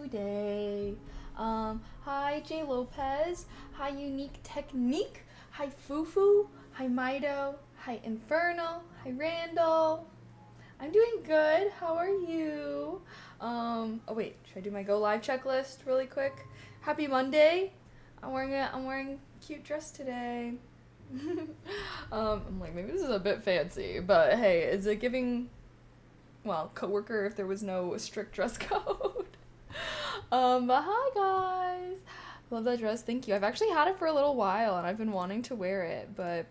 today. Hi J Lopez. Hi Unique Technique. Hi Fufu. Hi Mido. Hi Infernal. Hi Randall. I'm doing good. How are you? Oh wait, should I do my go live checklist really quick? Happy Monday. I'm wearing a cute dress today. I'm like, maybe this is a bit fancy, but hey, is it giving, well, coworker if there was no strict dress code? But hi guys. Love that dress. Thank you. I've actually had it for a little while and I've been wanting to wear it, but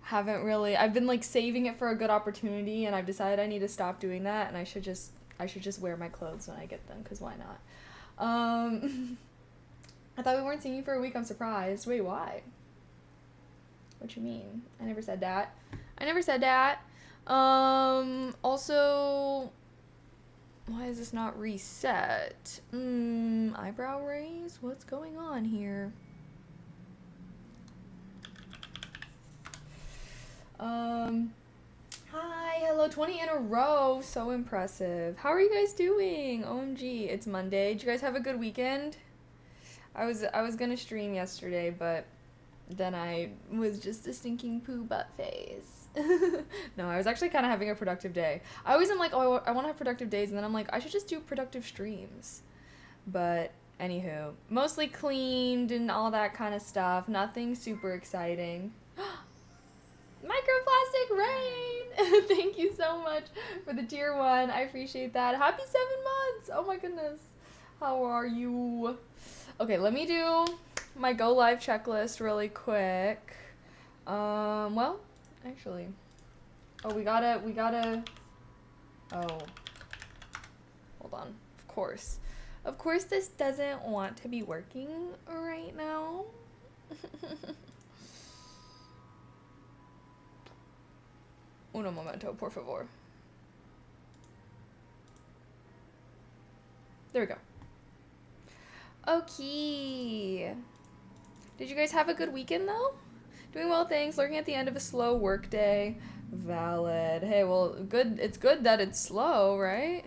haven't really. I've been like saving it for a good opportunity and I've decided I need to stop doing that and I should just wear my clothes when I get them, cuz why not? I thought we weren't seeing you for a week. I'm surprised. Wait, why? What you mean? I never said that. I never said that. Also, why is this not reset? Eyebrow raise? What's going on here? Hi, hello, 20 in a row. So impressive. How are you guys doing? OMG, it's Monday. Did you guys have a good weekend? I was gonna stream yesterday, but then I was just a stinking poo butt face. No, I was actually kind of having a productive day. I always am like, oh, I want to have productive days, and then I'm like, I should just do productive streams. But anywho, mostly cleaned and all that kind of stuff. Nothing super exciting. Microplastic rain! Thank you so much for the tier 1. I appreciate that. Happy 7 months! Oh my goodness. How are you? Okay, let me do my go live checklist really quick. Well, actually. Oh, we gotta, oh, hold on. Of course. Of course this doesn't want to be working right now. Uno momento, por favor. There we go. Okay. Did you guys have a good weekend though? Doing well, thanks. Lurking at the end of a slow work day. Valid. Hey, well, good. It's good that it's slow, right?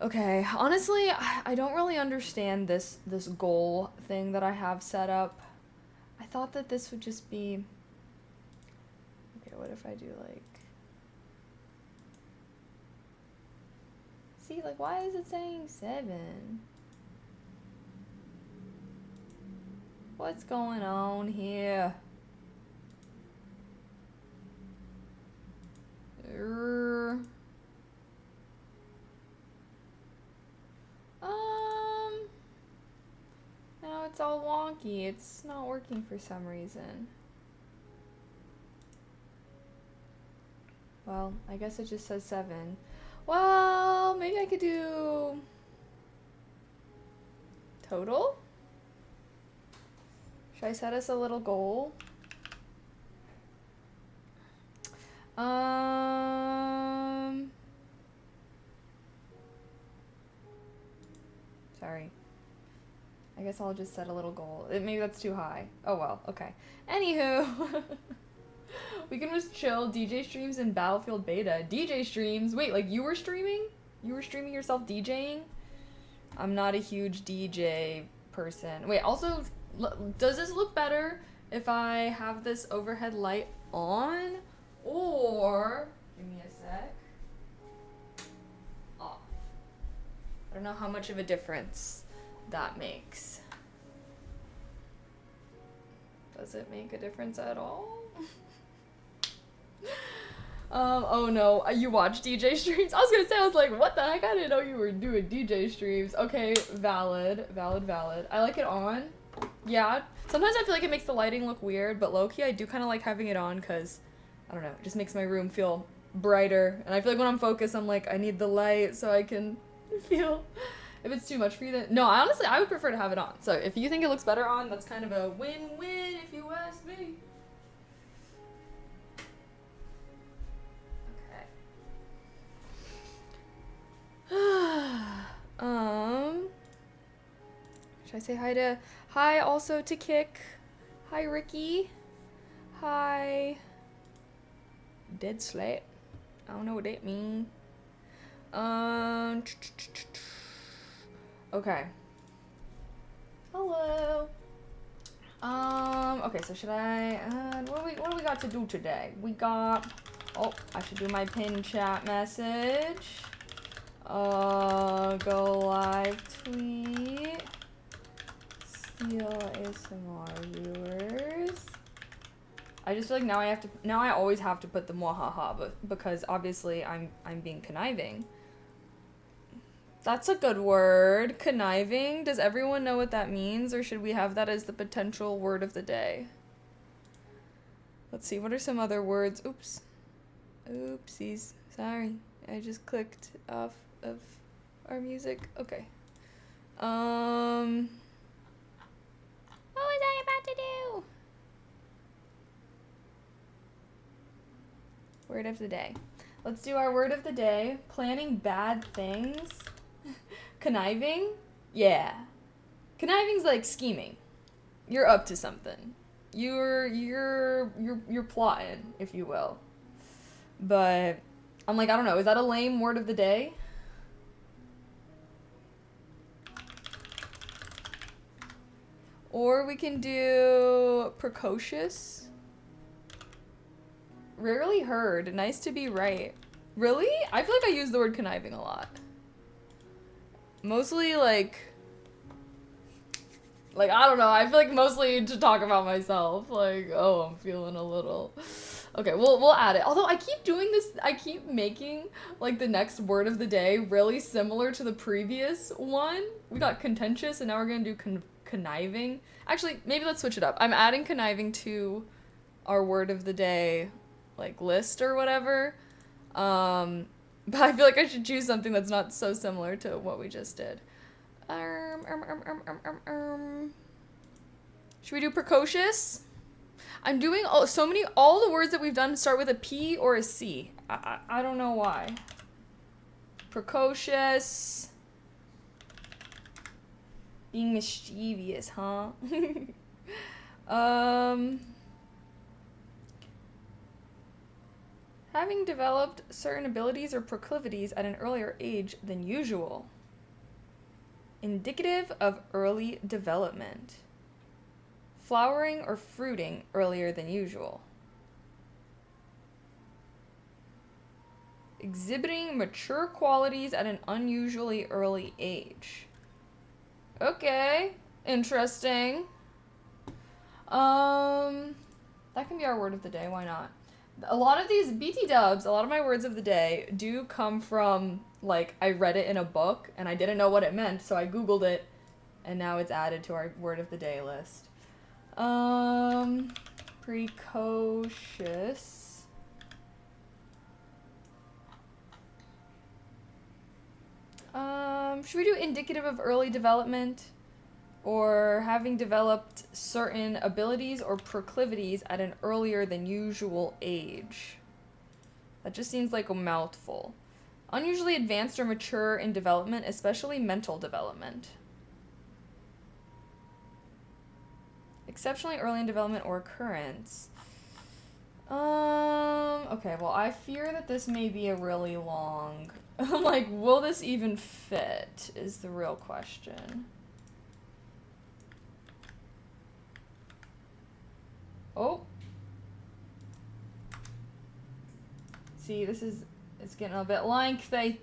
Okay. Honestly, I don't really understand this goal thing that I have set up. I thought that this would just be. Okay, what if I do like. See, like, why is it saying 7? What's going on here? Now it's all wonky. It's not working for some reason. Well, I guess it just says 7. Well, maybe I could do total? Should I set us a little goal? Sorry. I guess I'll just set a little goal. Maybe that's too high. Oh well, okay. Anywho. We can just chill. DJ streams in Battlefield Beta. DJ streams? Wait, like you were streaming? You were streaming yourself DJing? I'm not a huge DJ person. Wait, also, does this look better if I have this overhead light on? Or, give me a sec, off. I don't know how much of a difference that makes. Does it make a difference at all? Oh no, you watch DJ streams? I was gonna say, I was like, what the heck? I didn't know you were doing DJ streams. Okay, valid. I like it on. Yeah, sometimes I feel like it makes the lighting look weird, but low-key I do kind of like having it on because, I don't know, it just makes my room feel brighter. And I feel like when I'm focused, I'm like, I need the light so I can feel. If it's too much for you, then no, honestly, I would prefer to have it on. So if you think it looks better on, that's kind of a win-win if you ask me. Should I say hi also to Kick? Hi Ricky. Hi Dead Slat. I don't know what that means. Okay. Hello. Okay, so should I, what do we got to do today? We got, oh, I should do my pin chat message. Go live tweet. Steal ASMR viewers. I just feel like now I always have to put the mwahaha, but because obviously I'm being conniving. That's a good word. Conniving. Does everyone know what that means, or should we have that as the potential word of the day? Let's see, what are some other words? Oops. Oopsies. Sorry. I just clicked off of our music. Okay. What was I about to do? Word of the day. Let's do our word of the day. Planning bad things. Conniving? Yeah. Conniving's like scheming. You're up to something. You're plotting, if you will. But I'm like, I don't know, is that a lame word of the day? Or we can do precocious. Rarely heard. Nice to be right. Really? I feel like I use the word conniving a lot. Mostly like I don't know, I feel like mostly to talk about myself. Like, oh, I'm feeling a little... Okay, we'll add it. Although I keep doing this, I keep making like the next word of the day really similar to the previous one. We got contentious and now we're gonna do conniving. Actually, maybe let's switch it up. I'm adding conniving to our word of the day like list or whatever. But I feel like I should choose something that's not so similar to what we just did. Should we do precocious? I'm doing all the words that we've done start with a P or a C. I don't know why. Precocious. Being mischievous, huh? Having developed certain abilities or proclivities at an earlier age than usual. Indicative of early development. Flowering or fruiting earlier than usual. Exhibiting mature qualities at an unusually early age. Okay, interesting. That can be our word of the day, why not? A lot of these BT dubs, a lot of my words of the day do come from, like, I read it in a book and I didn't know what it meant, so I Googled it and now it's added to our word of the day list. Precocious. Should we do indicative of early development? Or having developed certain abilities or proclivities at an earlier than usual age. That just seems like a mouthful. Unusually advanced or mature in development, especially mental development. Exceptionally early in development or occurrence. Okay, well, I fear that this may be a really long... I'm like, will this even fit, is the real question. Oh. See, it's getting a bit lengthy.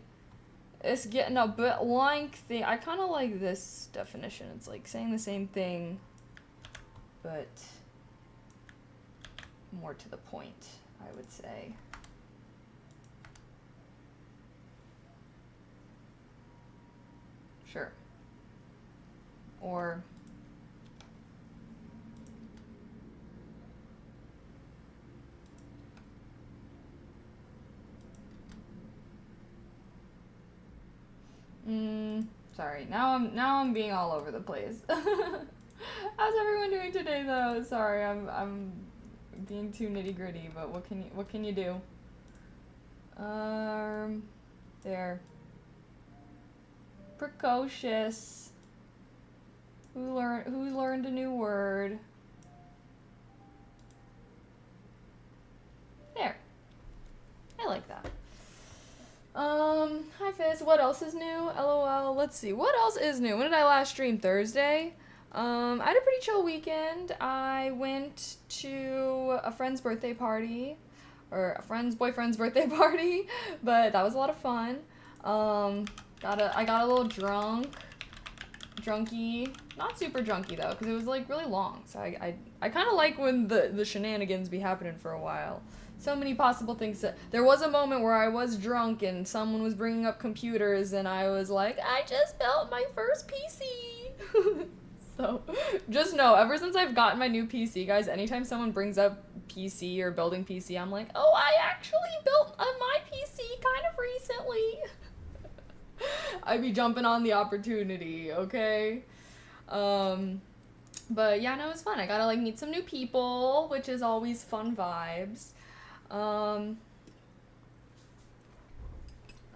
It's getting a bit lengthy. I kind of like this definition. It's like saying the same thing, but more to the point, I would say. Sure. Or... sorry. Now I'm being all over the place. How's everyone doing today, though? Sorry, I'm being too nitty gritty, but what can you do? There. Precocious. Who learned a new word? There. I like that. Hi Fizz. what else is new? LOL. Let's see. What else is new? When did I last stream? Thursday? I had a pretty chill weekend. I went to a friend's birthday party, or a friend's boyfriend's birthday party, but that was a lot of fun. I got a little drunky, not super drunky though, because it was like really long. So I kind of like when the shenanigans be happening for a while. So many possible things. There was a moment where I was drunk and someone was bringing up computers and I was like, I just built my first PC. So just know, ever since I've gotten my new PC, guys, anytime someone brings up PC or building PC, I'm like, oh, I actually built my PC kind of recently. I be jumping on the opportunity, okay? But yeah, no, it was fun. I gotta like meet some new people, which is always fun vibes. Oh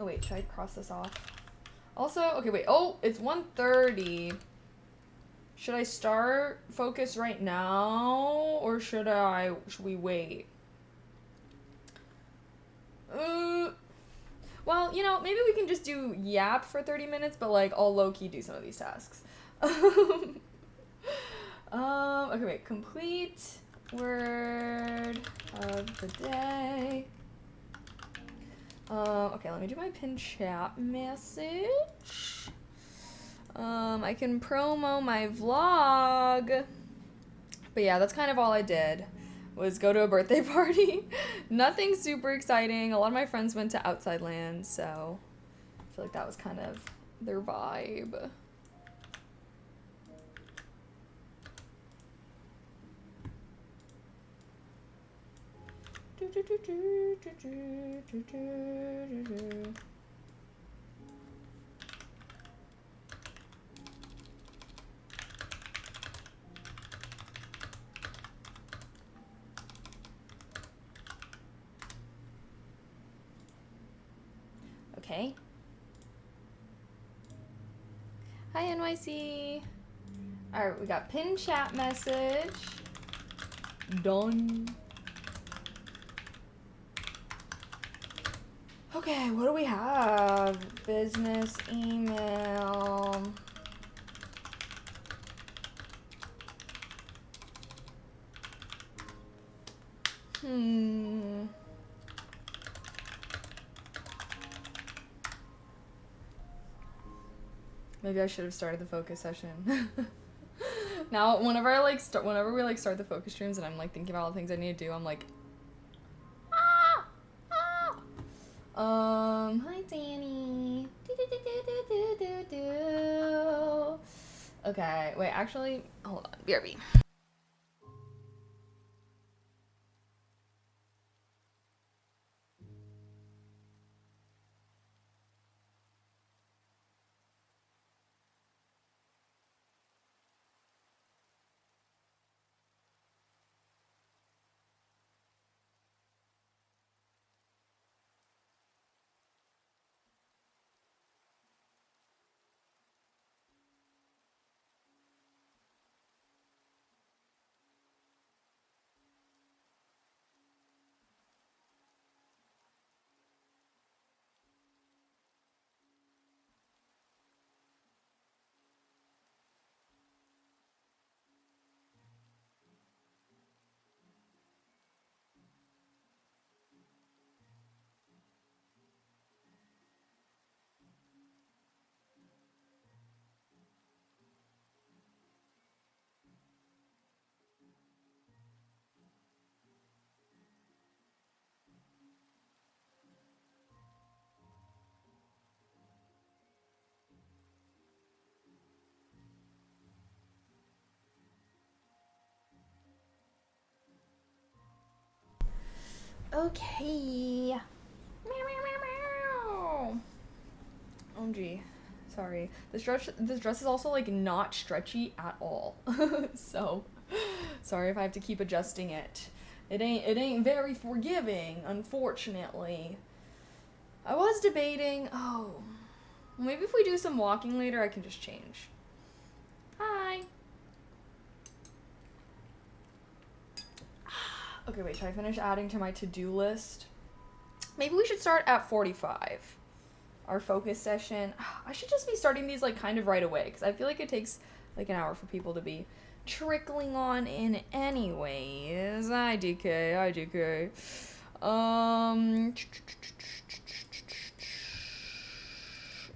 wait, should I cross this off? Also, okay, wait. Oh, it's 1:30. Should I start focus right now, or should we wait? Well, you know, maybe we can just do yap for 30 minutes, but like I'll low-key do some of these tasks. Okay, wait. Complete word of the day. Okay, let me do my pin chat message. I can promo my vlog. But yeah, that's kind of all I did, was go to a birthday party. Nothing super exciting. A lot of my friends went to Outside Lands, so I feel like that was kind of their vibe. Okay. Hi, NYC. Alright, we got pin chat message. Done. Okay, what do we have? Business email. Maybe I should have started the focus session. Now, whenever we like start the focus streams and I'm like thinking about all the things I need to do, I'm like, hi Danny. Okay, wait, actually, hold on, BRB. Okay. OMG. Sorry. This dress is also like not stretchy at all. So sorry if I have to keep adjusting it. It ain't very forgiving, unfortunately. I was debating, maybe if we do some walking later I can just change. Hi. Okay, wait, should I finish adding to my to-do list? Maybe we should start at 45. our focus session. I should just be starting these like kind of right away because I feel like it takes like an hour for people to be trickling on in anyways. IDK.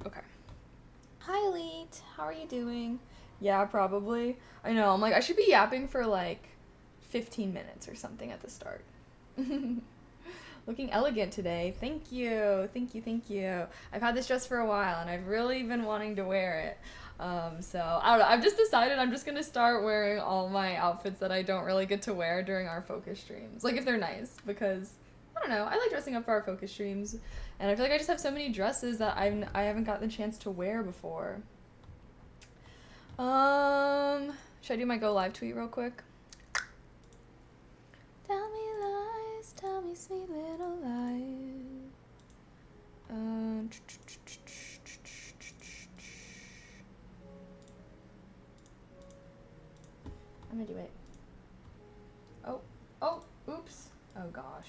Okay. Hi, Elite. How are you doing? Yeah, probably. I know. I'm like, I should be yapping for like 15 minutes or something at the start. Looking elegant today. Thank you. I've had this dress for a while and I've really been wanting to wear it. So I don't know. I've just decided I'm just gonna start wearing all my outfits that I don't really get to wear during our focus streams. Like if they're nice, because I don't know. I like dressing up for our focus streams, and I feel like I just have so many dresses that I haven't gotten the chance to wear before. Should I do my go live tweet real quick? Tell me lies, tell me sweet little lies. I'm gonna do it. Oh, oops. Oh gosh.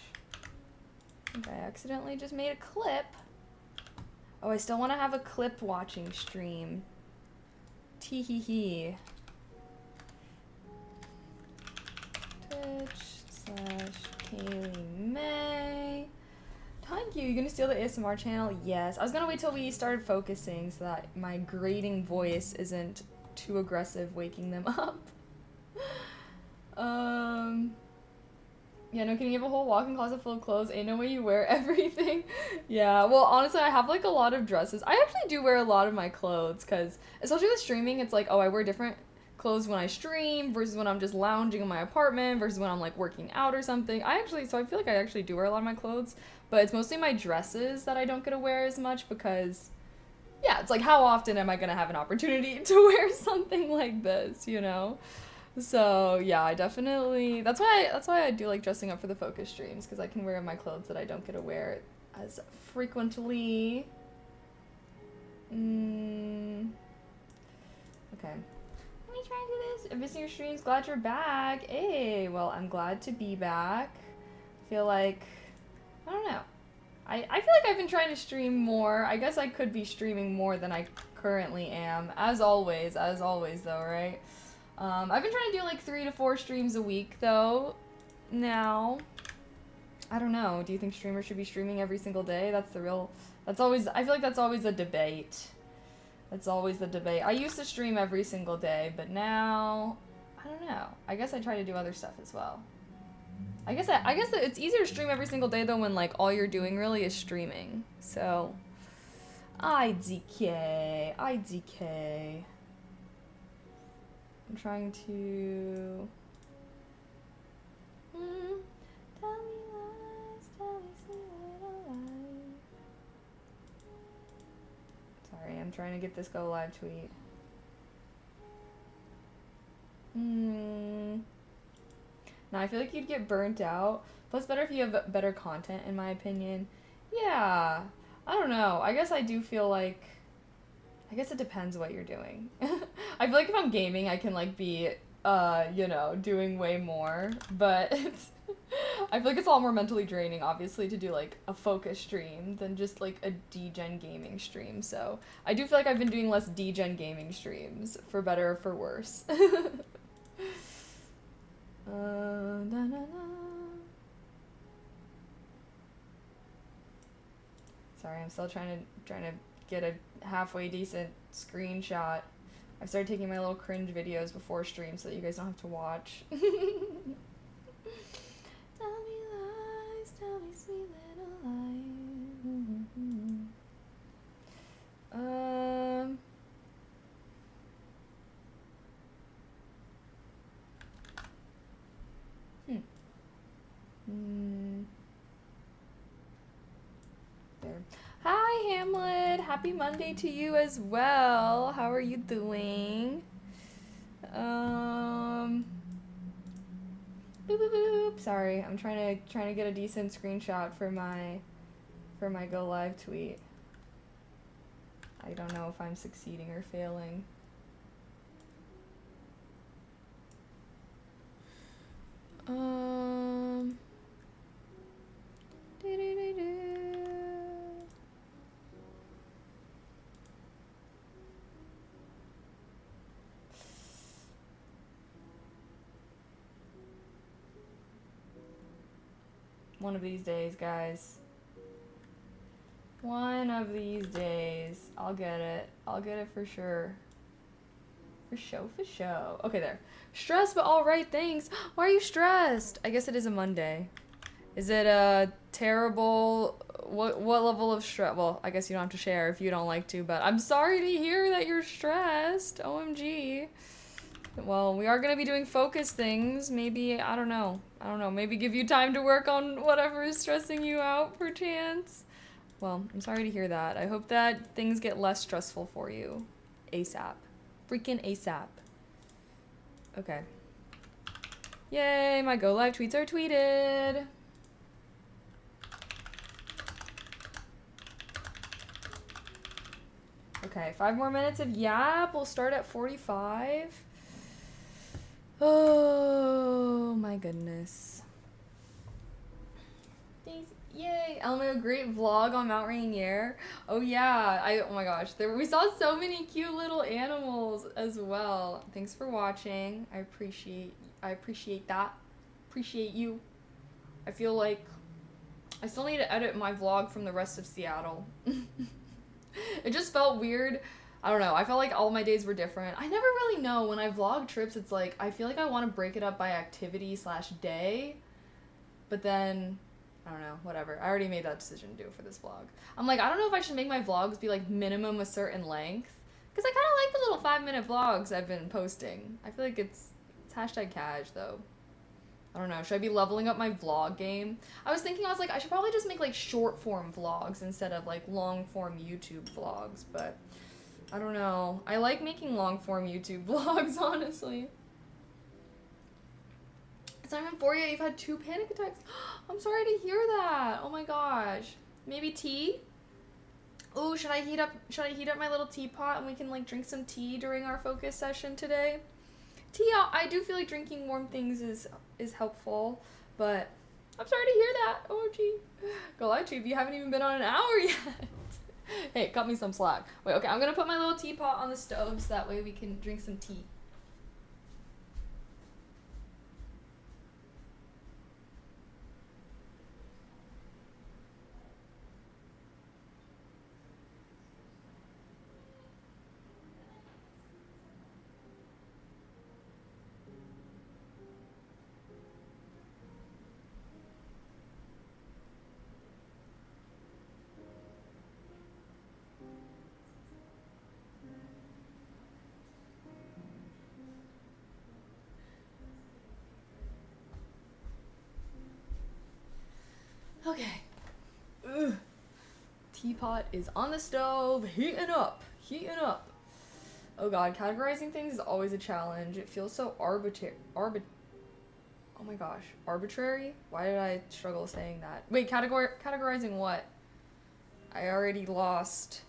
I think I accidentally just made a clip. Oh, I still want to have a clip watching stream. Tee hee hee. Twitch/Kaylee May. Thank you. You gonna steal the ASMR channel? Yes. I was gonna wait till we started focusing so that my grating voice isn't too aggressive waking them up. Yeah, no, can you have a whole walk-in closet full of clothes? Ain't no way you wear everything. Yeah, well, honestly, I have, like, a lot of dresses. I actually do wear a lot of my clothes, because, especially with streaming, it's like, oh, I wear different clothes when I stream versus when I'm just lounging in my apartment versus when I'm, like, working out or something. So I feel like I actually do wear a lot of my clothes, but it's mostly my dresses that I don't get to wear as much because, yeah, it's like, how often am I going to have an opportunity to wear something like this, you know? So yeah, I definitely that's why I do like dressing up for the focus streams, because I can wear my clothes that I don't get to wear as frequently. Okay. Let me try and do this. I'm missing your streams. Glad you're back. Hey, well, I'm glad to be back. Feel like I don't know. I feel like I've been trying to stream more. I guess I could be streaming more than I currently am. As always though, right? I've been trying to do like 3 to 4 streams a week though. Now, I don't know. Do you think streamers should be streaming every single day? I feel like that's always a debate. I used to stream every single day, but now, I don't know. I guess I try to do other stuff as well. I guess that it's easier to stream every single day though when like all you're doing really is streaming. So, IDK. I'm trying to... Tell me lies, tell me sweet little lies. Sorry, I'm trying to get this go live tweet. No, I feel like you'd get burnt out. Plus, better if you have better content, in my opinion. Yeah, I don't know. I guess I do feel like... I guess it depends what you're doing. I feel like if I'm gaming, I can, like, be, doing way more. But I feel like it's a lot more mentally draining, obviously, to do, like, a focus stream than just, like, a D-Gen gaming stream. So I do feel like I've been doing less D-Gen gaming streams, for better or for worse. Sorry, I'm still trying to get a halfway decent screenshot. I've started taking my little cringe videos before stream so that you guys don't have to watch. Tell me lies, tell me sweet little lies. There. Hi, Hamlet. Happy Monday to you as well. How are you doing? Boop, boop, boop. Sorry, I'm trying to get a decent screenshot for my go live tweet. I don't know if I'm succeeding or failing. One of these days, guys. One of these days. I'll get it. I'll get it for sure. For show. Okay, there. Stressed, but alright, thanks. Why are you stressed? I guess it is a Monday. Is it a terrible... What level of stress? Well, I guess you don't have to share if you don't like to, but I'm sorry to hear that you're stressed. OMG. Well, we are going to be doing focus things. Maybe, I don't know. Maybe give you time to work on whatever is stressing you out, perchance. Well, I'm sorry to hear that. I hope that things get less stressful for you. ASAP. Freaking ASAP. Okay. Yay, my go live tweets are tweeted. Okay, 5 more minutes of yap. We'll start at 45. Oh my goodness. Thanks. Yay. Elmo, great vlog on Mount Rainier. Oh yeah. Oh my gosh. We saw so many cute little animals as well. Thanks for watching. I appreciate that. Appreciate you. I feel like I still need to edit my vlog from the rest of Seattle. It just felt weird. I don't know. I felt like all my days were different. I never really know. When I vlog trips, it's like, I feel like I want to break it up by activity/day. But then, I don't know, whatever. I already made that decision to do it for this vlog. I'm like, I don't know if I should make my vlogs be like minimum a certain length. Because I kind of like the little 5-minute vlogs I've been posting. I feel like it's hashtag cash though. I don't know. Should I be leveling up my vlog game? I was like, I should probably just make like short form vlogs instead of like long form YouTube vlogs, but I don't know. I like making long form YouTube vlogs, honestly. It's not even 4 yet. You've had 2 panic attacks. I'm sorry to hear that. Oh my gosh. Maybe tea? Ooh, should I heat up my little teapot and we can like drink some tea during our focus session today? Tea, I do feel like drinking warm things is helpful, but I'm sorry to hear that. OMG. Go live tube, you haven't even been on an hour yet. Hey, cut me some slack. Wait, okay, I'm gonna put my little teapot on the stove so that way we can drink some tea. Okay. Ugh. Teapot is on the stove, heating up. Oh god, categorizing things is always a challenge. It feels so arbitrary. Oh my gosh, arbitrary? Why did I struggle saying that? Wait, categorizing what? I already lost.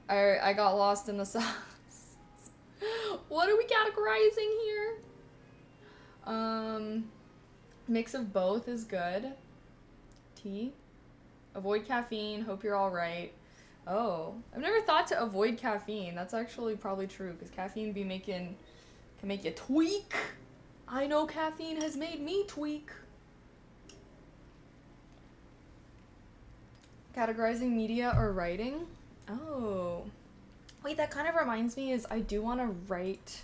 I got lost in the sauce. What are we categorizing here? Mix of both is good. Tea. Avoid caffeine. Hope you're all right. Oh, I've never thought to avoid caffeine. That's actually probably true because caffeine can make you tweak. I know caffeine has made me tweak. Categorizing media or writing. Oh, wait, that kind of reminds me is I do want to write.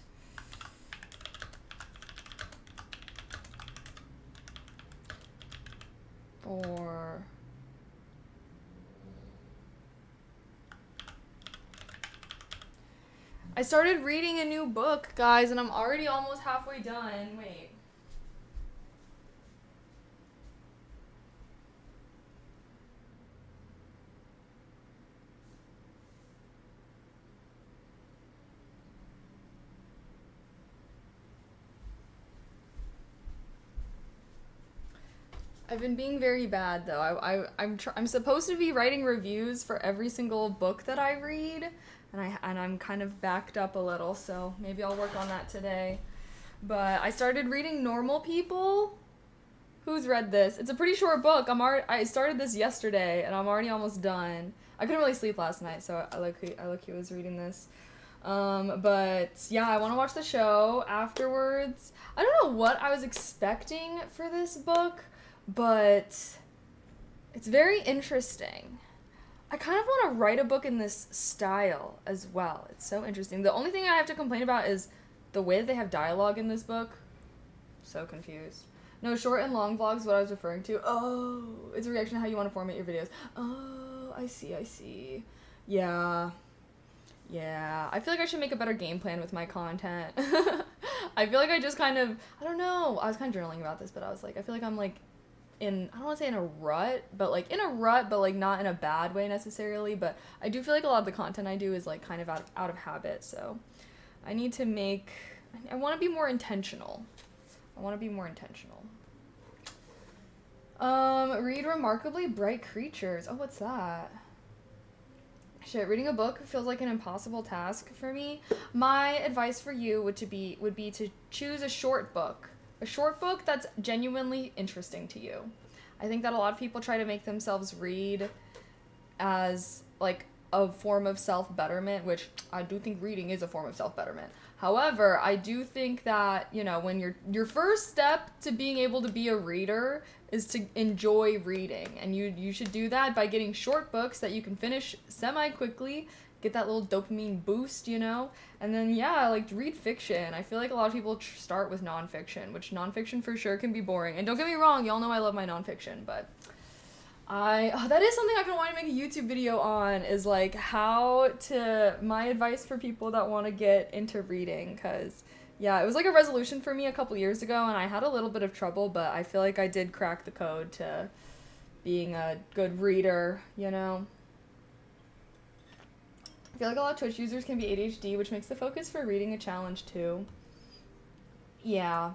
Or I started reading a new book, guys, and I'm already almost halfway done. Wait. I've been being very bad though. I'm supposed to be writing reviews for every single book that I read, and I'm kind of backed up a little, so maybe I'll work on that today. But I started reading Normal People. Who's read this? It's a pretty short book. I started this yesterday and I'm already almost done. I couldn't really sleep last night, so I was reading this. But yeah, I want to watch the show afterwards. I don't know what I was expecting for this book, but it's very interesting. I kind of want to write a book in this style as well. It's so interesting. The only thing I have to complain about is the way that they have dialogue in this book. So confused. No, short and long vlogs, what I was referring to. Oh, it's a reaction to how you want to format your videos. Oh, I see. Yeah. I feel like I should make a better game plan with my content. I feel like I just kind of, I don't know. I was kind of journaling about this, but I was like, I feel like I'm like I don't want to say in a rut, but like not in a bad way necessarily, but I do feel like a lot of the content I do is like kind of out of habit, so I need to I want to be more intentional. Read Remarkably Bright Creatures. Oh, what's that? Shit, reading a book feels like an impossible task for me. My advice for you would be to choose a short book. A short book that's genuinely interesting to you. I think that a lot of people try to make themselves read as like a form of self-betterment, which I do think reading is a form of self-betterment. However, I do think that, when your first step to being able to be a reader is to enjoy reading, and you should do that by getting short books that you can finish semi-quickly, get that little dopamine boost, and then read fiction. I feel like a lot of people start with nonfiction, which nonfiction for sure can be boring. And don't get me wrong, y'all know I love my nonfiction, but that is something I've been wanting to make a YouTube video on, is like my advice for people that want to get into reading, because it was like a resolution for me a couple years ago, and I had a little bit of trouble, but I feel like I did crack the code to being a good reader, I feel like a lot of Twitch users can be ADHD, which makes the focus for reading a challenge too. Yeah,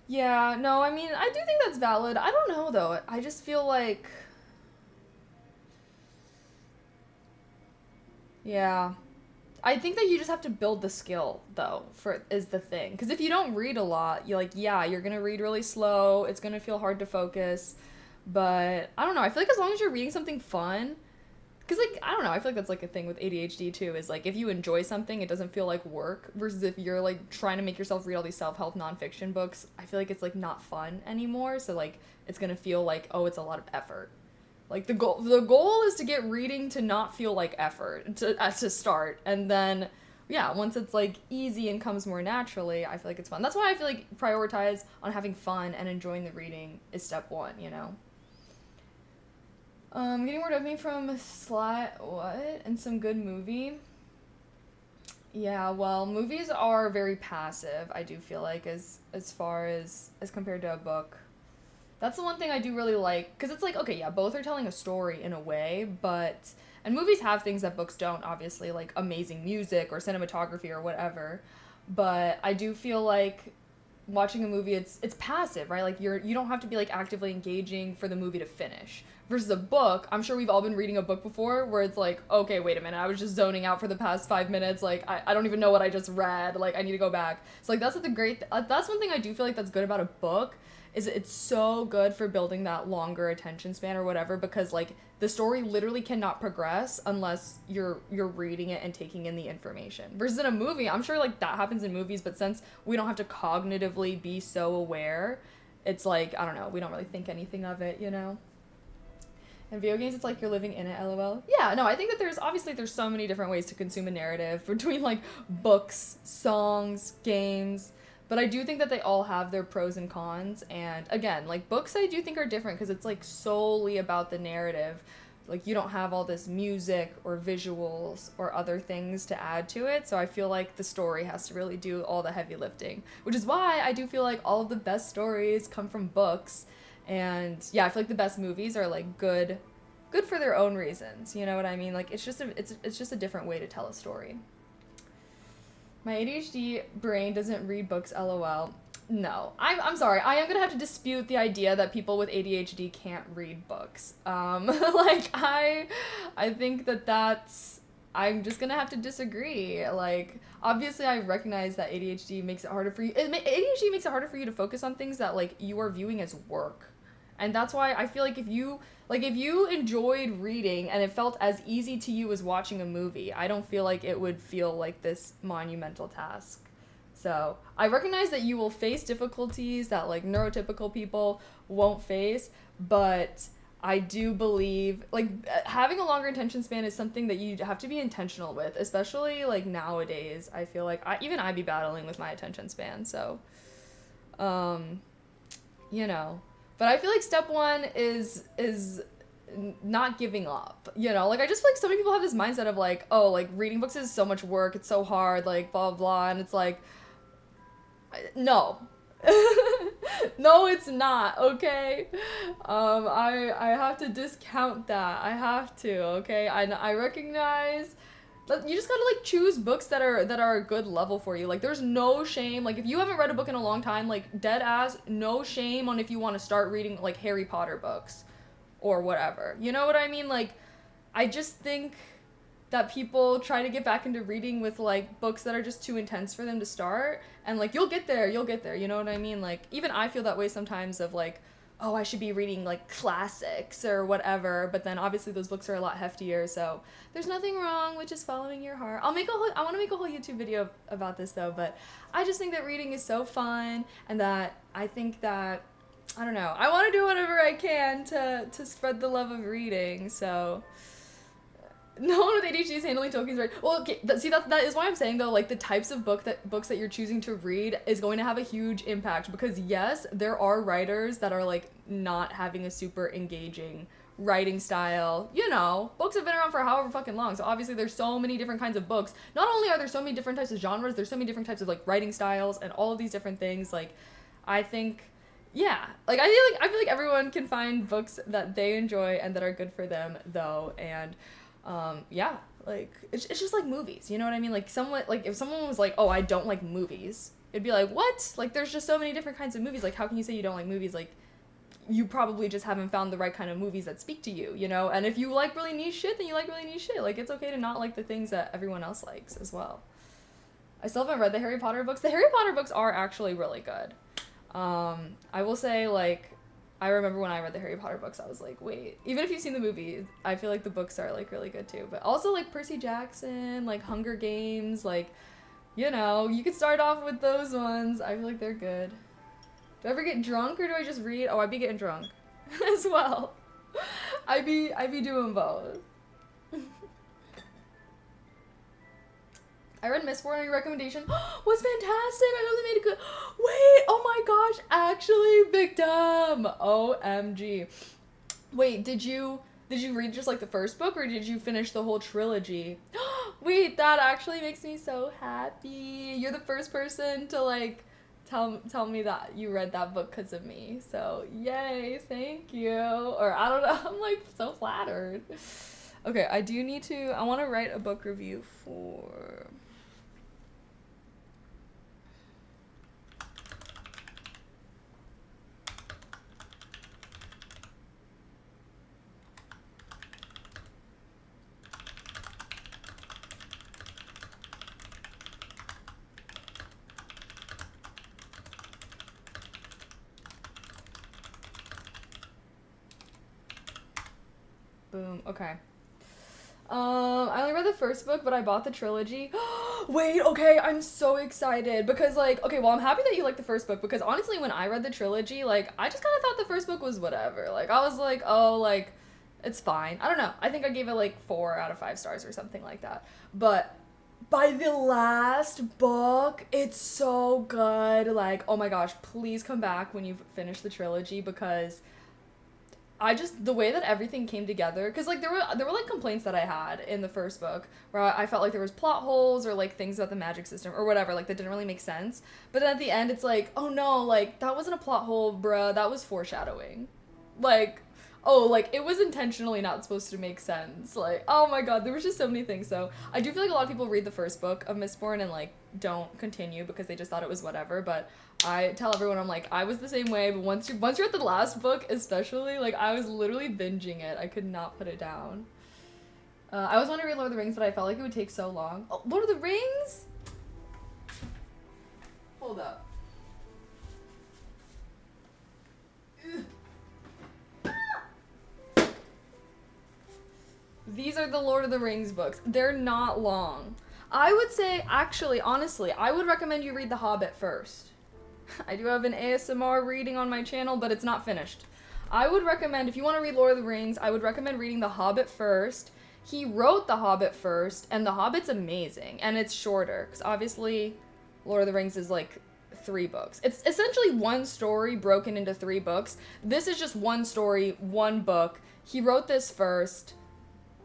no, I mean, I do think that's valid. I don't know, though. I just feel like... Yeah. I think that you just have to build the skill, though, is the thing. Because if you don't read a lot, you're going to read really slow. It's going to feel hard to focus. But, I don't know. I feel like as long as you're reading something fun... Because, I don't know, I feel like that's, a thing with ADHD, too, is, if you enjoy something, it doesn't feel like work, versus if you're, trying to make yourself read all these self-help nonfiction books, I feel like it's, not fun anymore, so, it's gonna feel like, oh, it's a lot of effort. The goal is to get reading to not feel like effort, to start, and then, once it's, easy and comes more naturally, I feel like it's fun. That's why I feel like prioritize on having fun and enjoying the reading is step one, Getting more dopamine from and some good movie. Yeah, well, movies are very passive, I do feel like, as far as compared to a book. That's the one thing I do really like, because it's both are telling a story in a way, and movies have things that books don't, obviously, like amazing music or cinematography or whatever, but I do feel like watching a movie, it's passive, right? You don't have to be actively engaging for the movie to finish. Versus a book, I'm sure we've all been reading a book before where it's okay, wait a minute, I was just zoning out for the past 5 minutes, I don't even know what I just read, I need to go back. So that's that's one thing I do feel like that's good about a book, is it's so good for building that longer attention span or whatever, because the story literally cannot progress unless you're reading it and taking in the information. Versus in a movie, I'm sure that happens in movies, but since we don't have to cognitively be so aware, it's I don't know, we don't really think anything of it, In video games, it's you're living in it, LOL. Yeah, no, I think that there's so many different ways to consume a narrative between books, songs, games, but I do think that they all have their pros and cons, and again, books I do think are different because it's solely about the narrative. You don't have all this music or visuals or other things to add to it, so I feel like the story has to really do all the heavy lifting, which is why I do feel like all of the best stories come from books. And I feel like the best movies are good for their own reasons. You know what I mean? It's just a different way to tell a story. My ADHD brain doesn't read books, LOL. No, I'm sorry. I am gonna have to dispute the idea that people with ADHD can't read books. I think I'm just gonna have to disagree. Obviously I recognize that ADHD makes it harder for you. ADHD makes it harder for you to focus on things that you are viewing as work. And that's why I feel like if you enjoyed reading and it felt as easy to you as watching a movie, I don't feel like it would feel like this monumental task. So I recognize that you will face difficulties that like neurotypical people won't face, but I do believe like having a longer attention span is something that you have to be intentional with, especially like nowadays. I feel like I'd be battling with my attention span. So, you know, but I feel like step one is not giving up, you know, like I just feel like so many people have this mindset of like, oh, like reading books is so much work, it's so hard, like blah blah blah, and it's like, no. No, it's not, okay? I have to discount that. I have to, okay? I recognize that you just gotta like choose books that are a good level for you. Like there's no shame. Like if you haven't read a book in a long time, like dead ass, no shame on if you want to start reading like Harry Potter books or whatever. You know what I mean? Like I just think that people try to get back into reading with like books that are just too intense for them to start, and like you'll get there, you know what I mean? Like even I feel that way sometimes of like, oh, I should be reading like classics or whatever, but then obviously those books are a lot heftier, so there's nothing wrong with just following your heart. I want to make a whole YouTube video about this though, but I just think that reading is so fun, and that I think that I don't know, I want to do whatever I can to spread the love of reading. So no one with ADHD is handling Tolkien's right. Well, okay, that is why I'm saying though, like the types of books that you're choosing to read is going to have a huge impact, because yes, there are writers that are like not having a super engaging writing style. You know, books have been around for however fucking long, so obviously there's so many different kinds of books. Not only are there so many different types of genres, there's so many different types of like writing styles and all of these different things. Like, I think. Yeah, like I feel like everyone can find books that they enjoy and that are good for them though, and yeah, like it's just like movies, you know what I mean? Like someone, like if someone was like, oh, I don't like movies, it'd be like, what? Like there's just so many different kinds of movies. Like how can you say you don't like movies? Like you probably just haven't found the right kind of movies that speak to you, you know? And if you like really niche shit, then you like really niche shit. Like it's okay to not like the things that everyone else likes as well. I still haven't read the Harry Potter books. The Harry Potter books are actually really good. I will say, like, I remember when I read the Harry Potter books, I was like, wait, even if you've seen the movies, I feel like the books are, like, really good, too. But also, like, Percy Jackson, like, Hunger Games, like, you know, you could start off with those ones. I feel like they're good. Do I ever get drunk, or do I just read? Oh, I be getting drunk as well. I be doing both. I read Mistborn on your recommendation. Was fantastic. I know they made it good. Wait, oh my gosh, actually, victim. OMG. Wait, did you read just like the first book, or did you finish the whole trilogy? Wait, that actually makes me so happy. You're the first person to like tell me that you read that book because of me. So yay, thank you. Or I don't know, I'm like so flattered. Okay, I want to write a book review for... Boom, okay. I only read the first book, but I bought the trilogy. Wait, okay, I'm so excited because, like, okay, well, I'm happy that you like the first book, because honestly, when I read the trilogy, like, I just kind of thought the first book was whatever. Like, I was like, oh, like, it's fine. I don't know. I think I gave it, like, 4 out of 5 stars or something like that. But by the last book, it's so good. Like, oh my gosh, please come back when you've finished the trilogy, because the way that everything came together, because like there were like complaints that I had in the first book where I felt like there was plot holes or like things about the magic system or whatever, like that didn't really make sense. But then at the end it's like, oh no, like that wasn't a plot hole, bruh, that was foreshadowing. Like, oh, like it was intentionally not supposed to make sense. Like, oh my god, there was just so many things. So I do feel like a lot of people read the first book of Mistborn and like don't continue because they just thought it was whatever. But I tell everyone, I'm like, I was the same way, but once you're at the last book especially, like I was literally binging it. I could not put it down. I always wanted to read Lord of the Rings, but I felt like it would take so long. Oh, Lord of the Rings? Hold up. These are the Lord of the Rings books. They're not long. I would say, actually, honestly, I would recommend you read The Hobbit first. I do have an ASMR reading on my channel, but it's not finished. I would recommend, if you want to read Lord of the Rings, I would recommend reading The Hobbit first. He wrote The Hobbit first, and The Hobbit's amazing, and it's shorter, because obviously Lord of the Rings is like 3 books. It's essentially one story broken into 3 books. This is just one story, one book. He wrote this first,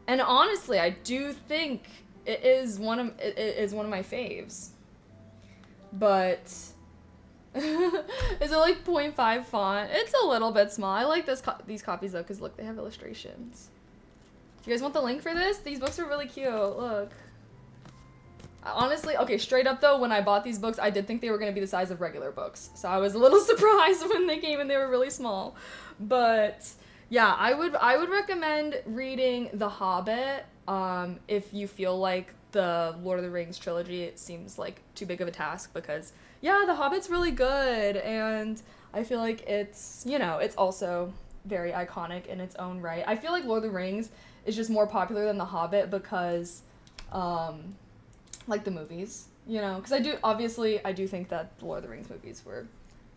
and honestly, I do think it is one of my faves. But is it like 0.5 font? It's a little bit small. I like these copies though, because look, they have illustrations. Do you guys want the link for this? These books are really cute. Look. Honestly, okay, straight up though, when I bought these books, I did think they were going to be the size of regular books. So I was a little surprised when they came and they were really small. But yeah, I would recommend reading The Hobbit if you feel like the Lord of the Rings trilogy, it seems like too big of a task, because yeah, The Hobbit's really good, and I feel like it's, you know, it's also very iconic in its own right. I feel like Lord of the Rings is just more popular than The Hobbit because like the movies, you know, because I do think that the Lord of the Rings movies were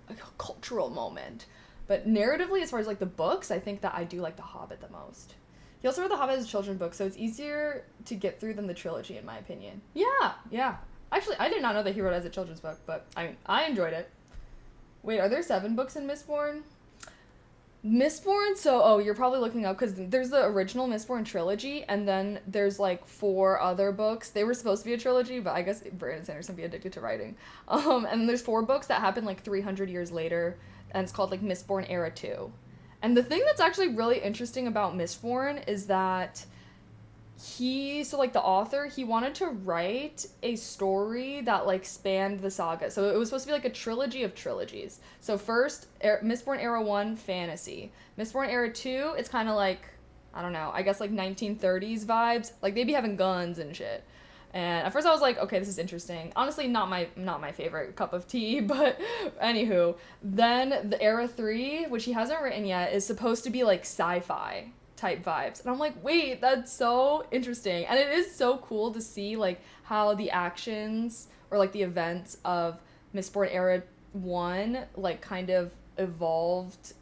like a cultural moment, but narratively, as far as like the books, I think that I do like The Hobbit the most. He also wrote The Hobbit as a children's book, so it's easier to get through than the trilogy, in my opinion. Yeah. Actually, I did not know that he wrote it as a children's book, but I enjoyed it. Wait, are there 7 books in Mistborn? Mistborn, so, you're probably looking up, because there's the original Mistborn trilogy, and then there's, like, 4 other books. They were supposed to be a trilogy, but I guess Brandon Sanderson be addicted to writing. And then there's 4 books that happen, like, 300 years later, and it's called, like, Mistborn Era 2. And the thing that's actually really interesting about Mistborn is that the author, he wanted to write a story that, like, spanned the saga. So it was supposed to be, like, a trilogy of trilogies. So first, Mistborn Era 1, fantasy. Mistborn Era 2, it's kind of like, I don't know, I guess, like, 1930s vibes. Like, they be having guns and shit. And at first I was like, okay, this is interesting. Honestly, not my favorite cup of tea, but anywho. Then the Era 3, which he hasn't written yet, is supposed to be, like, sci-fi type vibes. And I'm like, wait, that's so interesting. And it is so cool to see, like, how the actions or, like, the events of Mistborn Era 1, like, kind of evolved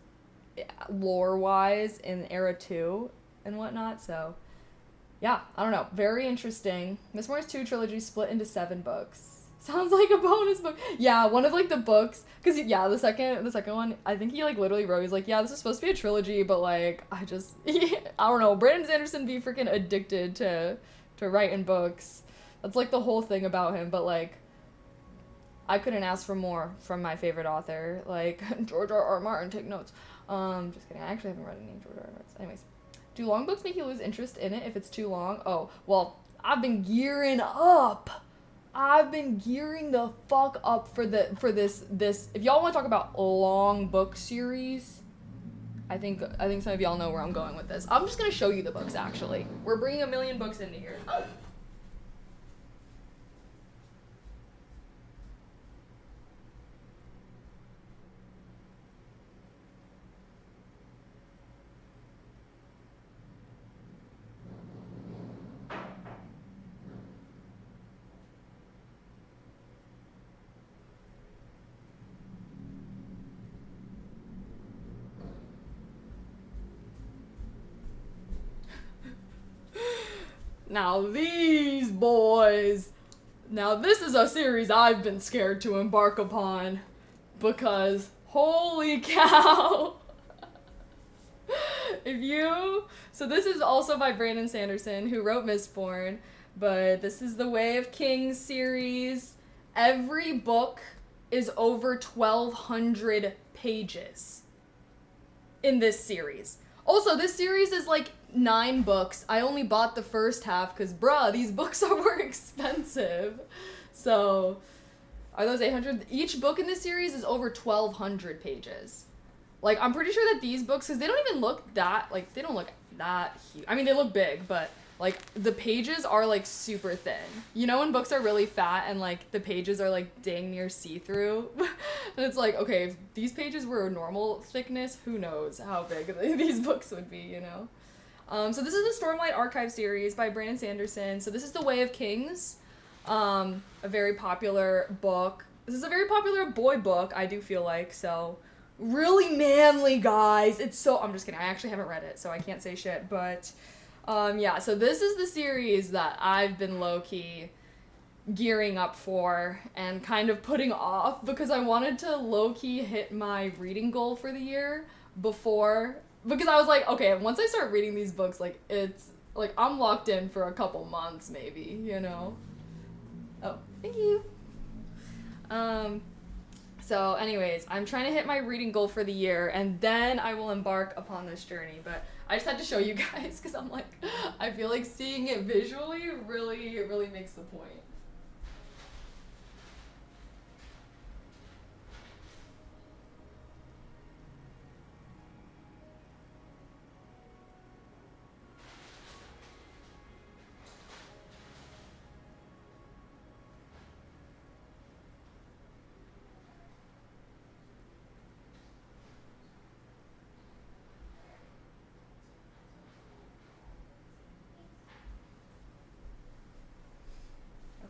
lore-wise in Era 2 and whatnot. So, yeah, I don't know. Very interesting. Mistborn's 2 trilogy split into 7 books. Sounds like a bonus book. Yeah, one of, like, the books, because, yeah, the second one, I think he, like, literally wrote, he's like, yeah, this is supposed to be a trilogy, but, like, I don't know, Brandon Sanderson be freaking addicted to writing books. That's, like, the whole thing about him, but, like, I couldn't ask for more from my favorite author, like, George R.R. Martin, take notes. Just kidding, I actually haven't read any George R.R. Martin. Anyways, do long books make you lose interest in it if it's too long? Oh, well, I've been gearing the fuck up for this. If y'all want to talk about long book series, I think some of y'all know where I'm going with this. I'm just gonna show you the books. Actually, we're bringing 1 million books into here. Oh. Now these boys, now this is a series I've been scared to embark upon, because holy cow. So this is also by Brandon Sanderson, who wrote Mistborn, but this is the Way of Kings series. Every book is over 1,200 pages in this series. Also, this series is like 9 books. I only bought the first half because, bruh, these books were expensive. So, are those 800? Each book in this series is over 1,200 pages. Like, I'm pretty sure that these books, because they don't even look that, like, they don't look that huge. I mean, they look big, but, like, the pages are, like, super thin. You know when books are really fat and, like, the pages are, like, dang near see-through? And it's like, okay, if these pages were a normal thickness, who knows how big these books would be, you know? So this is the Stormlight Archive series by Brandon Sanderson. So this is The Way of Kings. A very popular book. This is a very popular boy book, I do feel like, so really manly, guys. It's so, I'm just kidding, I actually haven't read it, so I can't say shit, but yeah, so this is the series that I've been low-key gearing up for and kind of putting off because I wanted to low-key hit my reading goal for the year before, because I was like, okay, once I start reading these books, like, it's, like, I'm locked in for a couple months, maybe, you know? Oh, thank you. So anyways, I'm trying to hit my reading goal for the year, and then I will embark upon this journey, but I just had to show you guys, because I'm like, I feel like seeing it visually really makes the point.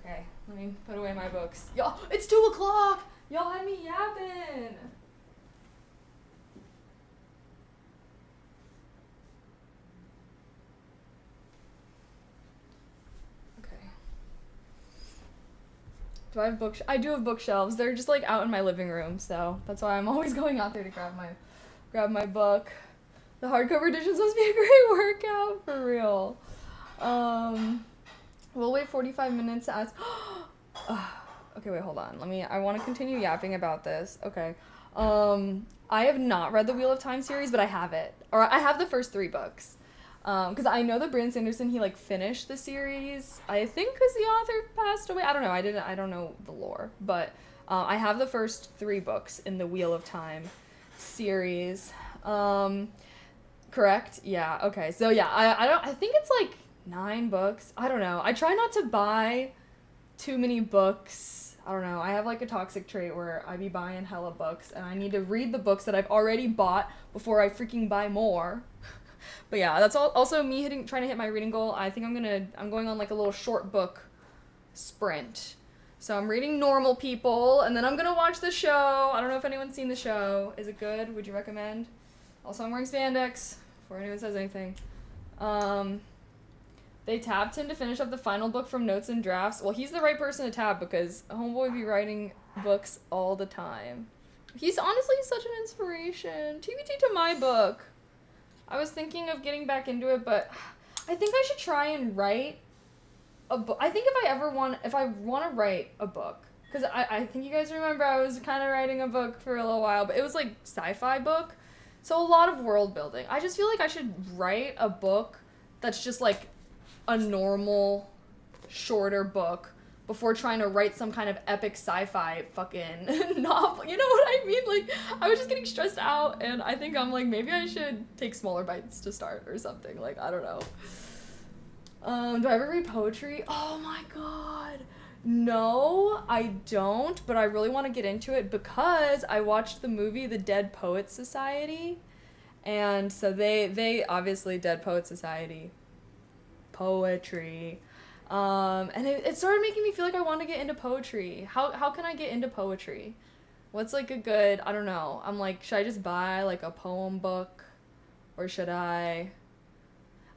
Okay, let me put away my books. Y'all, it's 2 o'clock! Y'all had me yapping! Okay. Do I have I do have bookshelves. They're just like out in my living room, so that's why I'm always going out there to grab my book. The hardcover editions must be a great workout, for real. We'll wait 45 minutes to ask. Okay, wait, hold on. I want to continue yapping about this. Okay. I have not read the Wheel of Time series, but I have it. Or I have the first 3 books. Because I know that Brandon Sanderson, he, like, finished the series. I think because the author passed away. I don't know. I don't know the lore. But I have the first 3 books in the Wheel of Time series. Correct? Yeah, okay. So, yeah, I think it's, like, 9 books. I don't know. I try not to buy too many books. I don't know. I have like a toxic trait where I be buying hella books and I need to read the books that I've already bought before I freaking buy more. But yeah, that's also me trying to hit my reading goal. I think I'm going on like a little short book sprint. So I'm reading Normal People and then I'm gonna watch the show. I don't know if anyone's seen the show. Is it good? Would you recommend? Also, I'm wearing spandex before anyone says anything. They tapped him to finish up the final book from Notes and Drafts. Well, he's the right person to tap because homeboy be writing books all the time. He's honestly such an inspiration. TBT to my book. I was thinking of getting back into it, but I think I should try and write a book. I think if I want to write a book, because I think you guys remember I was kind of writing a book for a little while, but it was like sci-fi book. So a lot of world building. I just feel like I should write a book that's just like a normal, shorter book before trying to write some kind of epic sci-fi fucking novel. You know what I mean? Like, I was just getting stressed out, and I think I'm like, maybe I should take smaller bites to start or something. Like, I don't know. Do I ever read poetry? Oh my god. No, I don't, but I really want to get into it because I watched the movie The Dead Poets Society, and so they obviously Dead Poets Society poetry, and it started making me feel like I want to get into poetry. How can I get into poetry? What's like a good, I don't know, I'm like, should I just buy like a poem book, or should I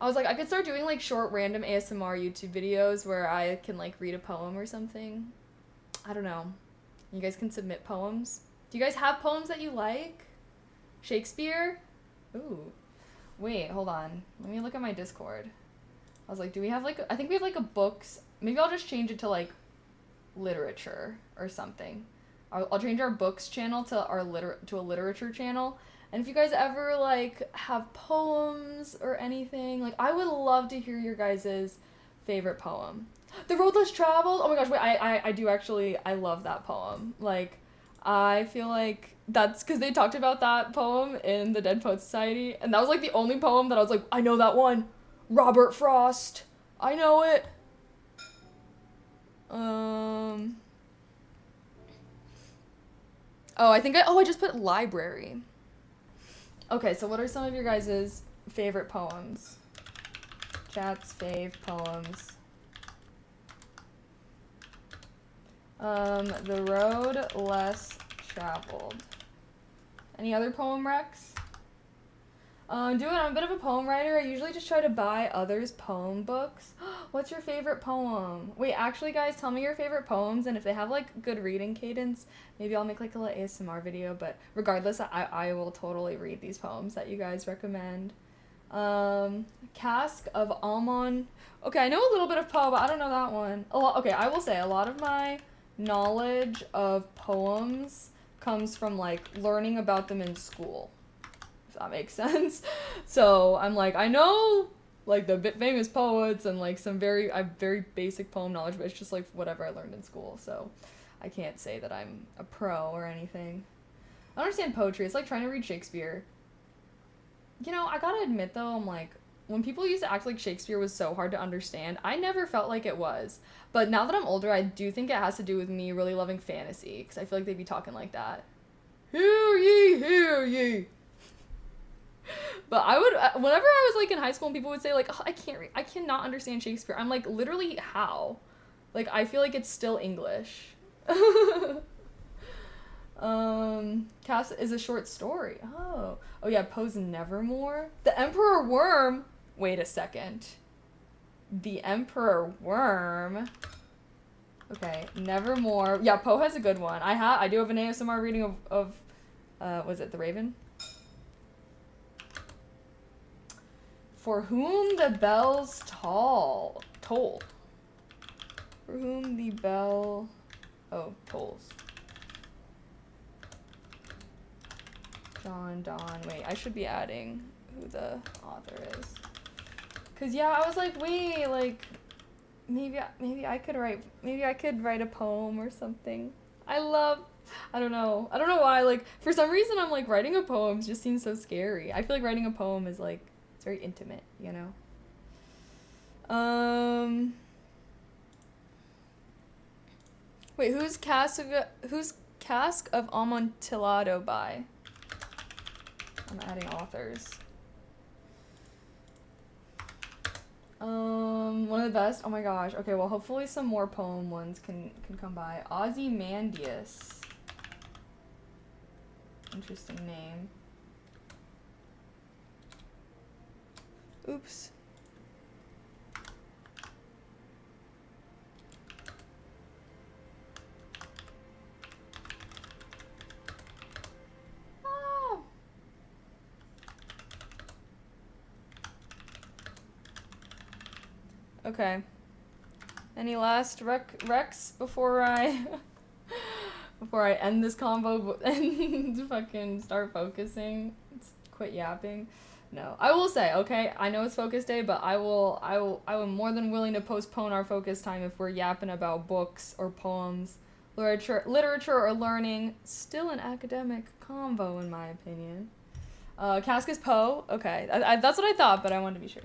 was like, I could start doing like short random ASMR YouTube videos where I can like read a poem or something. I don't know. You guys can submit poems. Do you guys have poems that you like? Shakespeare? Ooh. Wait, hold on. Let me look at my Discord. I was like, do we have like, I think we have like a books, maybe I'll just change it to like literature or something. I'll change our books channel to to a literature channel. And if you guys ever like have poems or anything, like I would love to hear your guys' favorite poem. The Road Less Traveled? Oh my gosh, wait, I do actually, I love that poem. Like, I feel like that's because they talked about that poem in the Dead Poets Society, and that was like the only poem that I was like, I know that one. Robert Frost. I know it. Oh, I just put library. Okay, so what are some of your guys' favorite poems? Chat's fave poems. The road less traveled. Any other poem recs? I'm a bit of a poem writer. I usually just try to buy others' poem books. What's your favorite poem? Wait, actually, guys, tell me your favorite poems, and if they have, like, good reading cadence, maybe I'll make, like, a little ASMR video, but regardless, I will totally read these poems that you guys recommend. Cask of Almond. Okay, I know a little bit of Poe, but I don't know that one. Okay, I will say, a lot of my knowledge of poems comes from, like, learning about them in school. That makes sense. So I'm like, I know like the famous poets and like I have very basic poem knowledge, but it's just like whatever I learned in school. So I can't say that I'm a pro or anything. I don't understand poetry. It's like trying to read Shakespeare. You know, I gotta admit though, I'm like, when people used to act like Shakespeare was so hard to understand, I never felt like it was. But now that I'm older, I do think it has to do with me really loving fantasy, because I feel like they'd be talking like that. Hear ye, hear ye. But I would, whenever I was like in high school and people would say like, oh, I cannot understand Shakespeare. I'm like, literally how? Like, I feel like it's still English. Cass is a short story. Oh yeah, Poe's Nevermore. The Emperor Worm. Wait a second. The Emperor Worm. Okay, Nevermore. Yeah, Poe has a good one. I do have an ASMR reading of was it The Raven? For whom the bells toll. For whom the bell... Oh, tolls. John Donne. Wait, I should be adding who the author is. Cause yeah, I was like, wait, like, maybe I could write a poem or something. I don't know why, like, for some reason I'm like, writing a poem just seems so scary. I feel like writing a poem is like, it's very intimate, you know? Wait, who's Cask of Amontillado by? I'm adding authors. One of the best. Oh my gosh. Okay, well, hopefully some more poem ones can come by. Ozymandias. Interesting name. Oops. Oh. Okay. Any last recs before I before I end this convo and fucking start focusing? Quit yapping. No, I will say, okay, I know it's focus day, but I am more than willing to postpone our focus time if we're yapping about books or poems, literature or learning. Still an academic convo, in my opinion. Cask is Poe. Okay, that's what I thought, but I wanted to be sure.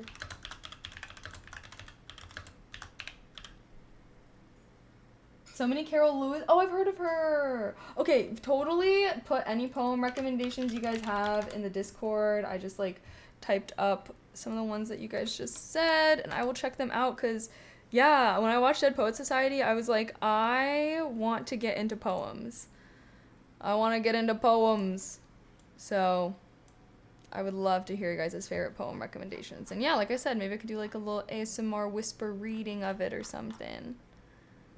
So many Carol Lewis. Oh, I've heard of her. Okay, totally put any poem recommendations you guys have in the Discord. I just like typed up some of the ones that you guys just said, and I will check them out because, yeah, when I watched Dead Poet Society, I was like, I want to get into poems. I want to get into poems. So I would love to hear you guys' favorite poem recommendations. And yeah, like I said, maybe I could do like a little ASMR whisper reading of it or something.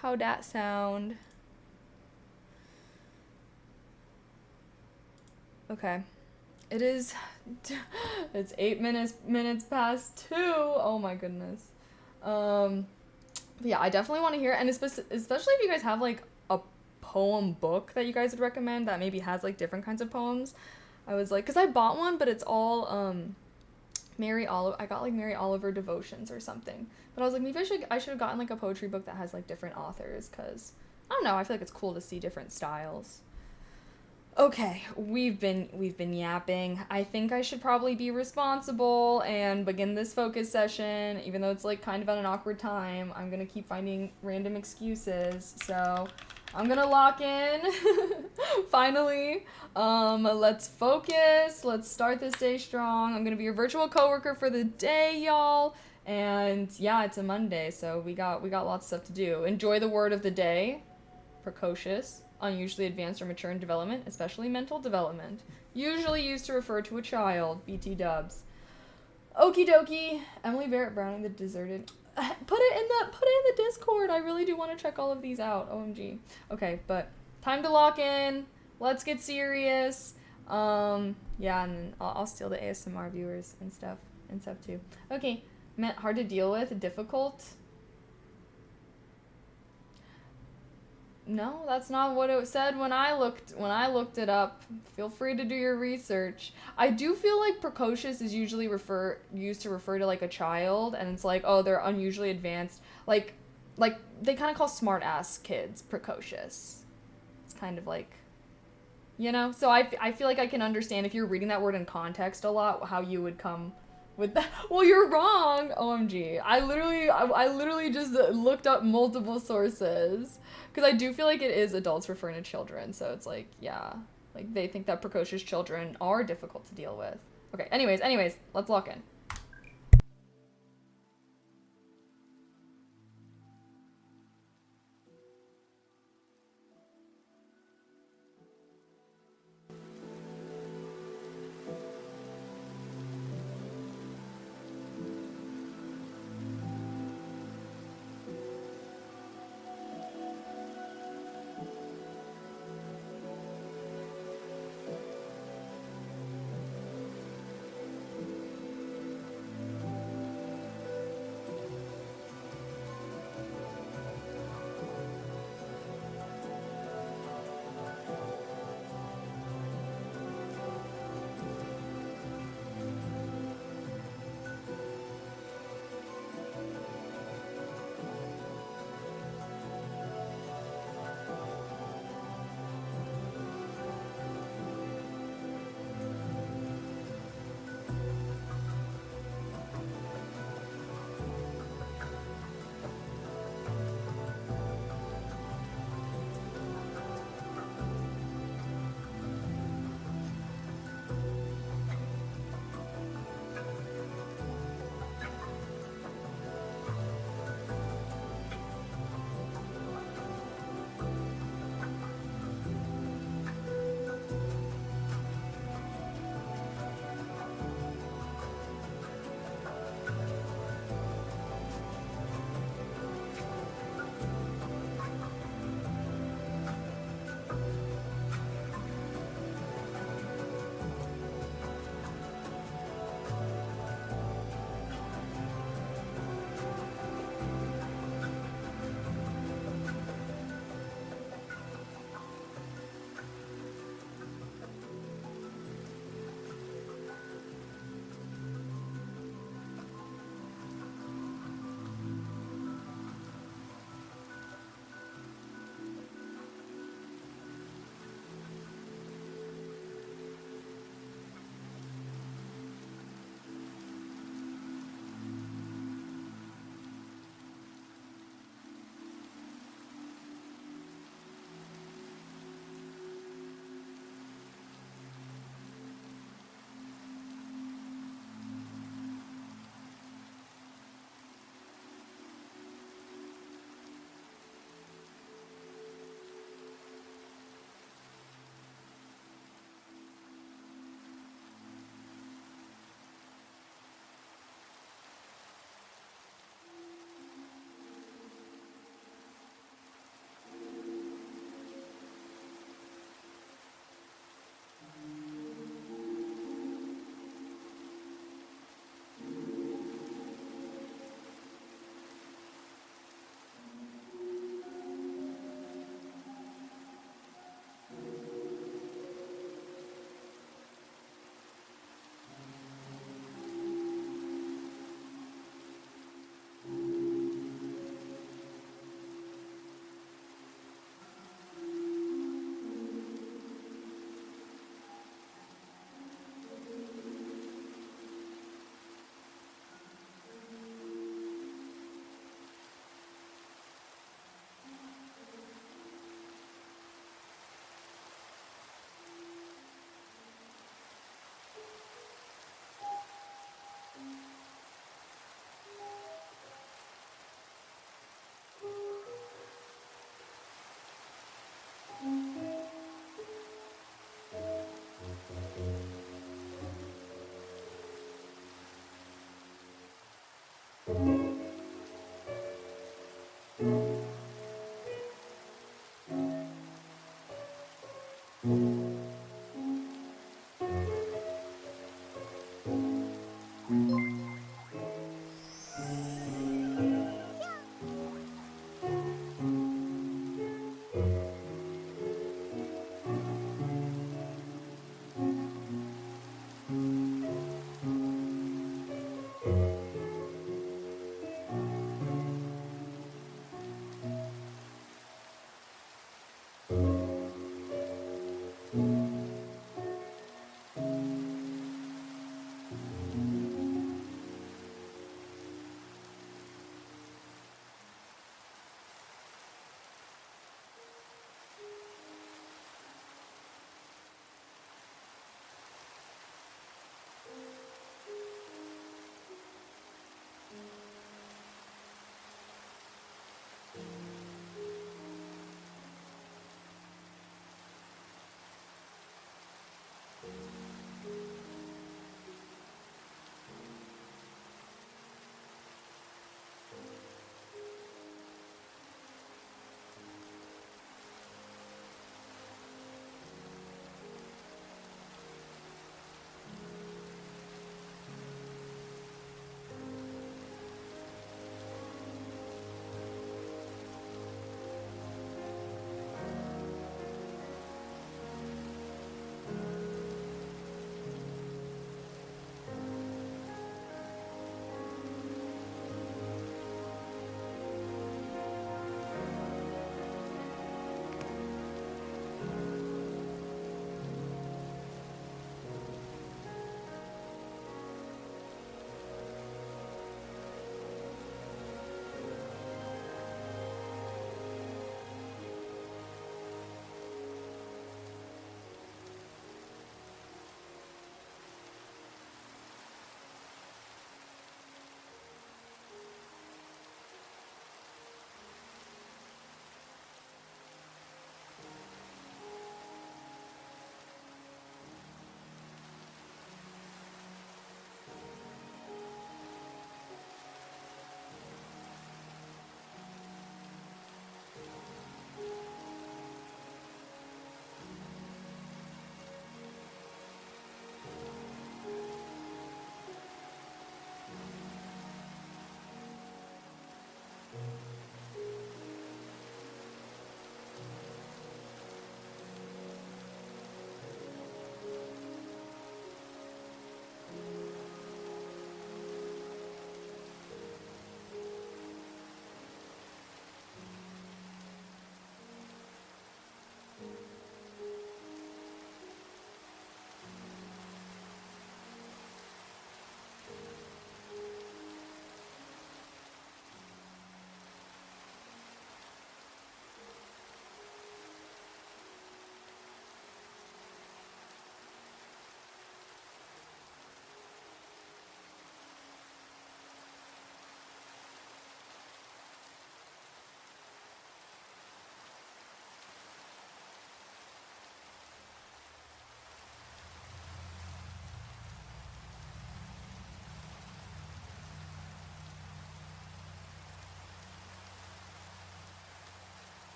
How'd that sound? Okay. It's 8 minutes past 2. Oh my goodness. Yeah, I definitely want to hear it. And especially if you guys have like a poem book that you guys would recommend that maybe has like different kinds of poems. I was like, because I bought one, but it's all I got like Mary Oliver devotions or something. But I was like, maybe I should have gotten like a poetry book that has like different authors, because I don't know, I feel like it's cool to see different styles. Okay, we've been yapping. I think I should probably be responsible and begin this focus session, even though it's like kind of at an awkward time. I'm gonna keep finding random excuses, so I'm gonna lock in. Finally. Let's focus. Let's start this day strong. I'm gonna be your virtual coworker for the day, y'all. And yeah, it's a Monday, so we got lots of stuff to do. Enjoy the word of the day. precocious, unusually advanced or mature in development, especially mental development. Usually used to refer to a child. BT dubs. Okie dokie. Emily Barrett Browning, the deserted. Put it in the Discord. I really do want to check all of these out. OMG. Okay, but time to lock in. Let's get serious. Yeah, and then I'll steal the ASMR viewers and stuff too. Okay, meant hard to deal with, difficult. No, that's not what it said when I looked it up. Feel free to do your research. I do feel like precocious is usually used to refer to like a child, and it's like, oh, they're unusually advanced. Like they kind of call smart ass kids precocious. It's kind of like, you know. So I feel like I can understand if you're reading that word in context a lot how you would come with that. Well, you're wrong. OMG. I literally just looked up multiple sources. Because I do feel like it is adults referring to children, so it's like, yeah. Like, they think that precocious children are difficult to deal with. Okay, anyways, let's lock in.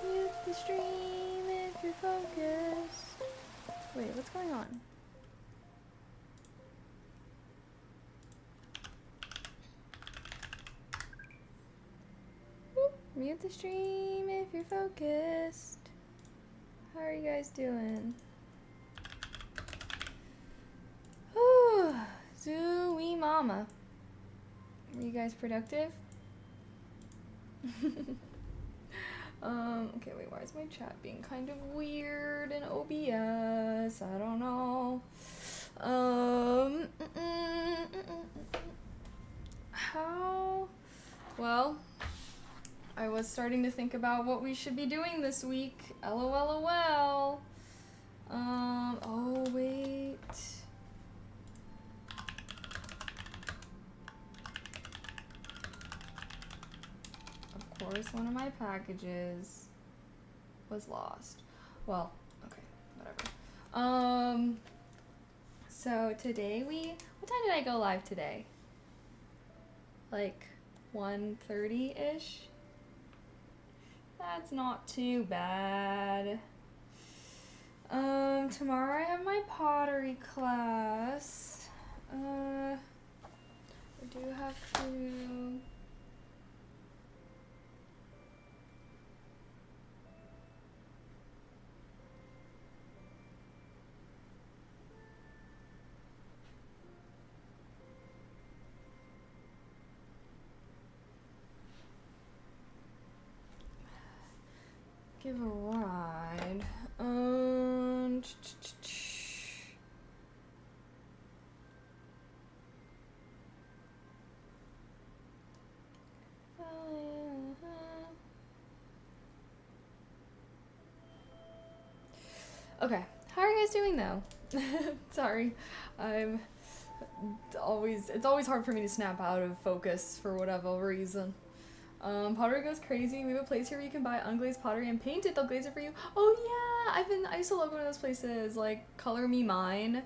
Mute the stream if you're focused. Wait, what's going on? Mute the stream if you're focused. How are you guys doing? Ooh, Zooey mama. Are you guys productive? Okay, wait, why is my chat being kind of weird in OBS? I don't know. How? Well, I was starting to think about what we should be doing this week. LOLOL. Oh, wait. Of course, one of my packages was lost. Well, okay, whatever. So today what time did I go live today? Like 1:30-ish? That's not too bad. Tomorrow I have my pottery class. I do have to... give a ride. Okay, how are you guys doing though? Sorry, it's always hard for me to snap out of focus for whatever reason. Pottery goes crazy. We have a place here where you can buy unglazed pottery and paint it. They'll glaze it for you. Oh yeah, I used to love going to those places, like Color Me Mine.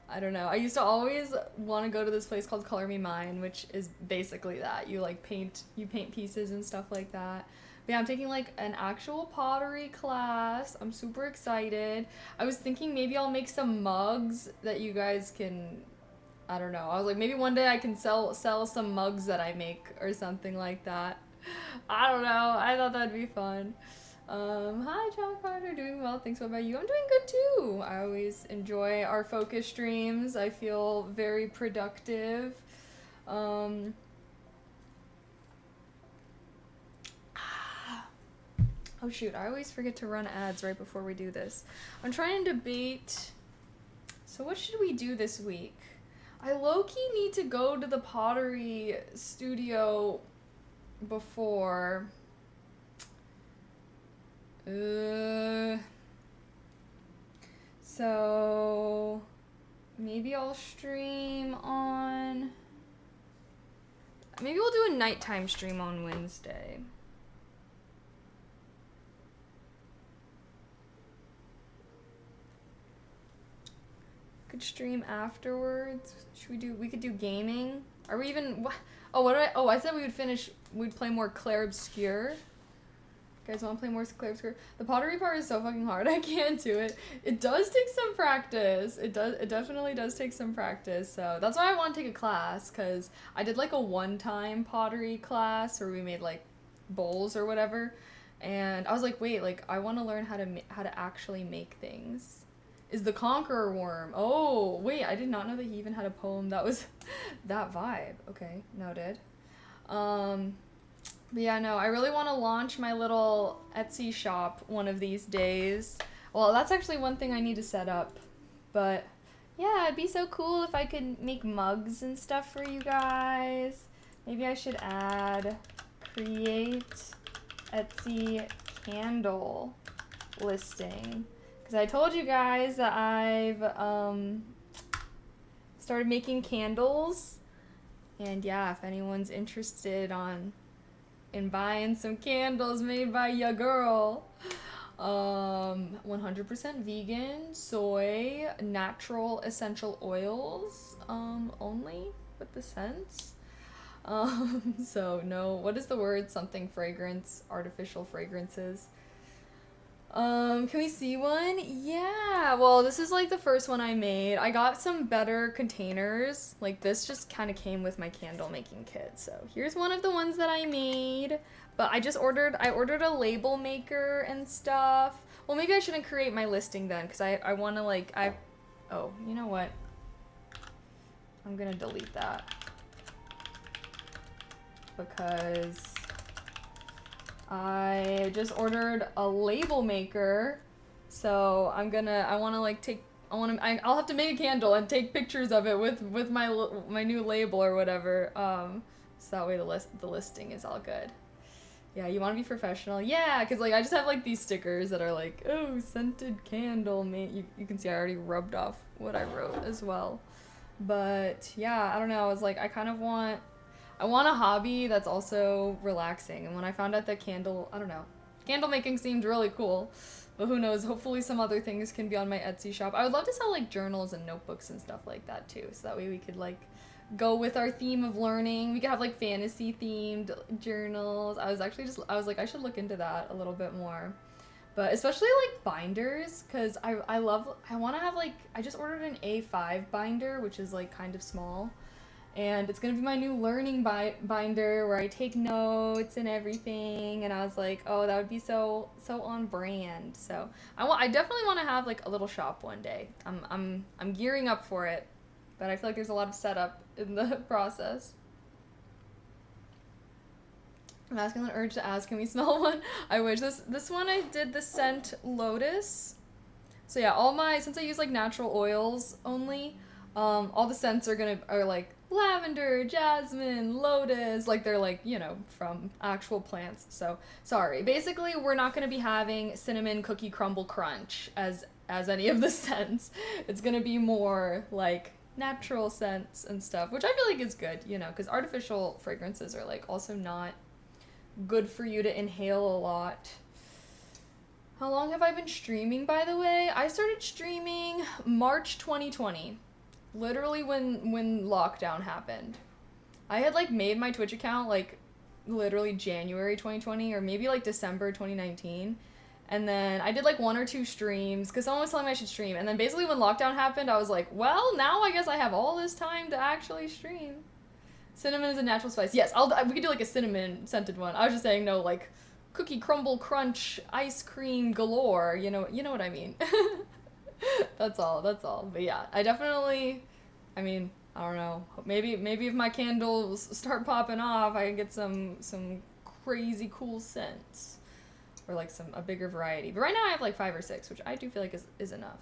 I don't know. I used to always want to go to this place called Color Me Mine, which is basically that. You paint pieces and stuff like that. But yeah, I'm taking like an actual pottery class. I'm super excited. I was thinking maybe I'll make some mugs that you guys can, I don't know. I was like, maybe one day I can sell some mugs that I make or something like that. I don't know. I thought that'd be fun. Hi, John Carter. Doing well. Thanks. What about you? I'm doing good too. I always enjoy our focus streams. I feel very productive. Oh shoot, I always forget to run ads right before we do this. I'm trying to debate. So what should we do this week? I low-key need to go to the pottery studio before. So maybe I'll stream on. Maybe we'll do a nighttime stream on Wednesday. could stream afterwards. We could do gaming. Are we even, I said we'd play more Clair Obscur. You guys want to play more Clair Obscur? The pottery part is so fucking hard. I can't do it. It does take some practice. It definitely does take some practice. So that's why I want to take a class, because I did like a one-time pottery class where we made like bowls or whatever. And I was like, wait, like I want to learn how to actually make things. Is the Conqueror Worm. Oh, wait, I did not know that he even had a poem that was that vibe. Okay, noted. But yeah, no, I really want to launch my little Etsy shop one of these days. Well, that's actually one thing I need to set up. But yeah, it'd be so cool if I could make mugs and stuff for you guys. Maybe I should add create Etsy candle listing. Because I told you guys that I've started making candles. And yeah, if anyone's interested in buying some candles made by ya girl, 100% vegan, soy, natural essential oils, only with the scents. So no, what is the word? Something fragrance, artificial fragrances. Can we see one? Yeah, well, this is like the first one I made. I got some better containers. Like this just kind of came with my candle making kit. So here's one of the ones that I made. But I ordered a label maker and stuff. Well, maybe I shouldn't create my listing then, because I want to like, oh, you know what? I'm gonna delete that. Because I just ordered a label maker, so I'll have to make a candle and take pictures of it with my new label or whatever, so that way the listing is all good. Yeah, you want to be professional? Yeah, because like I just have like these stickers that are like, oh, scented candle, man. You can see I already rubbed off what I wrote as well. But yeah, I don't know, I was like, I want a hobby that's also relaxing. And when I found out that candle making seemed really cool. But who knows, hopefully some other things can be on my Etsy shop. I would love to sell like journals and notebooks and stuff like that too. So that way we could like go with our theme of learning. We could have like fantasy themed journals. I was like, I should look into that a little bit more. But especially like binders, because I want to have like, I just ordered an A5 binder, which is like kind of small. And it's going to be my new learning binder where I take notes and everything. And I was like, oh, that would be so on brand. So I definitely want to have like a little shop one day. I'm gearing up for it, but I feel like there's a lot of setup in the process. I'm asking an urge to ask, can we smell one? I wish. This one I did the scent Lotus. So yeah, since I use like natural oils only, all the scents are like lavender, jasmine, lotus, like they're like, you know, from actual plants. So sorry, basically we're not going to be having cinnamon cookie crumble crunch as any of the scents. It's going to be more like natural scents and stuff, which I feel like is good, you know, because artificial fragrances are like also not good for you to inhale a lot. How long have I been streaming, by the way? I started streaming March 2020. Literally when lockdown happened. I had like made my Twitch account like literally January 2020 or maybe like December 2019. And then I did like 1 or 2 streams because someone was telling me I should stream. And then basically when lockdown happened, I was like, well, now I guess I have all this time to actually stream. Cinnamon is a natural spice. Yes, we could do like a cinnamon scented one. I was just saying no, like cookie crumble crunch ice cream galore. You know what I mean. That's all. But yeah, I definitely, I mean, I don't know. Maybe if my candles start popping off, I can get some crazy cool scents, or like a bigger variety. But right now I have like 5 or 6, which I do feel like is enough.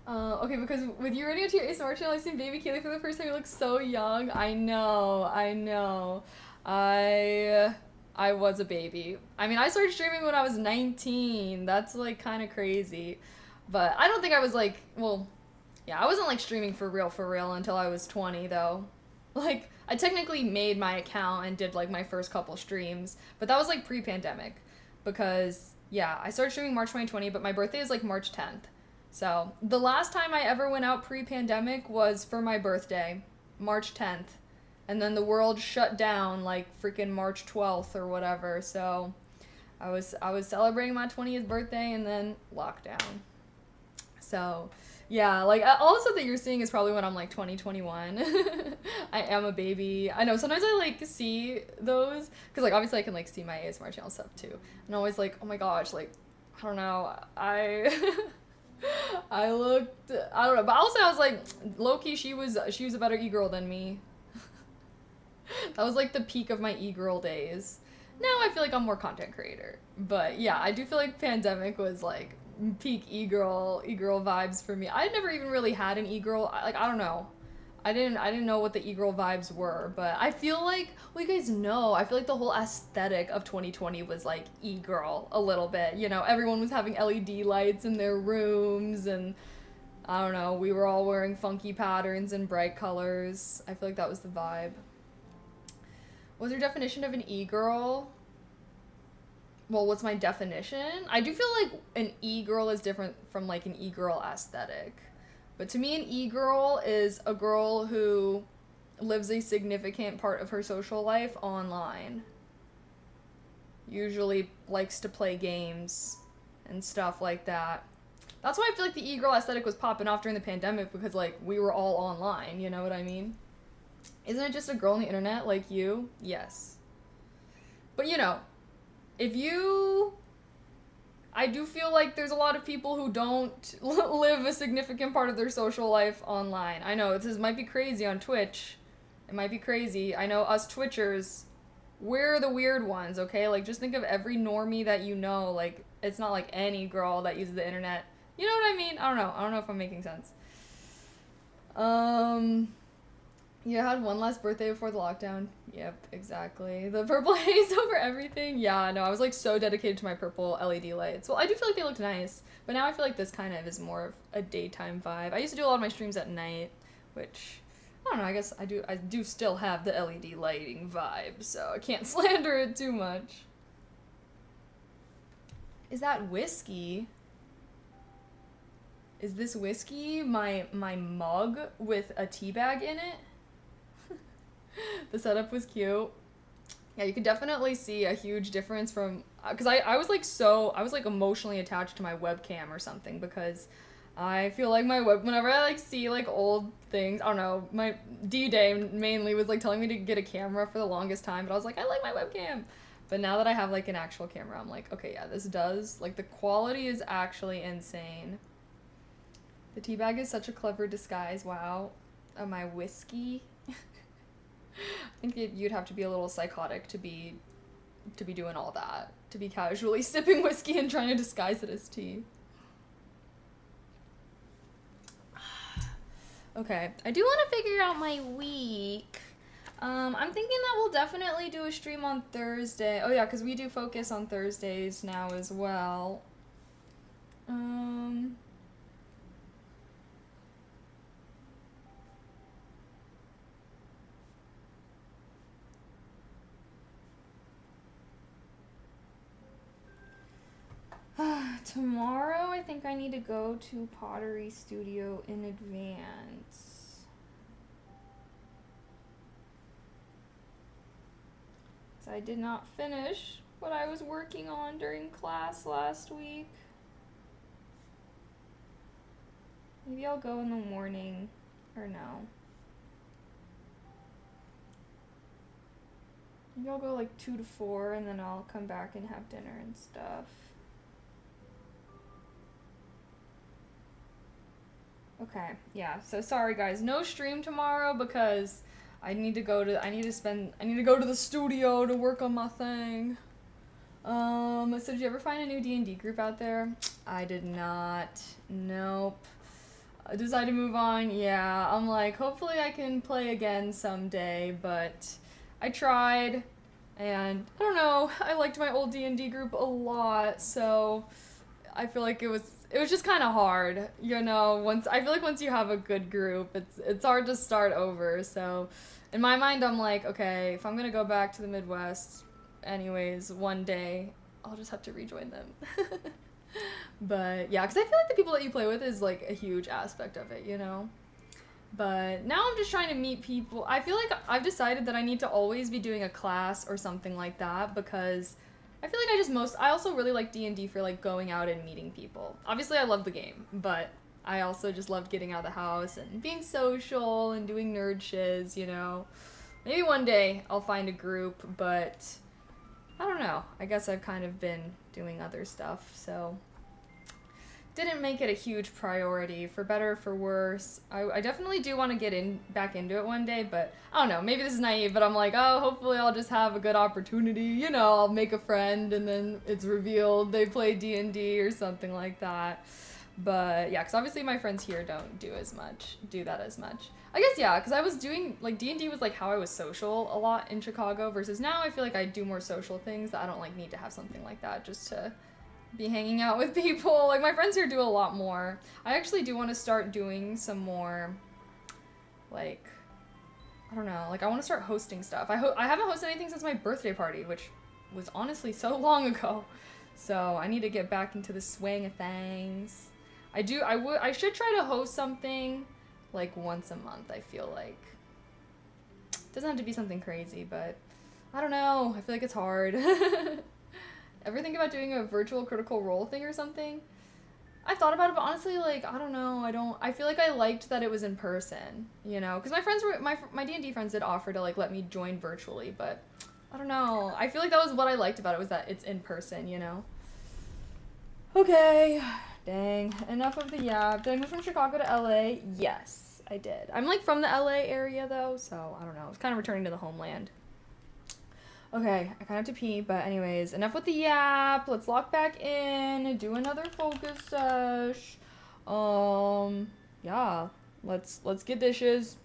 Okay, because with you running onto your ASMR channel, I've seen baby Kaylee for the first time. You look so young. I know. I was a baby. I mean, I started streaming when I was 19. That's like kind of crazy. But I don't think I was like, well, yeah, I wasn't like streaming for real until I was 20 though. Like, I technically made my account and did like my first couple streams, but that was like pre-pandemic because Yeah, I started streaming March 2020, but my birthday is like March 10th. So the last time I ever went out pre-pandemic was for my birthday, March 10th. And then the world shut down like freaking March 12th or whatever. So I was celebrating my 20th birthday and then lockdown. So, yeah, like all the stuff that you're seeing is probably when I'm like 2021. I am a baby. I know sometimes I like see those because like obviously I can like see my ASMR channel stuff too. And always like, oh my gosh, like I don't know, I I looked, I don't know, but also I was like low key she was a better e-girl than me. That was like the peak of my e-girl days. Now I feel like I'm more content creator. But yeah, I do feel like pandemic was like peak e-girl vibes for me. I never even really had an e-girl. Like I don't know. I didn't know what the e-girl vibes were, but I feel like well you guys know, I feel like the whole aesthetic of 2020 was like e-girl a little bit. You know, everyone was having LED lights in their rooms and I don't know, we were all wearing funky patterns and bright colors. I feel like that was the vibe. What's your definition of an e-girl? Well, what's my definition? I do feel like an e-girl is different from like an e-girl aesthetic. But to me, an e-girl is a girl who lives a significant part of her social life online. Usually likes to play games and stuff like that. That's why I feel like the e-girl aesthetic was popping off during the pandemic because like we were all online, you know what I mean? Isn't it just a girl on the internet like you? Yes. But you know, I do feel like there's a lot of people who don't live a significant part of their social life online. I know, this might be crazy on Twitch. It might be crazy. I know us Twitchers, we're the weird ones, okay? Like, just think of every normie that you know. Like, it's not like any girl that uses the internet. You know what I mean? I don't know. I don't know if I'm making sense. You had one last birthday before the lockdown. Yep, exactly. The purple haze over everything. Yeah, no, I was like so dedicated to my purple LED lights. Well, I do feel like they looked nice, but now I feel like this kind of is more of a daytime vibe. I used to do a lot of my streams at night, which I don't know, I guess I do still have the LED lighting vibe, so I can't slander it too much. Is that whiskey? Is this whiskey my mug with a tea bag in it? The setup was cute. Yeah, you could definitely see a huge difference from, because I was like emotionally attached to my webcam or something because I feel like whenever I like see like old things, I don't know, my D-Day mainly was like telling me to get a camera for the longest time, but I was like, I like my webcam. But now that I have like an actual camera, I'm like, okay, yeah, this does, like the quality is actually insane. The tea bag is such a clever disguise, wow. My whiskey. I think you'd have to be a little psychotic to be doing all that, to be casually sipping whiskey and trying to disguise it as tea. Okay, I do want to figure out my week. I'm thinking that we'll definitely do a stream on Thursday. Oh yeah, because we do focus on Thursdays now as well. Tomorrow, I think I need to go to Pottery Studio in advance. So I did not finish what I was working on during class last week. Maybe I'll go in the morning, or no. Maybe I'll go like 2 to 4 and then I'll come back and have dinner and stuff. Okay, yeah, so sorry guys, no stream tomorrow because I need to go to the studio to work on my thing. So did you ever find a new D&D group out there? I did not. Nope. I decided to move on. Yeah, I'm like, hopefully I can play again someday, but I tried, and I don't know, I liked my old D&D group a lot, so I feel like it was just kind of hard, you know, once you have a good group, it's hard to start over, so in my mind, I'm like, okay, if I'm gonna go back to the Midwest anyways one day, I'll just have to rejoin them. But yeah, because I feel like the people that you play with is like a huge aspect of it, you know? But now I'm just trying to meet people. I feel like I've decided that I need to always be doing a class or something like that because I feel like I also really like D&D for like going out and meeting people. Obviously I love the game, but I also just loved getting out of the house and being social and doing nerd shiz, you know. Maybe one day I'll find a group, but I don't know. I guess I've kind of been doing other stuff, so didn't make it a huge priority, for better or for worse. I definitely do want to get back into it one day, but I don't know, maybe this is naive, but I'm like, oh, hopefully I'll just have a good opportunity, you know, I'll make a friend and then it's revealed they play D&D or something like that. But yeah, because obviously my friends here don't do that as much. I guess, yeah, because I was doing, like, D&D was like how I was social a lot in Chicago, versus now I feel like I do more social things that I don't like need to have something like that just to be hanging out with people. Like, my friends here do a lot more. I actually do want to start doing some more, like, I don't know, like, I want to start hosting stuff. I haven't hosted anything since my birthday party, which was honestly so long ago. So I need to get back into the swing of things. I should try to host something like once a month, I feel like. It doesn't have to be something crazy, but I don't know. I feel like it's hard. Ever think about doing a virtual Critical Role thing or something? I thought about it, but honestly, like, I don't know. I feel like I liked that it was in person, you know? Because my D&D friends did offer to, like, let me join virtually, but I don't know. I feel like that was what I liked about it, was that it's in person, you know? Okay. Dang. Enough of the yap. Did I move from Chicago to LA? Yes, I did. I'm, like, from the LA area, though, so I don't know. It's kind of returning to the homeland. Okay, I kind of have to pee, but anyways, enough with the yap. Let's lock back in, do another focus sesh. Yeah, let's get dishes.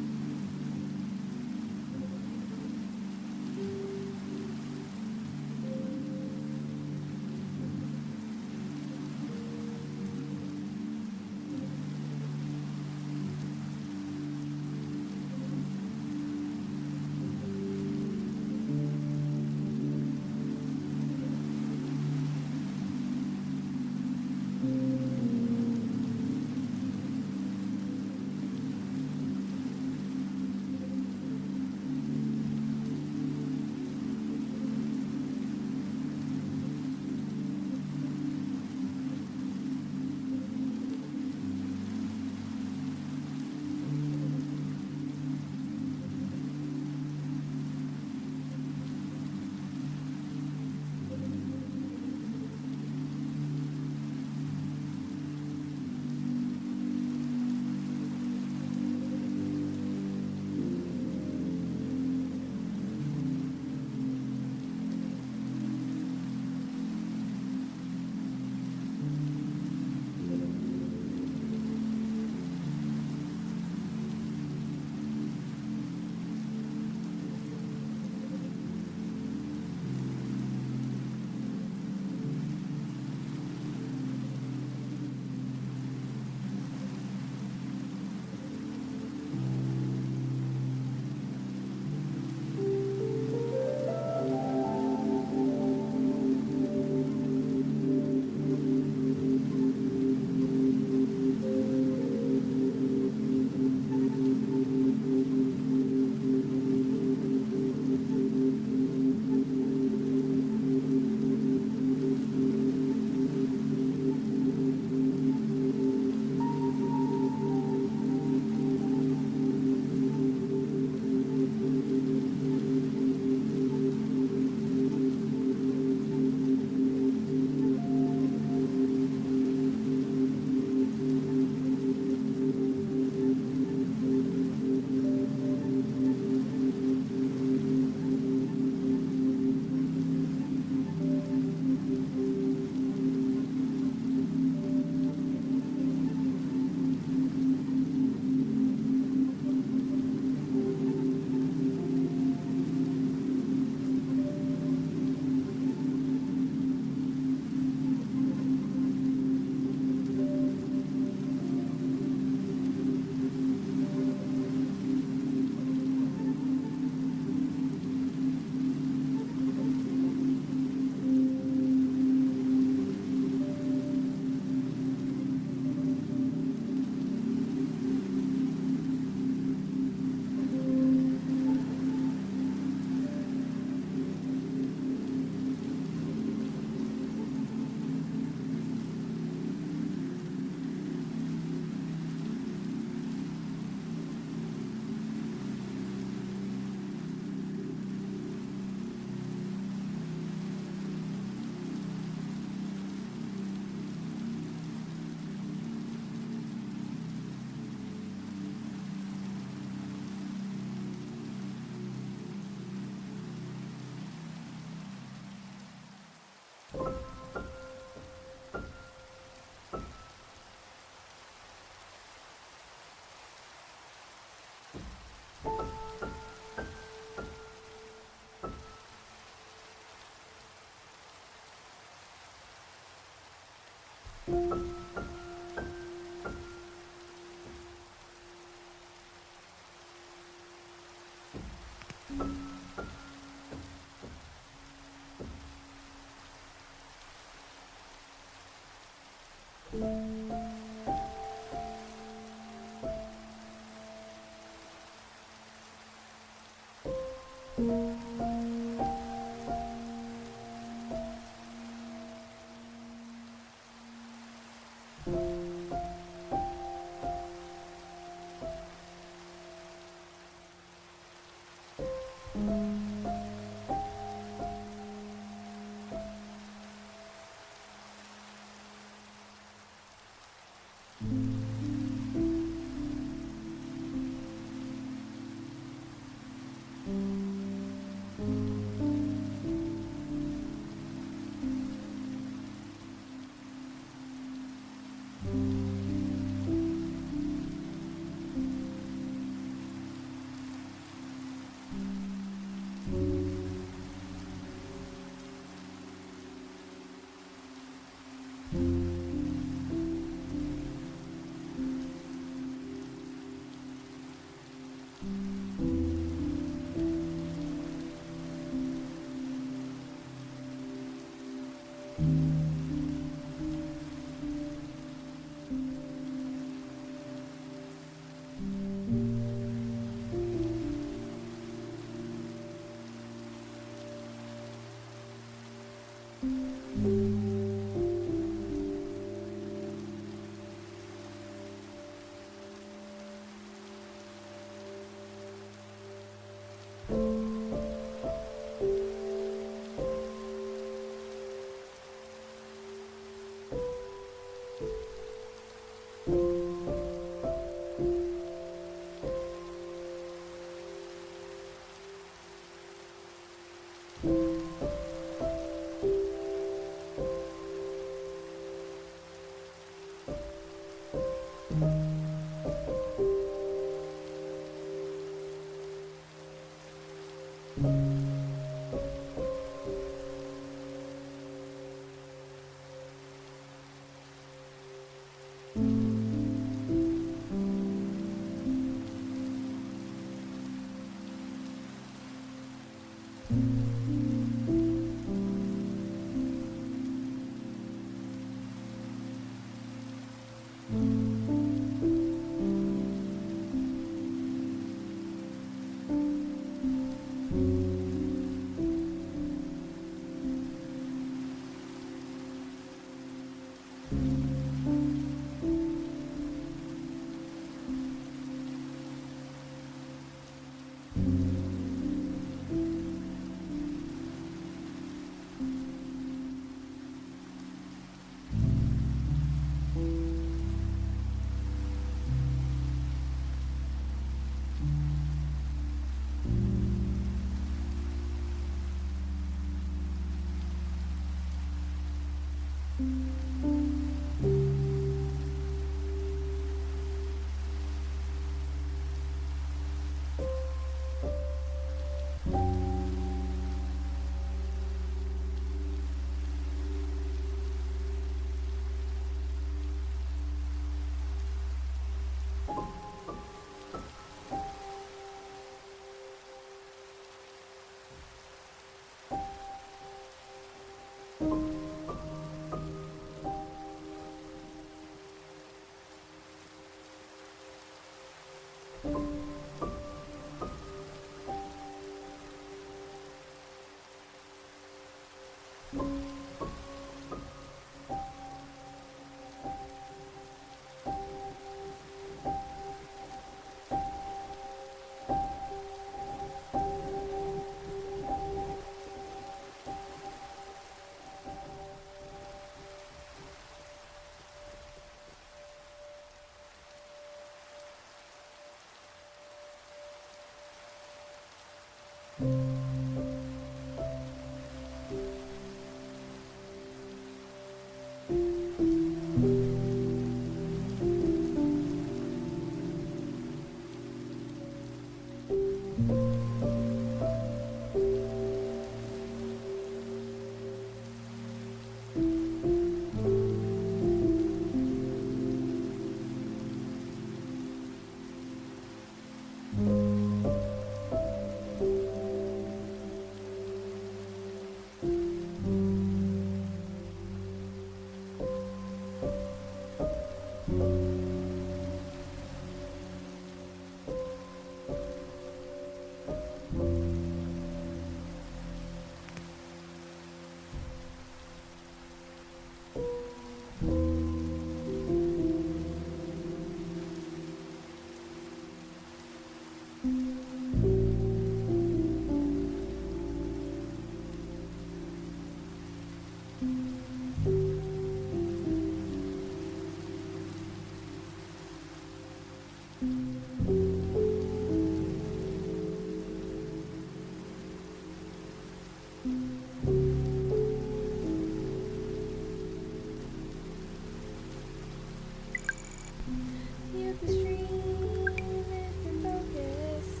Mute the stream if you're focused.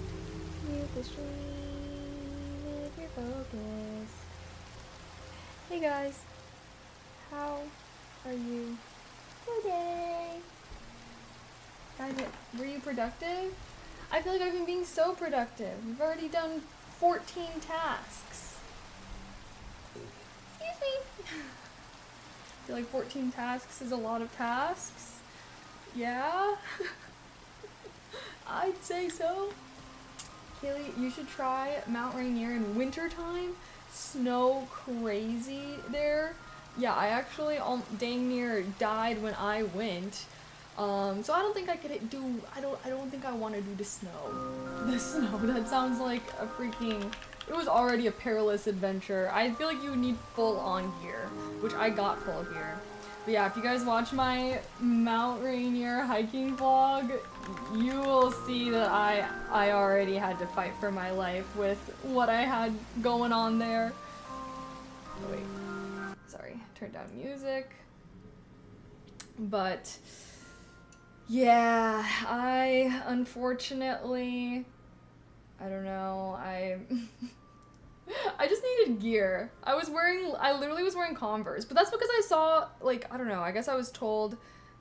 Mute the stream if you're focused. Hey guys, how are you today? Guys, were you productive? I feel like I've been being so productive. We've already done 14 tasks. Excuse me. I feel like 14 tasks is a lot of tasks. Yeah? I'd say so. Kaylee, you should try Mount Rainier in wintertime. Snow crazy there. Yeah, I actually dang near died when I went. So I don't think I could do, I don't think I want to do the snow. The snow, that sounds like a freaking, it was already a perilous adventure. I feel like you would need full on gear, which I got full gear. But yeah, if you guys watch my Mount Rainier hiking vlog, you will see that I already had to fight for my life with what I had going on there. Oh wait, sorry, turn down music. But yeah, I unfortunately, I don't know, I just needed gear. I literally was wearing Converse, but that's because I saw, like, I don't know, I guess I was told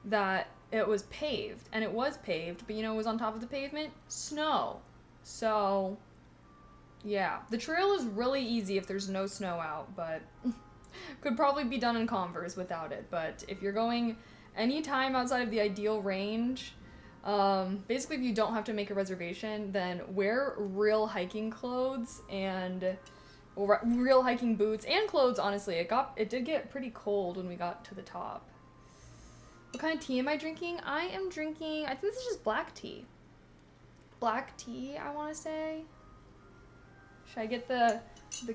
that it was paved, and it was paved, but you know, it was on top of the pavement, snow. So, yeah, the trail is really easy if there's no snow out, but could probably be done in Converse without it. But if you're going any time outside of the ideal range, basically if you don't have to make a reservation, then wear real hiking clothes and real hiking boots and clothes. Honestly, it did get pretty cold when we got to the top. What kind of tea am I drinking? I am drinking, I think this is just black tea. Black tea, I want to say. Should I get the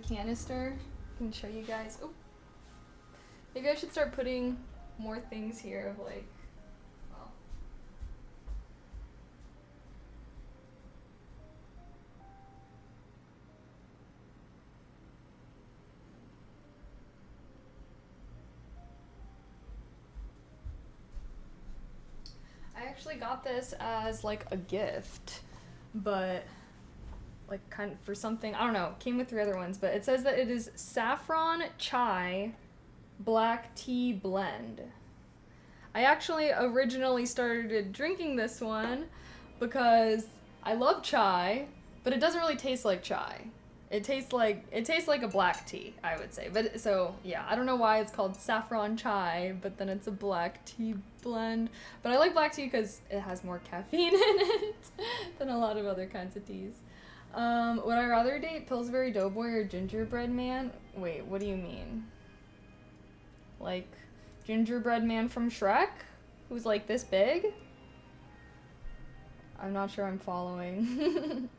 canister? I can show you guys. Oh, maybe I should start putting more things here of like, well. I actually got this as like a gift, but like kind of for something, I don't know, came with 3 other ones, but it says that it is saffron chai black tea blend. I actually originally started drinking this one because I love chai, but it doesn't really taste like chai. It tastes like a black tea, I would say. But so yeah, I don't know why it's called saffron chai, but then it's a black tea blend. But I like black tea because it has more caffeine in it than a lot of other kinds of teas. Would I rather date Pillsbury Doughboy or Gingerbread Man? Wait, what do you mean? Like Gingerbread Man from Shrek? Who's like this big? I'm not sure I'm following.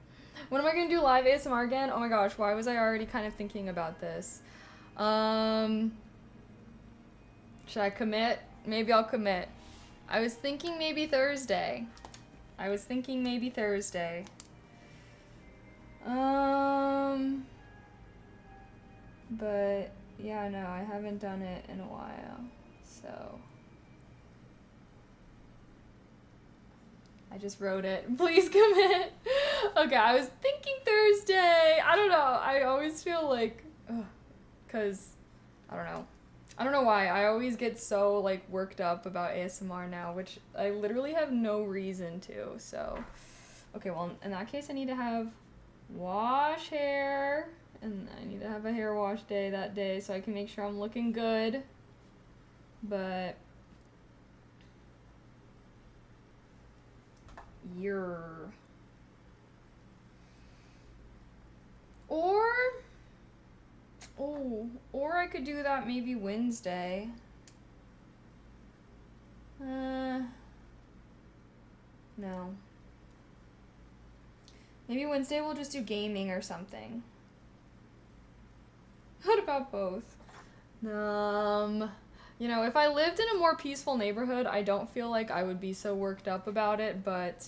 When am I gonna do live ASMR again? Oh my gosh, why was I already kind of thinking about this? Should I commit? Maybe I'll commit. I was thinking maybe Thursday. But yeah, no, I haven't done it in a while, so I just wrote it. Please commit. Okay, I was thinking Thursday. I don't know. I always feel like, cause I don't know why. I always get so like worked up about ASMR now, which I literally have no reason to. So, okay, well in that case, I need to have wash hair. And I need to have a hair wash day that day so I can make sure I'm looking good. But or I could do that maybe Wednesday. No. Maybe Wednesday we'll just do gaming or something. What about both? You know, if I lived in a more peaceful neighborhood, I don't feel like I would be so worked up about it, but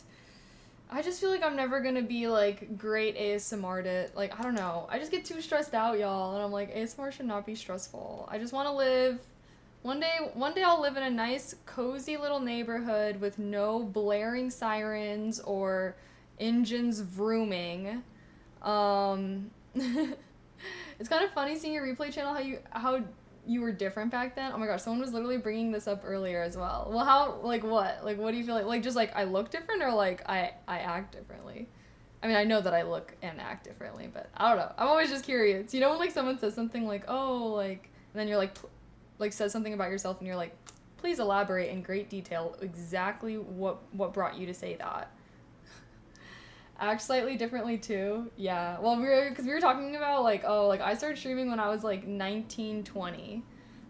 I just feel like I'm never gonna be, like, great ASMR'd it. Like, I don't know. I just get too stressed out, y'all, and I'm like, ASMR should not be stressful. I just want to live... One day I'll live in a nice, cozy little neighborhood with no blaring sirens or engines vrooming. It's kind of funny seeing your replay channel, how you were different back then. Oh my gosh, someone was literally bringing this up earlier as well. Well, how, like, what? Like, what do you feel like? Like, just, like, I look different or, like, I act differently? I mean, I know that I look and act differently, but I don't know. I'm always just curious. You know when, like, someone says something like, oh, like, and then you're like says something about yourself and you're like, please elaborate in great detail exactly what brought you to say that. Act slightly differently too. Yeah. Well, because we were talking about, like, oh, like, I started streaming when I was, like, 19, 20.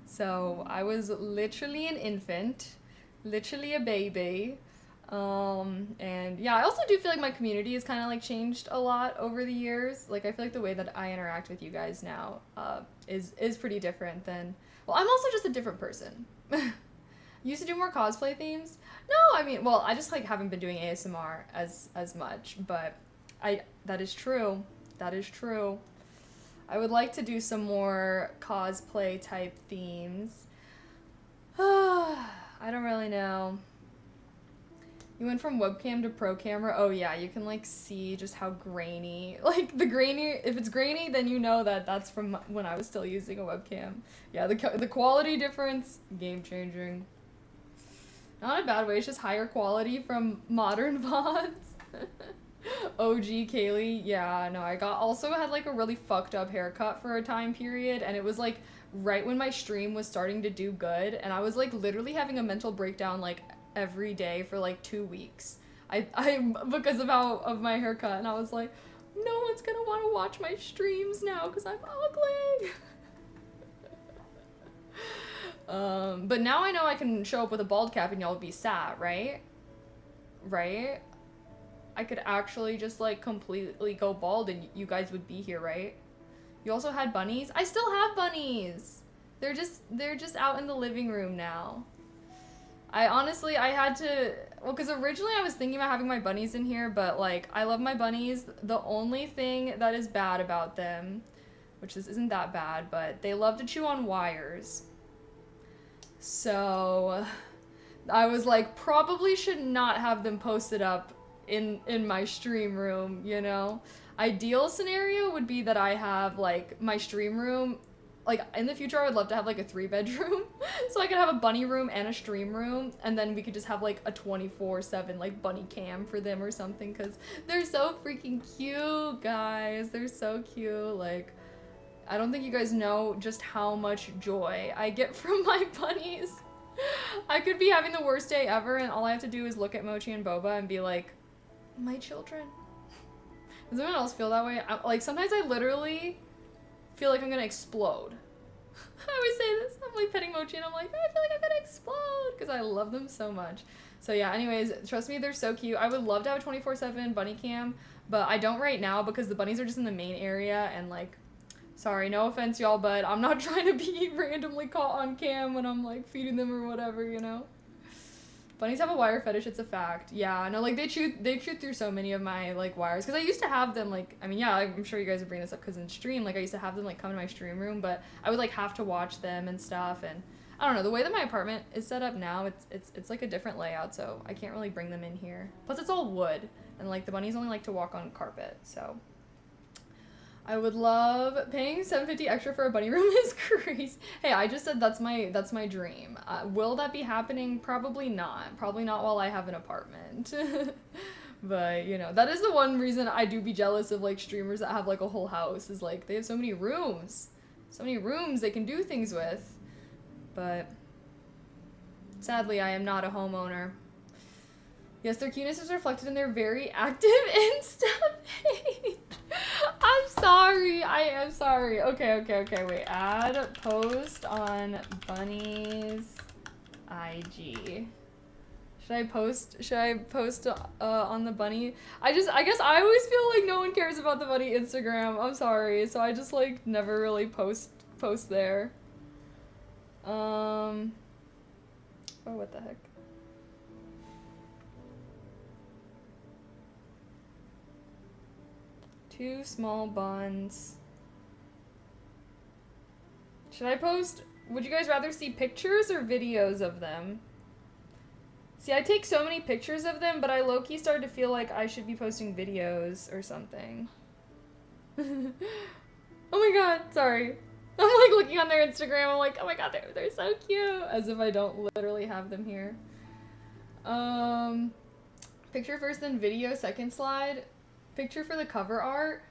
So I was literally an infant, literally a baby. And yeah, I also do feel like my community has kind of, like, changed a lot over the years. Like, I feel like the way that I interact with you guys now is pretty different than... Well, I'm also just a different person. Used to do more cosplay themes. No, I mean, well, I just, like, haven't been doing ASMR as much, but that is true. That is true. I would like to do some more cosplay type themes. I don't really know. You went from webcam to pro camera. Oh yeah, you can, like, see just how grainy, like, if it's grainy, then you know that that's from when I was still using a webcam. Yeah, the quality difference, game changing. Not in a bad way, it's just higher quality from modern VODs. OG Kaylee, yeah, no, I also had, like, a really fucked up haircut for a time period, and it was, like, right when my stream was starting to do good, and I was, like, literally having a mental breakdown, like, every day for, like, 2 weeks. I because of my haircut, and I was like, no one's gonna want to watch my streams now because I'm ugly. But now I know I can show up with a bald cap and y'all would be sad, right? Right? I could actually just, like, completely go bald and you guys would be here, right? You also had bunnies? I still have bunnies! They're just out in the living room now. I had to, well, because originally I was thinking about having my bunnies in here, but, like, I love my bunnies. The only thing that is bad about them, which this isn't that bad, but they love to chew on wires. So I was like, probably should not have them posted up in my stream room, you know? Ideal scenario would be that I have, like, my stream room, like, in the future I would love to have, like, a 3-bedroom, so I could have a bunny room and a stream room, and then we could just have, like, a 24/7, like, bunny cam for them or something, because they're so freaking cute, guys. They're so cute. Like, I don't think you guys know just how much joy I get from my bunnies. I could be having the worst day ever, and all I have to do is look at Mochi and Boba and be like, my children. Does anyone else feel that way? Like, sometimes I literally feel like I'm gonna explode. I always say this. I'm, like, petting Mochi and I'm like, I feel like I'm gonna explode because I love them so much. So yeah, anyways, trust me, they're so cute. I would love to have a 24/7 bunny cam, but I don't right now because the bunnies are just in the main area, and, like, sorry, no offense, y'all, but I'm not trying to be randomly caught on cam when I'm, like, feeding them or whatever, you know? Bunnies have a wire fetish, it's a fact. Yeah, no, like, they chew through so many of my, like, wires. Because I used to have them, like, I mean, yeah, I'm sure you guys would bring this up because in stream, like, I used to have them, like, come to my stream room, but I would, like, have to watch them and stuff, and I don't know, the way that my apartment is set up now, it's like, a different layout, so I can't really bring them in here. Plus, it's all wood, and, like, the bunnies only like to walk on carpet, so... I would love paying $7.50 extra for a bunny room is crazy. Hey, I just said that's my dream. Will that be happening? Probably not. Probably not while I have an apartment. But, you know, that is the one reason I do be jealous of, like, streamers that have, like, a whole house, is, like, they have so many rooms. So many rooms they can do things with. But sadly, I am not a homeowner. Yes, their cuteness is reflected in their very active Insta page. I'm sorry. I am sorry. Okay, wait. Add post on Bunny's IG. Should I post on the bunny? I guess I always feel like no one cares about the bunny Instagram. I'm sorry. So I just like never really post there. Oh, what the heck? Two small buns. Should I post? Would you guys rather see pictures or videos of them? See, I take so many pictures of them, but I low-key started to feel like I should be posting videos or something. Oh my god, sorry. I'm like looking on their Instagram, I'm like, oh my god, they're so cute. As if I don't literally have them here. Picture first, then video, second slide. Picture for the cover art.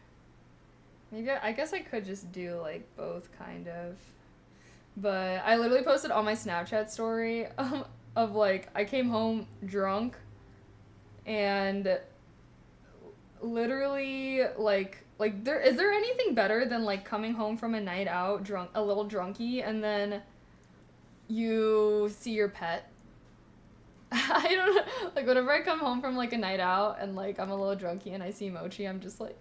Maybe I guess I could just do like both kind of. But I literally posted on my Snapchat story of like I came home drunk and literally like is there anything better than like coming home from a night out drunk, a little drunky, and then you see your pet? I don't know, like whenever I come home from like a night out and like I'm a little drunky and I see Mochi, I'm just like,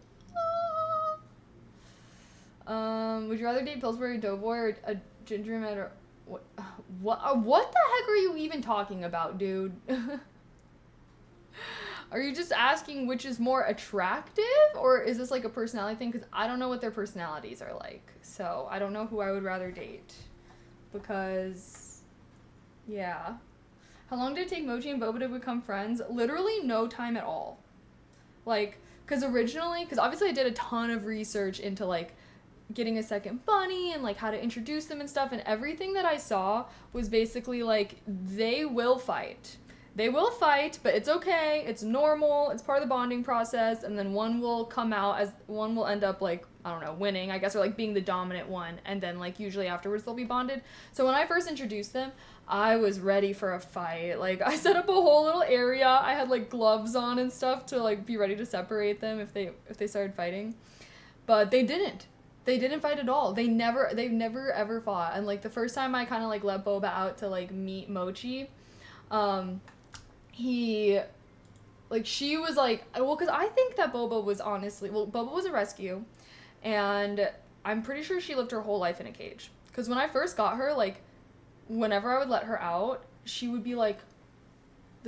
ah. Would you rather date Pillsbury Doughboy or a ginger man or what the heck are you even talking about, dude? Are you just asking which is more attractive, or is this like a personality thing? Because I don't know what their personalities are like, so I don't know who I would rather date. Because, yeah. How long did it take Mochi and Boba to become friends? Literally no time at all. Like, because obviously I did a ton of research into like getting a second bunny and like how to introduce them and stuff, and everything that I saw was basically like they will fight, but it's okay, it's normal, it's part of the bonding process, and then one will end up like, I don't know, winning, I guess, or like being the dominant one, and then like usually afterwards they'll be bonded. So when I first introduced them, I was ready for a fight. Like I set up a whole little area, I had like gloves on and stuff to like be ready to separate them if they started fighting, but they didn't fight at all. They've never ever fought. And like the first time I kind of like let Boba out to like meet Mochi, she was like, well, because I think that Boba was Boba was a rescue, and I'm pretty sure she lived her whole life in a cage. Because when I first got her, like, whenever I would let her out, she would be like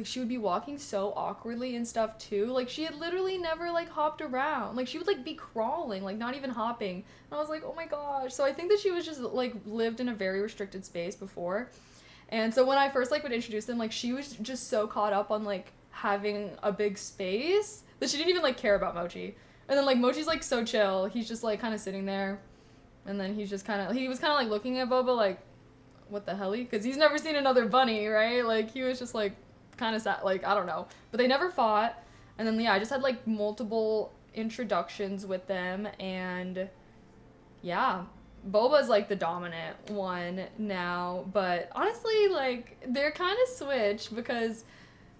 she would be walking so awkwardly and stuff too. Like she had literally never like hopped around. Like she would like be crawling, like not even hopping. And I was like, oh my gosh. So I think that she was just like lived in a very restricted space before. And so when I first like would introduce them, like she was just so caught up on like having a big space that she didn't even like care about Mochi. And then like Mochi's like so chill. He's just like kind of sitting there. And then he was kind of like looking at Boba like, what the hell? Because he's never seen another bunny, right? Like he was just like kind of sad, like I don't know, but they never fought. And then I just had like multiple introductions with them, and yeah, Boba's like the dominant one now. But honestly, like they're kind of switched, because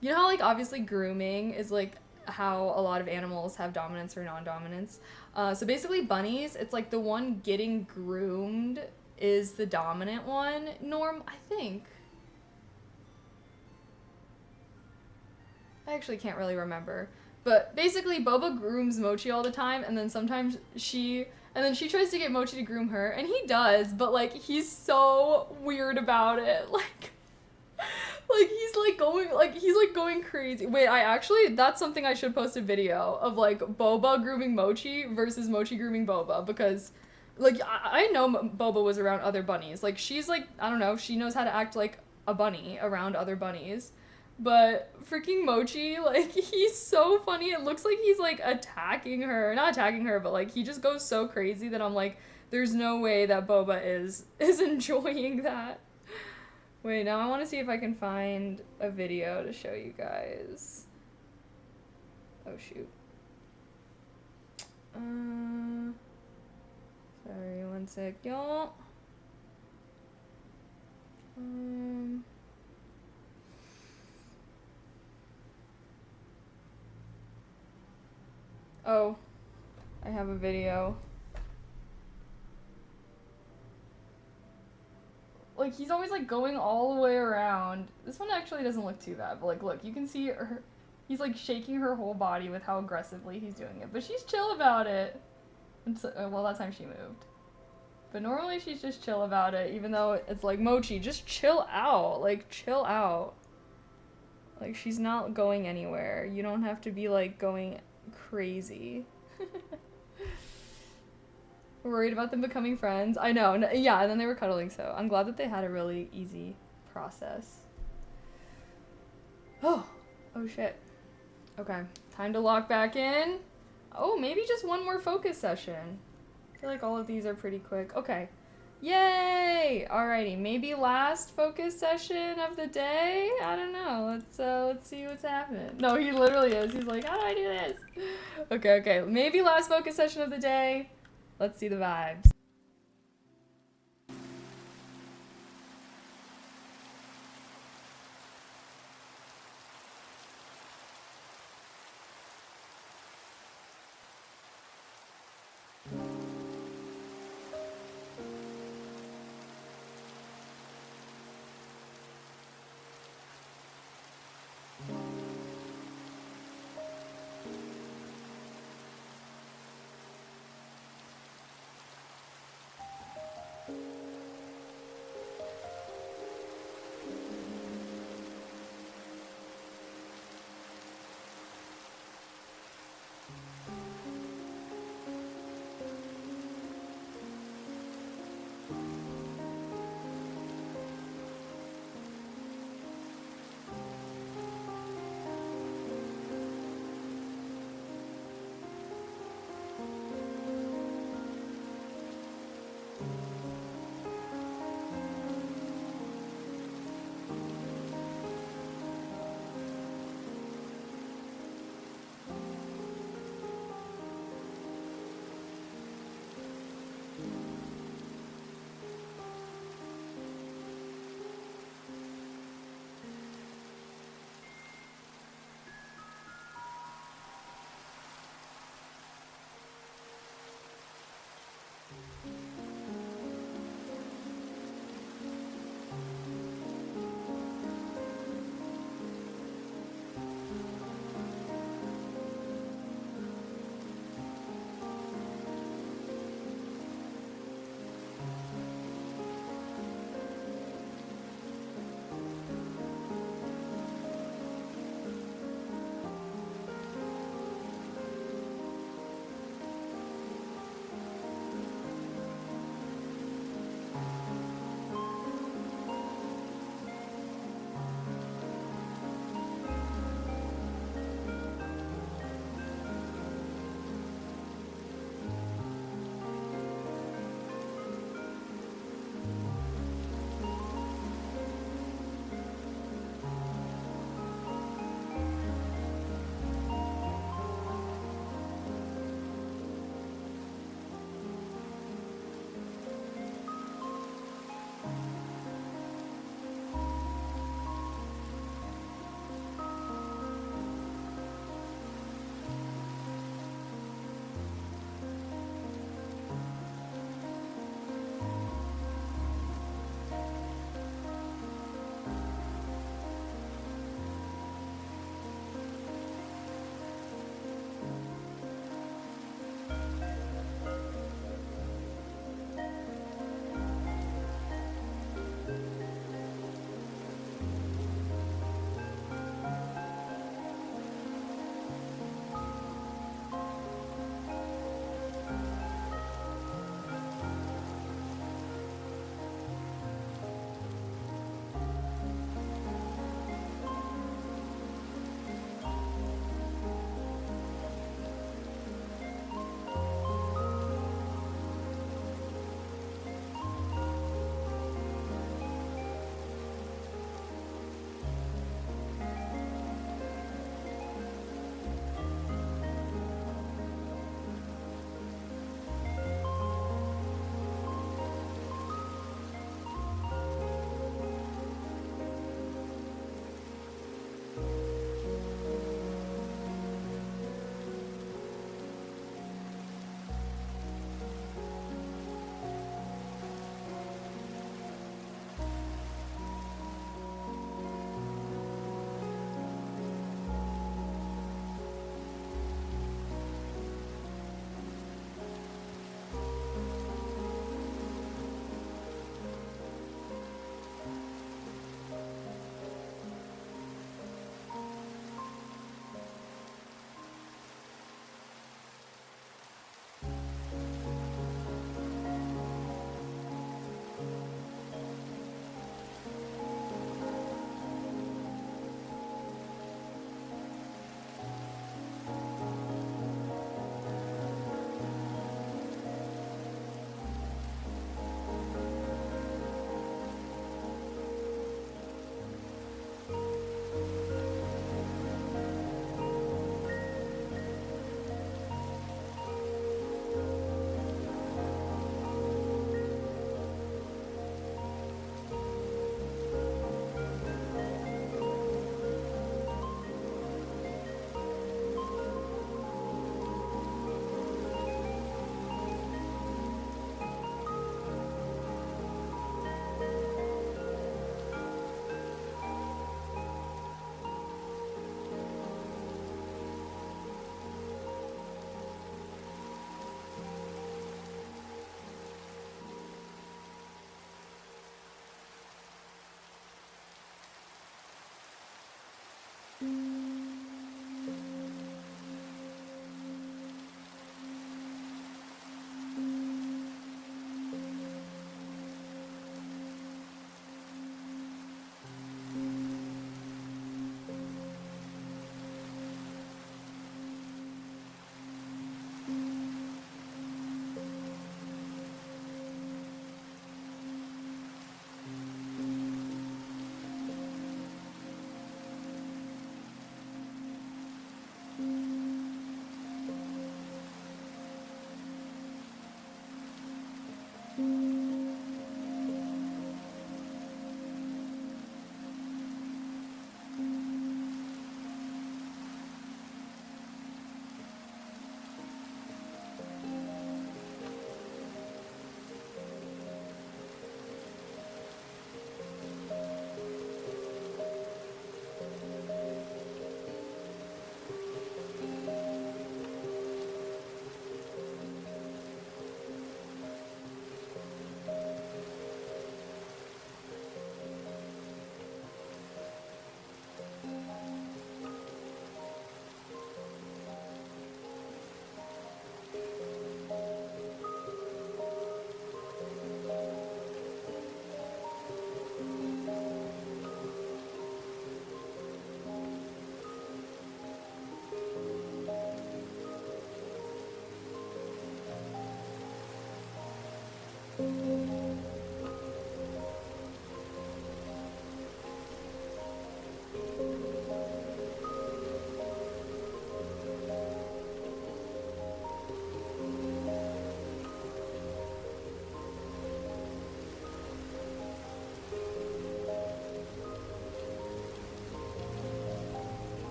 you know how like obviously grooming is like how a lot of animals have dominance or non-dominance. So basically bunnies, it's like the one getting groomed is the dominant one. I think. I actually can't really remember. But basically, Boba grooms Mochi all the time, and then sometimes she tries to get Mochi to groom her, and he does, but like he's so weird about it. Like he's going crazy. Wait, that's something I should post a video of, like Boba grooming Mochi versus Mochi grooming Boba, because like I know Boba was around other bunnies. Like she's like, I don't know, she knows how to act like a bunny around other bunnies. But freaking Mochi, like, he's so funny. It looks like he's, like, attacking her. Not attacking her, but, like, he just goes so crazy that I'm like, there's no way that Boba is enjoying that. Wait, now I want to see if I can find a video to show you guys. Oh, shoot. Sorry, one sec, y'all. Oh, I have a video. Like, he's always, like, going all the way around. This one actually doesn't look too bad, but, like, look, you can see her, he's, like, shaking her whole body with how aggressively he's doing it. But she's chill about it. And so, well, that time she moved. But normally she's just chill about it, even though it's like, Mochi, just chill out. Like, chill out. Like, she's not going anywhere. You don't have to be, like, going crazy. Worried about them becoming friends. I know. Yeah, and then they were cuddling, so I'm glad that they had a really easy process. Oh shit. Okay, time to lock back in. Oh, maybe just one more focus session. I feel like all of these are pretty quick. Okay. Yay! Alrighty, maybe last focus session of the day? I don't know. Let's see what's happening. No, he literally is. He's like, how do I do this? Okay. Maybe last focus session of the day. Let's see the vibes.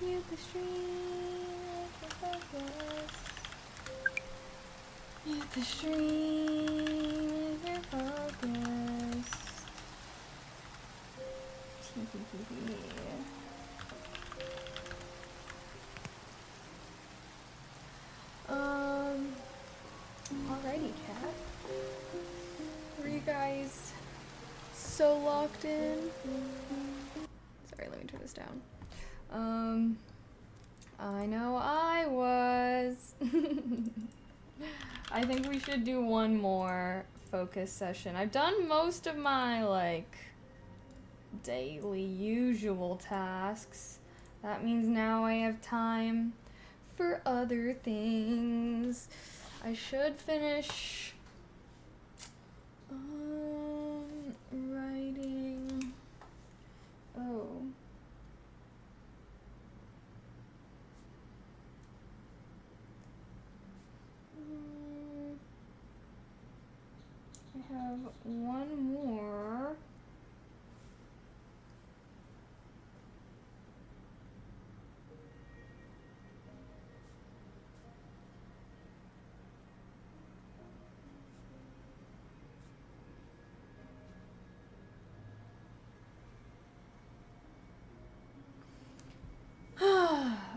Mute the stream, make it focus. Mute the stream, make it focus. Alrighty, chat. Were you guys so locked in? Sorry, let me turn this down. I know I was. I think we should do one more focus session. I've done most of my, daily usual tasks. That means now I have time for other things. I should finish, writing. Oh. I have one more.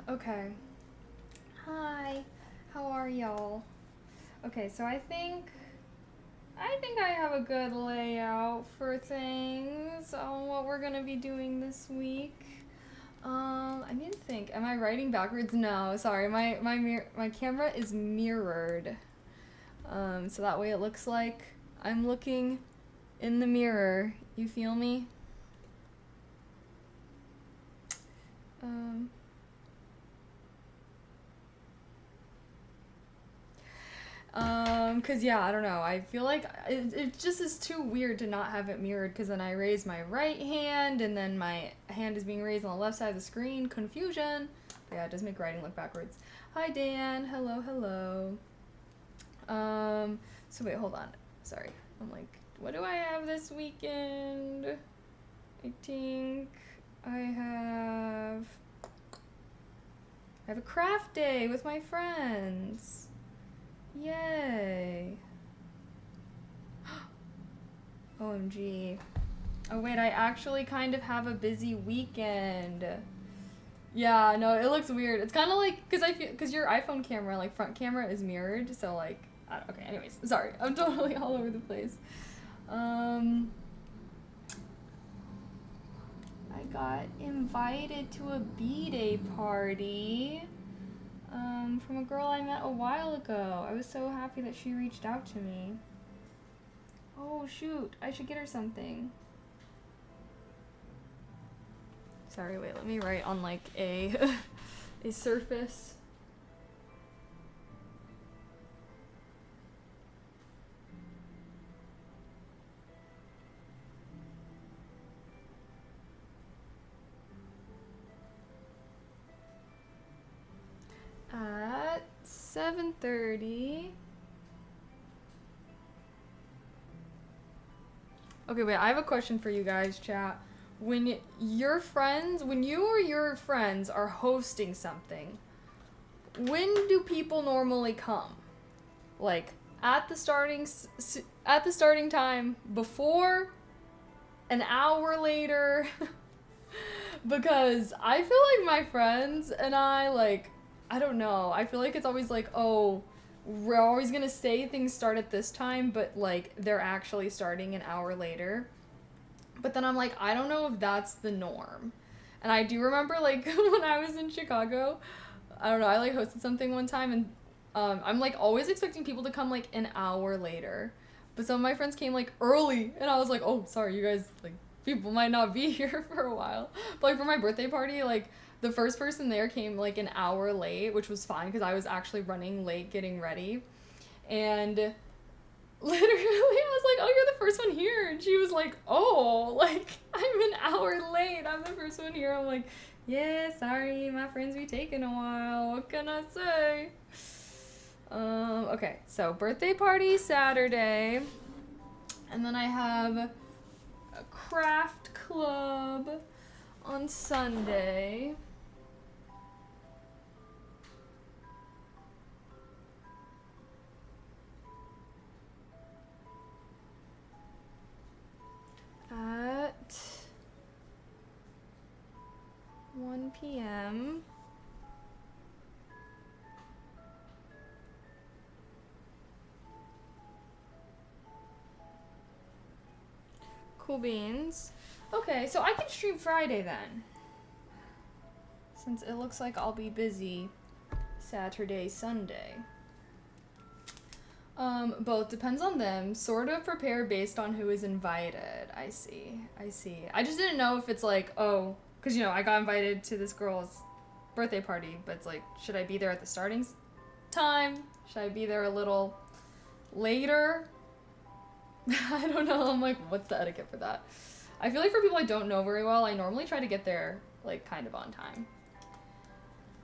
Okay. Hi. How are y'all? Okay, so I think I have a good layout for things on what we're gonna be doing this week. I need to think. Am I writing backwards? No, sorry. My camera is mirrored. So that way it looks like I'm looking in the mirror. You feel me? 'Cause yeah, I don't know. I feel like it just is too weird to not have it mirrored, 'cause then I raise my right hand and then my hand is being raised on the left side of the screen. Confusion. But yeah, it does make writing look backwards. Hi, Dan. Hello, hello. So wait, hold on. Sorry. I'm like, what do I have this weekend? I think I have a craft day with my friends. Yay. OMG. Oh wait, I actually kind of have a busy weekend. Yeah, no, it looks weird. It's kind of like, cause your iPhone camera, like front camera is mirrored, so like, okay, anyways, sorry. I'm totally all over the place. I got invited to a B-Day party from a girl I met a while ago. I was so happy that she reached out to me. Oh shoot, I should get her something. Sorry, wait, let me write on like a surface. At 7:30. Okay, wait, I have a question for you guys, chat. When you or your friends are hosting something, when do people normally come? Like at the starting time, before, an hour later? Because I feel like my friends and I, like, I don't know. I feel like it's always like, oh, we're always gonna say things start at this time, but like they're actually starting an hour later. But then I'm like, I don't know if that's the norm. And I do remember like when I was in Chicago, I don't know, I like hosted something one time and I'm like always expecting people to come like an hour later. But some of my friends came like early and I was like, oh, sorry, you guys, like, people might not be here for a while. But like for my birthday party, like the first person there came like an hour late, which was fine because I was actually running late getting ready. And literally I was like, oh, you're the first one here. And she was like, oh, like I'm an hour late. I'm the first one here. I'm like, yeah, sorry, my friends be taking a while. What can I say? Okay, so birthday party Saturday. And then I have a craft club on Sunday. At 1 p.m. Cool beans. Okay, so I can stream Friday then. Since it looks like I'll be busy Saturday, Sunday. Both depends on them. Sort of prepare based on who is invited. I see. I just didn't know if it's like, oh, because, you know, I got invited to this girl's birthday party, but it's like, should I be there at the starting time? Should I be there a little later? I don't know. I'm like, what's the etiquette for that? I feel like for people I don't know very well, I normally try to get there, like, kind of on time.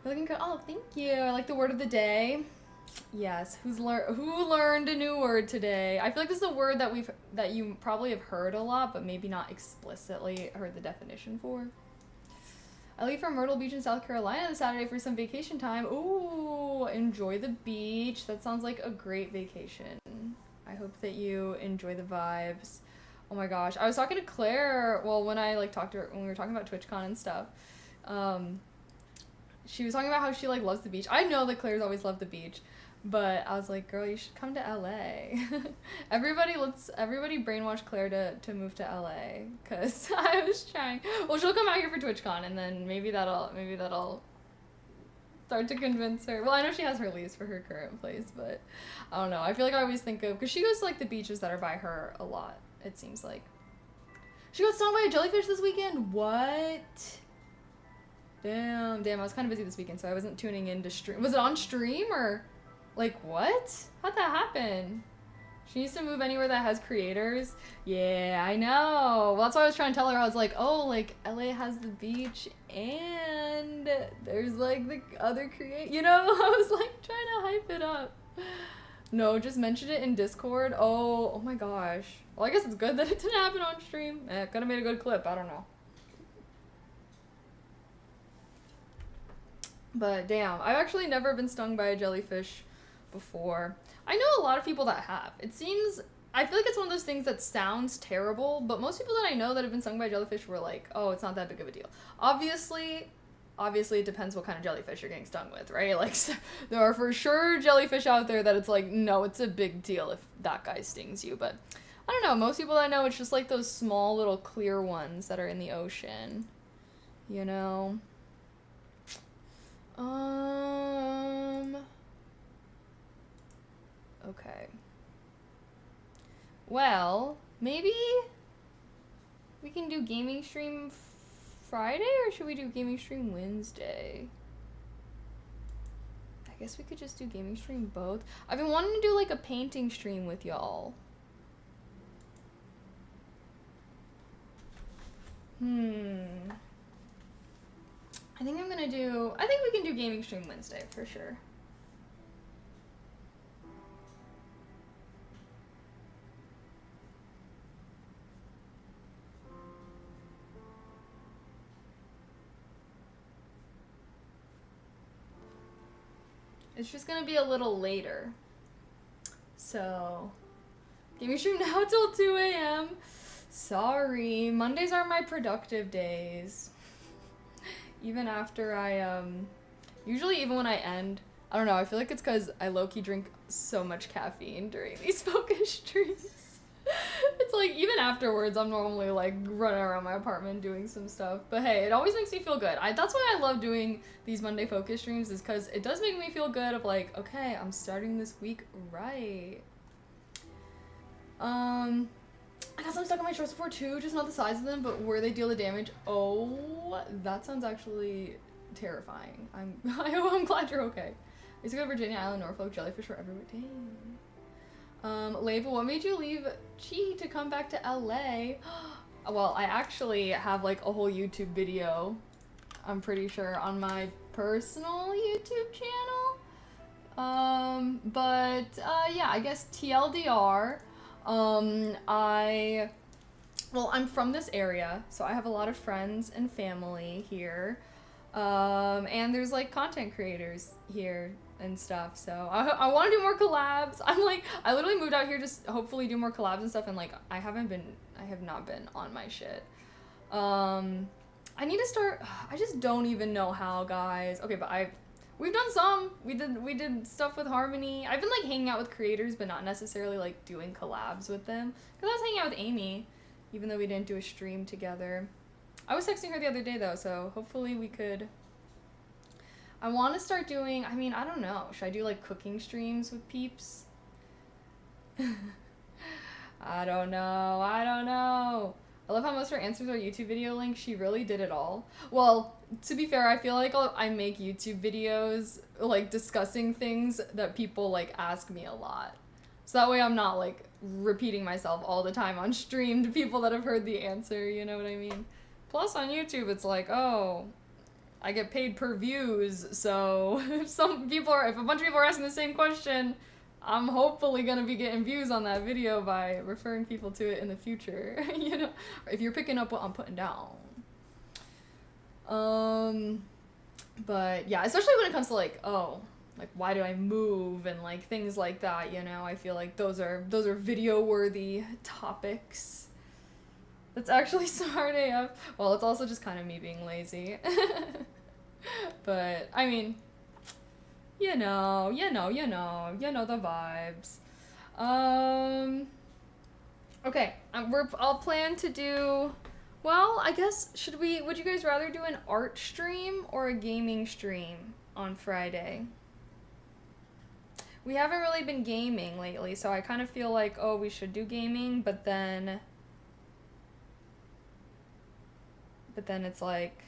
You're looking good. Oh, thank you. I like the word of the day. Yes, who learned a new word today? I feel like this is a word that you probably have heard a lot, but maybe not explicitly heard the definition for. I leave for Myrtle Beach in South Carolina this Saturday for some vacation time. Ooh, enjoy the beach. That sounds like a great vacation. I hope that you enjoy the vibes. Oh my gosh, I was talking to Claire, well, when I like talked to her, when we were talking about TwitchCon and stuff, she was talking about how she like loves the beach. I know that Claire's always loved the beach, but I was like, girl, you should come to LA. everybody brainwash Claire to move to LA, because I was trying. Well, she'll come out here for TwitchCon, and then maybe that'll start to convince her. Well, I know she has her lease for her current place, but I don't know. I feel like I always think of, because she goes to like the beaches that are by her a lot, it seems like. She got stung by a jellyfish this weekend? What? Damn, I was kind of busy this weekend, so I wasn't tuning in to stream. Was it on stream, or, like, what? How'd that happen? She needs to move anywhere that has creators. Yeah, I know. Well, that's why I was trying to tell her. I was like, oh, like, LA has the beach and there's, like, the other You know, I was, like, trying to hype it up. No, just mention it in Discord. Oh my gosh. Well, I guess it's good that it didn't happen on stream. Could have made a good clip. I don't know. But damn, I've actually never been stung by a jellyfish before. I know a lot of people that have. It seems, I feel like it's one of those things that sounds terrible, but most people that I know that have been stung by jellyfish were like, oh, it's not that big of a deal. Obviously it depends what kind of jellyfish you're getting stung with, right? Like, there are for sure jellyfish out there that it's like, no, it's a big deal if that guy stings you. But I don't know, most people I know, it's just like those small little clear ones that are in the ocean, you know? Okay. Well, maybe we can do gaming stream Friday, or should we do gaming stream Wednesday? I guess we could just do gaming stream both. I've been wanting to do like a painting stream with y'all. I think we can do gaming stream Wednesday for sure. It's just gonna be a little later. So, gaming stream now till 2 a.m. Sorry, Mondays are my productive days. Even after usually even when I end, I don't know, I feel like it's because I low-key drink so much caffeine during these focus streams. It's like, even afterwards, I'm normally like running around my apartment doing some stuff. But hey, it always makes me feel good. That's why I love doing these Monday focus streams, is because it does make me feel good of like, okay, I'm starting this week right. I got some stuck on my shorts before too, just not the size of them, but where they deal the damage. Oh, that sounds actually terrifying. I'm glad you're okay. I used to go to Virginia Island, Norfolk, jellyfish were everywhere. Dang. Leva, what made you leave Chi to come back to LA? Well, I actually have like a whole YouTube video, I'm pretty sure, on my personal YouTube channel. Yeah, I guess TLDR. I'm from this area, so I have a lot of friends and family here. And there's like content creators here and stuff, so I want to do more collabs. I literally moved out here just hopefully do more collabs and stuff, and like I have not been on my shit. I need to start. I just don't even know how, guys. Okay, but we've done some. We did stuff with Harmony. I've been like hanging out with creators, but not necessarily like doing collabs with them. Cause I was hanging out with Amy, even though we didn't do a stream together. I was texting her the other day though, so hopefully we could. I want to start doing. I mean, I don't know. Should I do like cooking streams with peeps? I don't know. I love how most of her answers are YouTube video links. She really did it all. Well, to be fair, I feel like I make YouTube videos like discussing things that people like ask me a lot. So that way I'm not like repeating myself all the time on stream to people that have heard the answer, you know what I mean? Plus on YouTube it's like, oh, I get paid per views, so if a bunch of people are asking the same question, I'm hopefully gonna be getting views on that video by referring people to it in the future, you know, if you're picking up what I'm putting down. But yeah, especially when it comes to like, oh, like why do I move and like things like that, you know, I feel like those are video worthy topics. That's actually smart AF. Well, it's also just kind of me being lazy. But I mean, you know the vibes. Okay, I'll plan to do, well, I guess, would you guys rather do an art stream or a gaming stream on Friday? We haven't really been gaming lately, so I kind of feel like, oh, we should do gaming, but then it's like,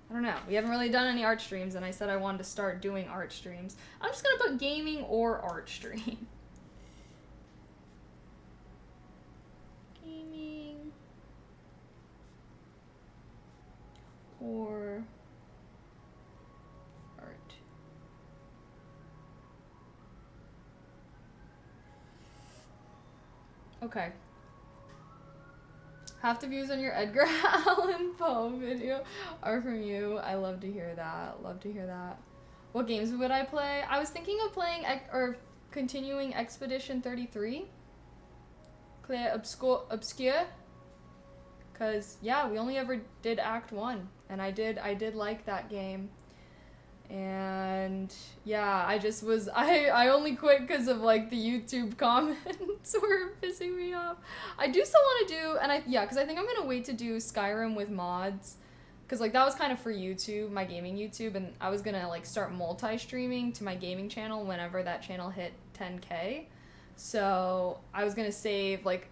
I don't know. We haven't really done any art streams, and I said I wanted to start doing art streams. I'm just gonna put gaming or art stream. or art. Okay. Half the views on your Edgar Allan Poe video are from you. I love to hear that. Love to hear that. What games would I play? I was thinking of playing or continuing Expedition 33. Play Obscure. Cause yeah, we only ever did Act 1, and I did like that game. And yeah, I only quit because of like the YouTube comments were pissing me off. I do still want to do, because I think I'm gonna wait to do Skyrim with mods, because like that was kind of for YouTube, my gaming YouTube, and I was gonna like start multi-streaming to my gaming channel whenever that channel hit 10K. So I was gonna save, like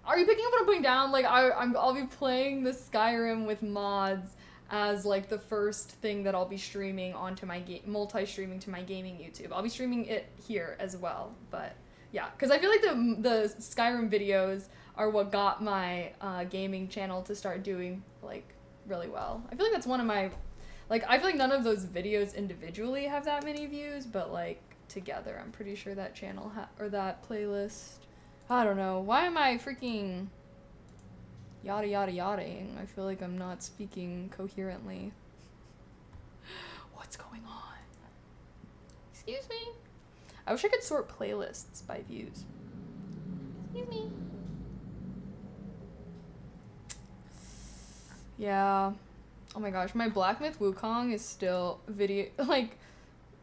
are you picking up what I'm putting down? Like I'll be playing the Skyrim with mods as like the first thing that I'll be streaming onto my multi-streaming to my gaming YouTube. I'll be streaming it here as well, but yeah, because I feel like the Skyrim videos are what got my gaming channel to start doing like really well. I feel like that's one of my, like, I feel like none of those videos individually have that many views, but like together, I'm pretty sure that channel or that playlist. I don't know. Why am I freaking yada yada yadaing? I feel like I'm not speaking coherently. What's going on? Excuse me? I wish I could sort playlists by views. Excuse me. Yeah. Oh my gosh, my Black Myth Wukong is still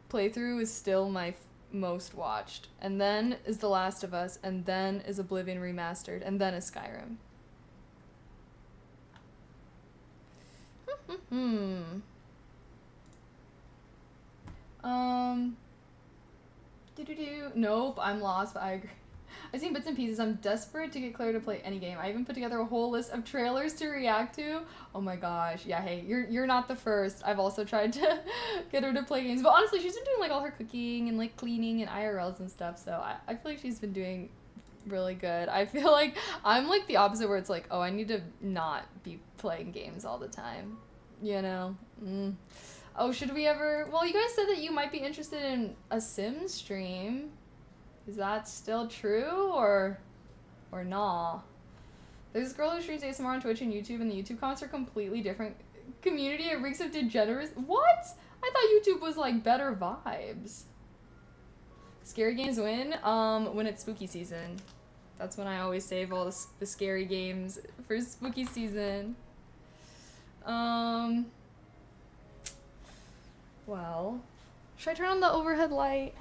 playthrough is still my most watched. And then is The Last of Us, and then is Oblivion Remastered, and then is Skyrim. Nope, I'm lost, but I agree. I've seen bits and pieces. I'm desperate to get Claire to play any game. I even put together a whole list of trailers to react to. Oh my gosh. Yeah, hey, you're not the first. I've also tried to get her to play games. But honestly, she's been doing like all her cooking and like cleaning and IRLs and stuff. So I feel like she's been doing really good. I feel like I'm like the opposite, where it's like, oh, I need to not be playing games all the time. You know? Oh, should we ever... Well, you guys said that you might be interested in a Sims stream. Is that still true, or nah? There's this girl who streams ASMR on Twitch and YouTube, and the YouTube comments are completely different. Community, it reeks of degeneracy. What? I thought YouTube was like better vibes. Scary games win when it's spooky season. That's when I always save all the scary games for spooky season. Well, should I turn on the overhead light?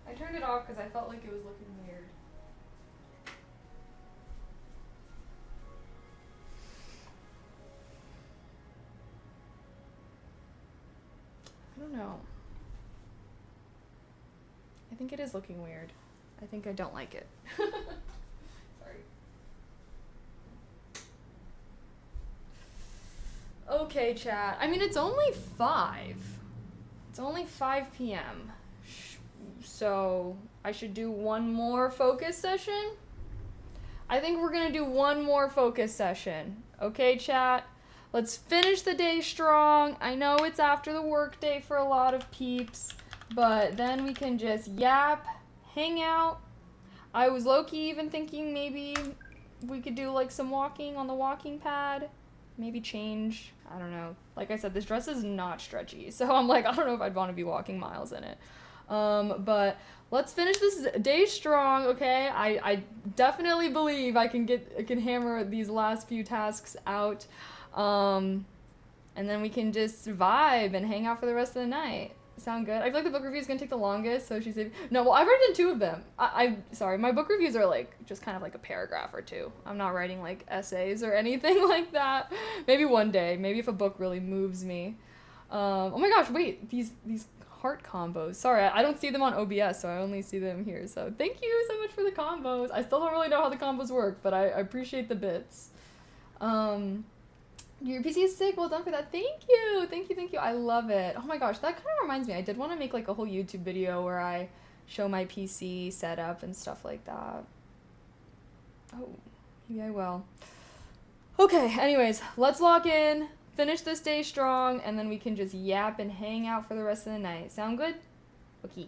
I turned it off because I felt like it was looking weird. I don't know. I think it is looking weird. I think I don't like it. Sorry. Okay, chat. I mean, it's only 5. It's only 5 p.m. So I should do one more focus session? I think we're gonna do one more focus session. Okay, chat? Let's finish the day strong. I know it's after the work day for a lot of peeps, but then we can just yap, hang out. I was low-key even thinking maybe we could do like some walking on the walking pad. Maybe change. I don't know. Like I said, this dress is not stretchy, so I'm like, I don't know if I'd want to be walking miles in it. But let's finish this day strong, okay? I definitely believe I can hammer these last few tasks out. And then we can just vibe and hang out for the rest of the night. Sound good? I feel like the book review is gonna take the longest, so she's no, well, I've written 2 of them. Sorry, my book reviews are like just kind of like a paragraph or 2. I'm not writing like essays or anything like that. Maybe one day, maybe if a book really moves me. Oh my gosh, wait, these heart combos. Sorry, I don't see them on OBS, so I only see them here. So thank you so much for the combos. I still don't really know how the combos work, but I appreciate the bits. Your PC is sick. Well done for that. Thank you. Thank you. I love it. Oh my gosh, that kind of reminds me. I did want to make like a whole YouTube video where I show my PC setup and stuff like that. Oh, maybe I will. Okay, anyways, let's lock in finish this day strong, and then we can just yap and hang out for the rest of the night. Sound good? Okay.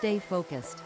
stay focused.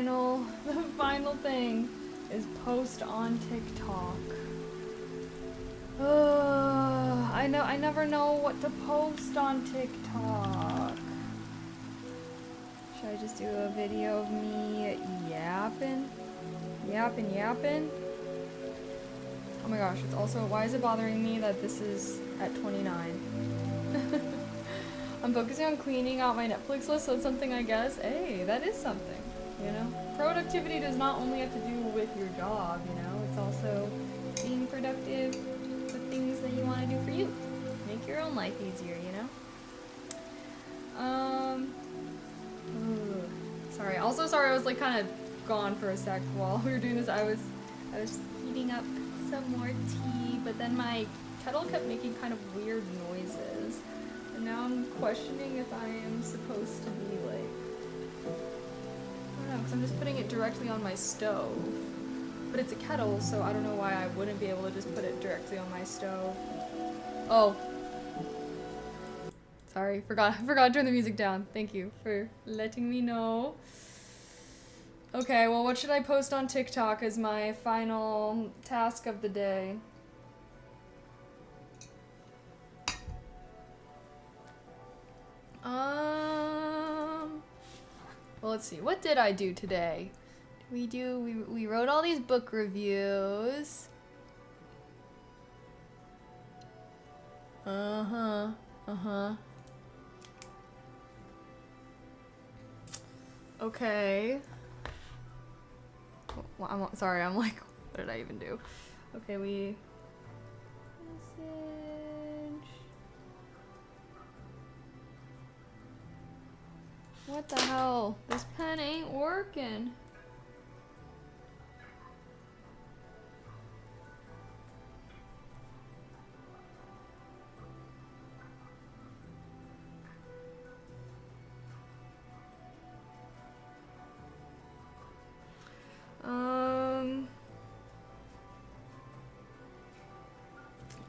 the final thing is post on TikTok. I never know what to post on TikTok. Should I just do a video of me yapping? Yapping? Oh my gosh, it's also, why is it bothering me that this is at 29? I'm focusing on cleaning out my Netflix list, so it's something I guess. Hey, that is something, you know? Productivity does not only have to do with your job, you know? It's also being productive with things that you want to do for you. Make your own life easier, you know? Sorry. Also sorry I was like kind of gone for a sec while we were doing this. I was heating up some more tea, but then my kettle kept making kind of weird noises. And now I'm questioning if I am supposed to be like, I don't know, because I'm just putting it directly on my stove. But it's a kettle, so I don't know why I wouldn't be able to just put it directly on my stove. Oh. Sorry, forgot to turn the music down. Thank you for letting me know. Okay, well, what should I post on TikTok as my final task of the day? Well, let's see. What did I do today? We wrote all these book reviews. Okay. Well, I'm like, what did I even do? Okay, message. What the hell? This pen ain't working.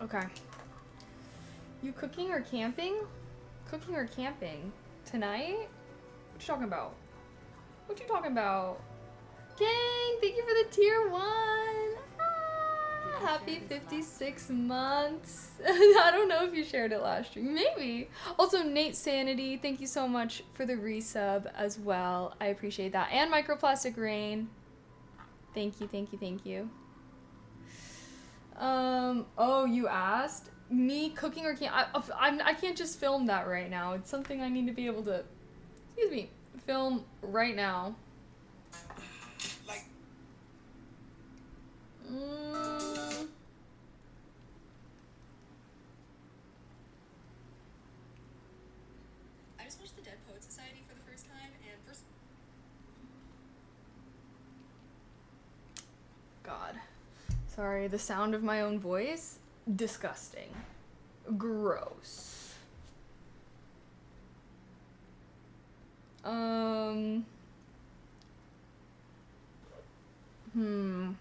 Okay. You cooking or camping? Cooking or camping? Tonight? What you talking about? What you talking about? Gang, thank you for the tier 1. Ah, happy 56 months. I don't know if you shared it last year. Maybe. Also, Nate Sanity, thank you so much for the resub as well. I appreciate that. And Microplastic Rain. Thank you. Oh, you asked? Me cooking or I can't just film that right now. It's something I need to be able to, film right now. I just watched the Dead Poet Society for the first time, and God. Sorry, the sound of my own voice? Disgusting. Gross.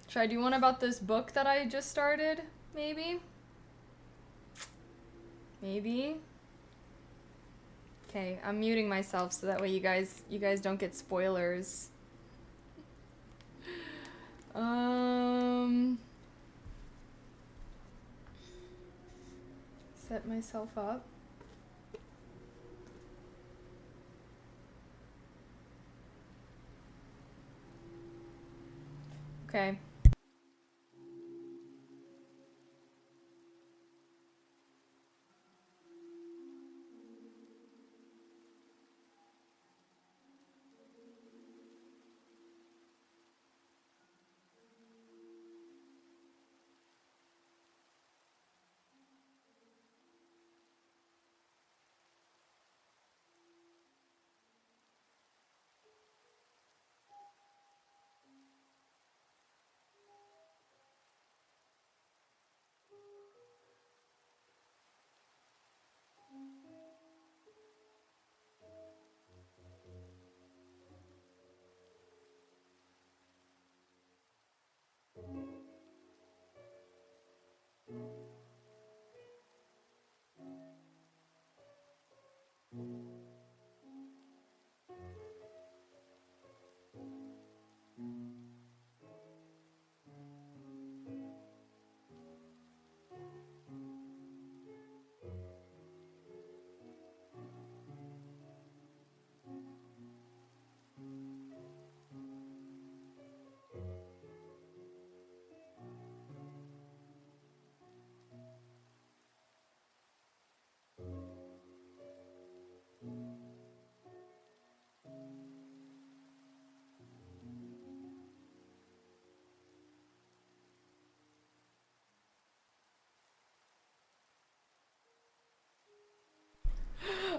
Should I do one about this book that I just started? Maybe? Okay, I'm muting myself so that way you guys don't get spoilers. Set myself up. Okay.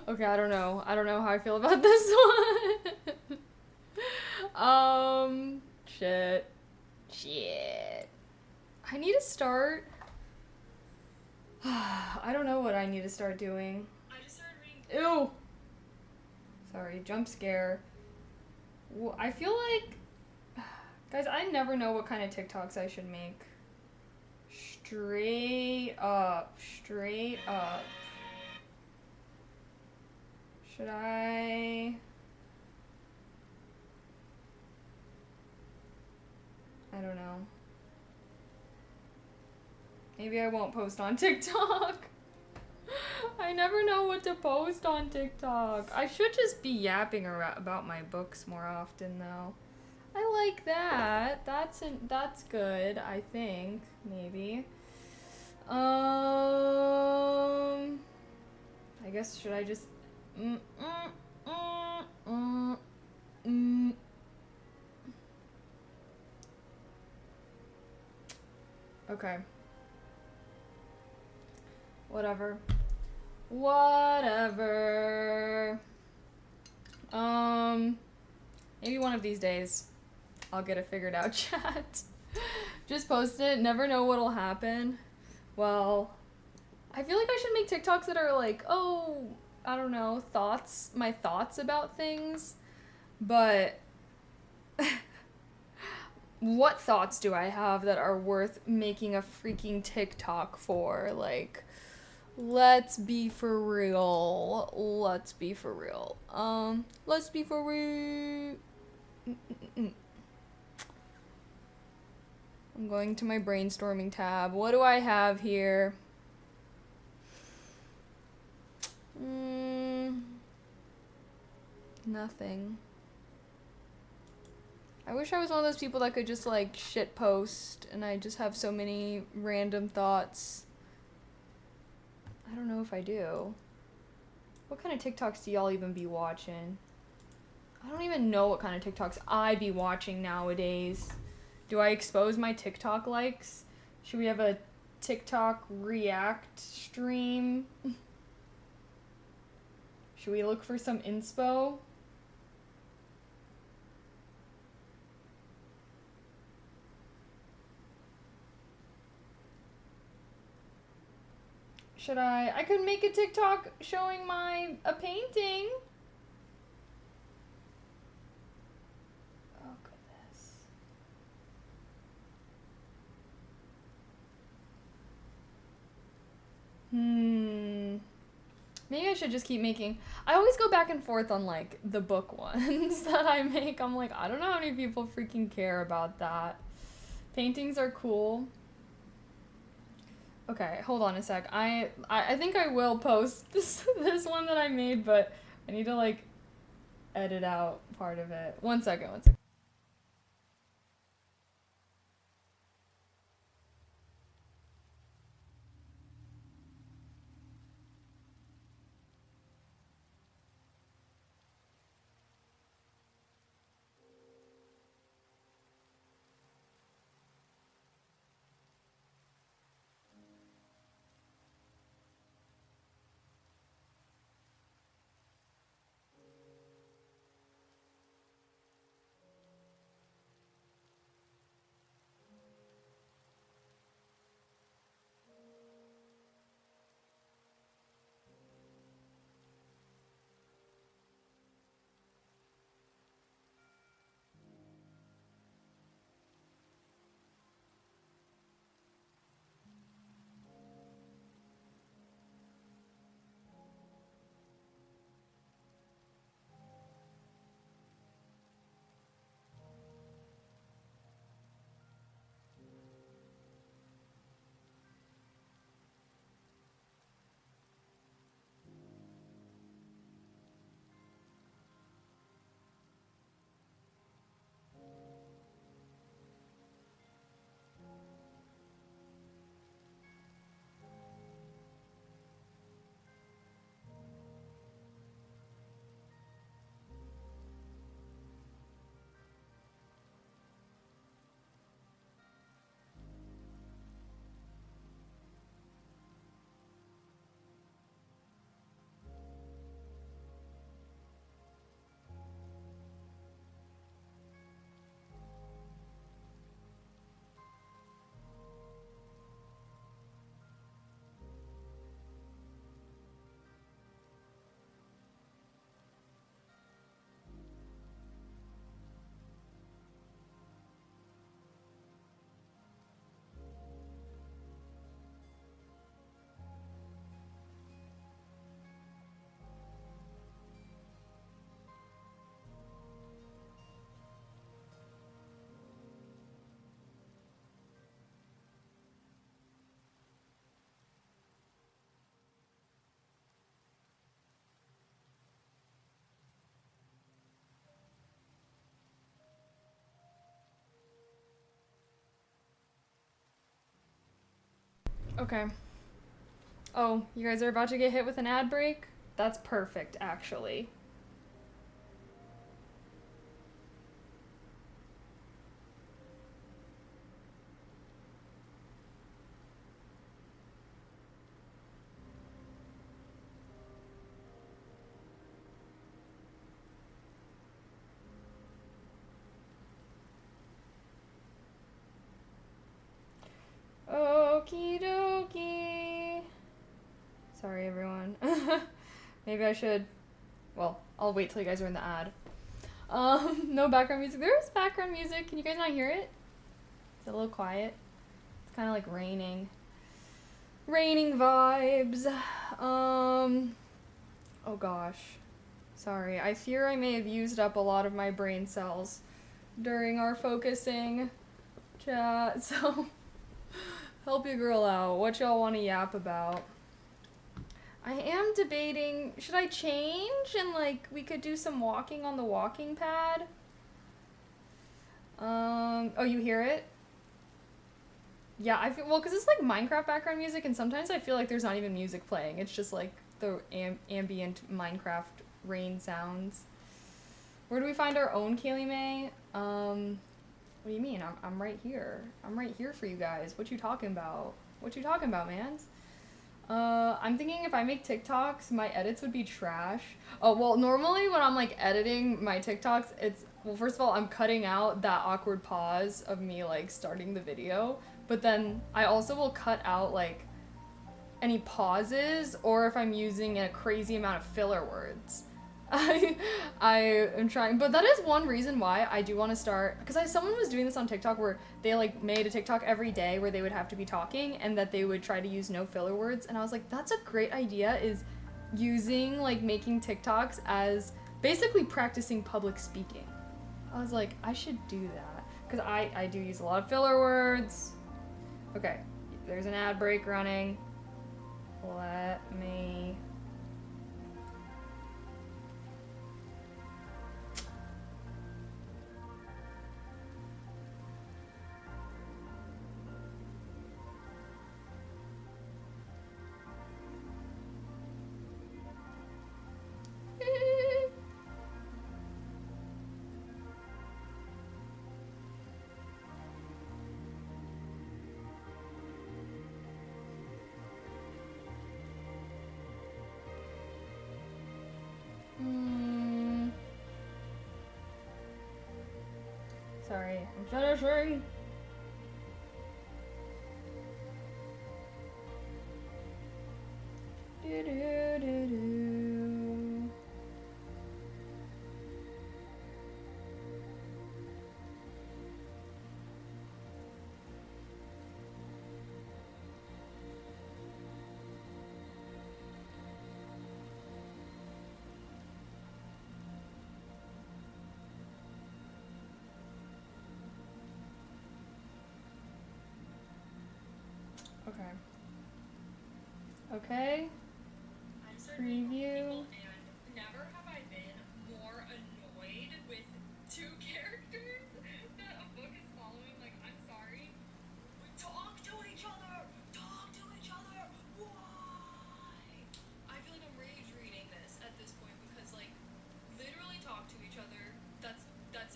Okay, I don't know. I don't know how I feel about this one. Shit. Shit. I need to start. I don't know what I need to start doing. I just started reading. Ew. Sorry, jump scare. I feel like. Guys, I never know what kind of TikToks I should make. Straight up. Straight up. Should I don't know. Maybe I won't post on TikTok. I never know what to post on TikTok. I should just be yapping about my books more often, though. I like that. That's good, I think. Maybe. I guess, should I just... Okay. Whatever. Maybe one of these days I'll get a figured out chat. Just post it, never know what'll happen. Well, I feel like I should make TikToks that are like, oh, I don't know, my thoughts about things. But what thoughts do I have that are worth making a freaking TikTok for? Like, let's be for real. Let's be for real. Let's be for real. I'm going to my brainstorming tab. What do I have here? Nothing. I wish I was one of those people that could just like shit post and I just have so many random thoughts. I don't know if I do. What kind of TikToks do y'all even be watching? I don't even know what kind of TikToks I be watching nowadays. Do I expose my TikTok likes? Should we have a TikTok react stream? Should we look for some inspo? Should I could make a TikTok showing a painting. Oh, goodness. Maybe I should just keep making... I always go back and forth on, like, the book ones that I make. I'm like, I don't know how many people freaking care about that. Paintings are cool. Okay, hold on a sec. I think I will post this one that I made, but I need to, like, edit out part of it. One second. Okay. Oh, you guys are about to get hit with an ad break? That's perfect, actually. Okie dokie. Sorry, everyone. Maybe I should. Well, I'll wait till you guys are in the ad. No background music. There's background music. Can you guys not hear it? Is it a little quiet? It's kind of like raining. Raining vibes. Oh gosh. Sorry. I fear I may have used up a lot of my brain cells during our focusing chat, so help your girl out. What y'all want to yap about? I am debating, should I change and like we could do some walking on the walking pad? Oh, you hear it? Yeah, I feel, well, because it's like Minecraft background music, and sometimes I feel like there's not even music playing. It's just like the ambient Minecraft rain sounds. Where do we find our own Kaylee May? What do you mean? I'm right here. I'm right here for you guys. What you talking about? What you talking about, mans? I'm thinking if I make TikToks, my edits would be trash. Oh, well, normally when I'm like editing my TikToks, it's, well, first of all, I'm cutting out that awkward pause of me like starting the video, but then I also will cut out like any pauses or if I'm using a crazy amount of filler words. I am trying, but that is one reason why I do want to start, because someone was doing this on TikTok where they like made a TikTok every day where they would have to be talking and that they would try to use no filler words, and I was like, that's a great idea, is using like making TikToks as basically practicing public speaking. I was like, I should do that because I do use a lot of filler words. Okay, there's an ad break running. Let me sorry, I'm finishing. Do, do, do, do. Okay. Okay. Preview. And never have I been more annoyed with two characters that a book is following. Like, I'm sorry. Talk to each other! Talk to each other! Why? I feel like I'm rage reading this at this point because, like, literally talk to each other. That's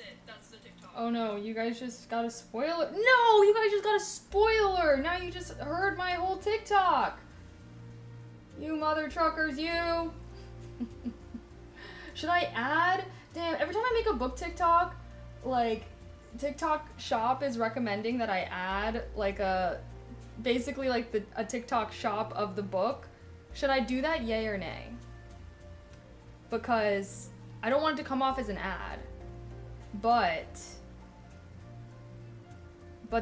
it. That's the TikTok. Oh no, you guys just got a spoiler. No, you guys just got a spoiler. Now you just heard my whole TikTok. You mother truckers, you. Should I add? Damn, every time I make a book TikTok, like, TikTok shop is recommending that I add, like, basically, like, a TikTok shop of the book. Should I do that, yay or nay? Because I don't want it to come off as an ad. But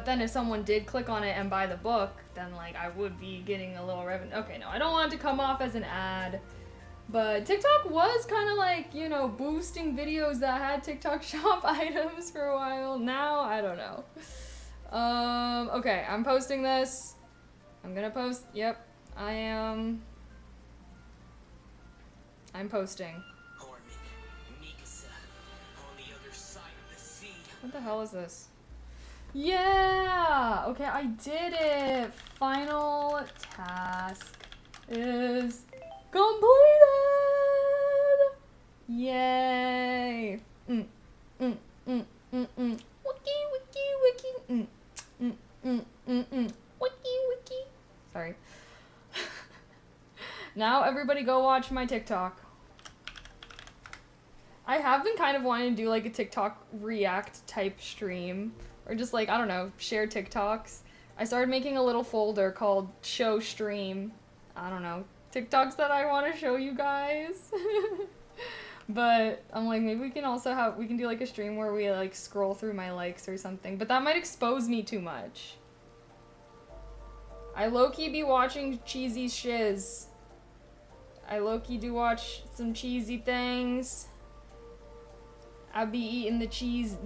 then if someone did click on it and buy the book, then like I would be getting a little revenue. Okay, no, I don't want it to come off as an ad. But TikTok was kind of like, you know, boosting videos that had TikTok shop items for a while. Now, I don't know. Okay, I'm posting this. I'm gonna post, yep, I am. I'm posting. What the hell is this? Yeah! Okay, I did it! final task is completed! Yay! Wiki, wiki, wiki. Wiki, wiki. Sorry. Now everybody go watch my TikTok. I have been kind of wanting to do like a TikTok react type stream. Or just like, I don't know, share TikToks. I started making a little folder called Show Stream. I don't know, TikToks that I want to show you guys. But I'm like, maybe we can also we can do like a stream where we like scroll through my likes or something. But that might expose me too much. I low-key be watching cheesy shiz. I low-key do watch some cheesy things. I be eating the cheese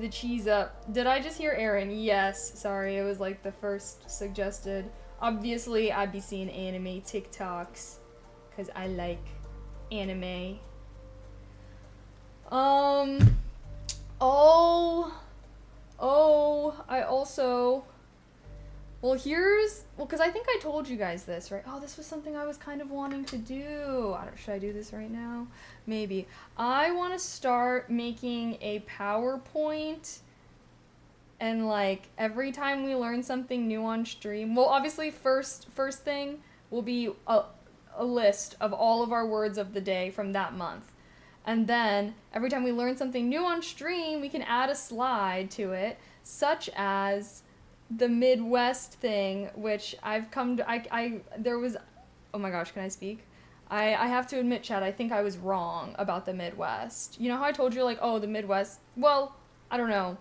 up. Did I just hear Aaron? Yes. Sorry, it was like the first suggested. Obviously, I'd be seeing anime TikToks. Because I like anime. I also... Well, because I think I told you guys this, right? Oh, this was something I was kind of wanting to do. Should I do this right now? Maybe. I want to start making a PowerPoint, and like every time we learn something new on stream, well, obviously first thing will be a list of all of our words of the day from that month. And then every time we learn something new on stream, we can add a slide to it, such as the Midwest thing, which I've come to, there was, oh my gosh, can I speak? I have to admit, Chad, I think I was wrong about the Midwest. You know how I told you, like, oh, the Midwest, well, I don't know.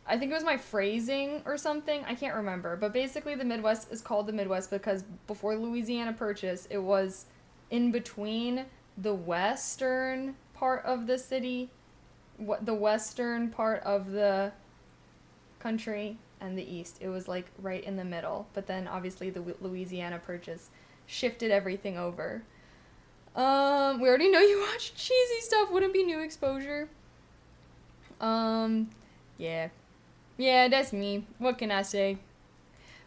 I think it was my phrasing or something. I can't remember. But basically, the Midwest is called the Midwest because before Louisiana Purchase, it was in between the western part of the city, the western part of the country, and the east. It was like right in the middle. But then obviously the Louisiana Purchase shifted everything over. We already know you watch cheesy stuff. Wouldn't be new exposure. Yeah. Yeah, that's me. What can I say?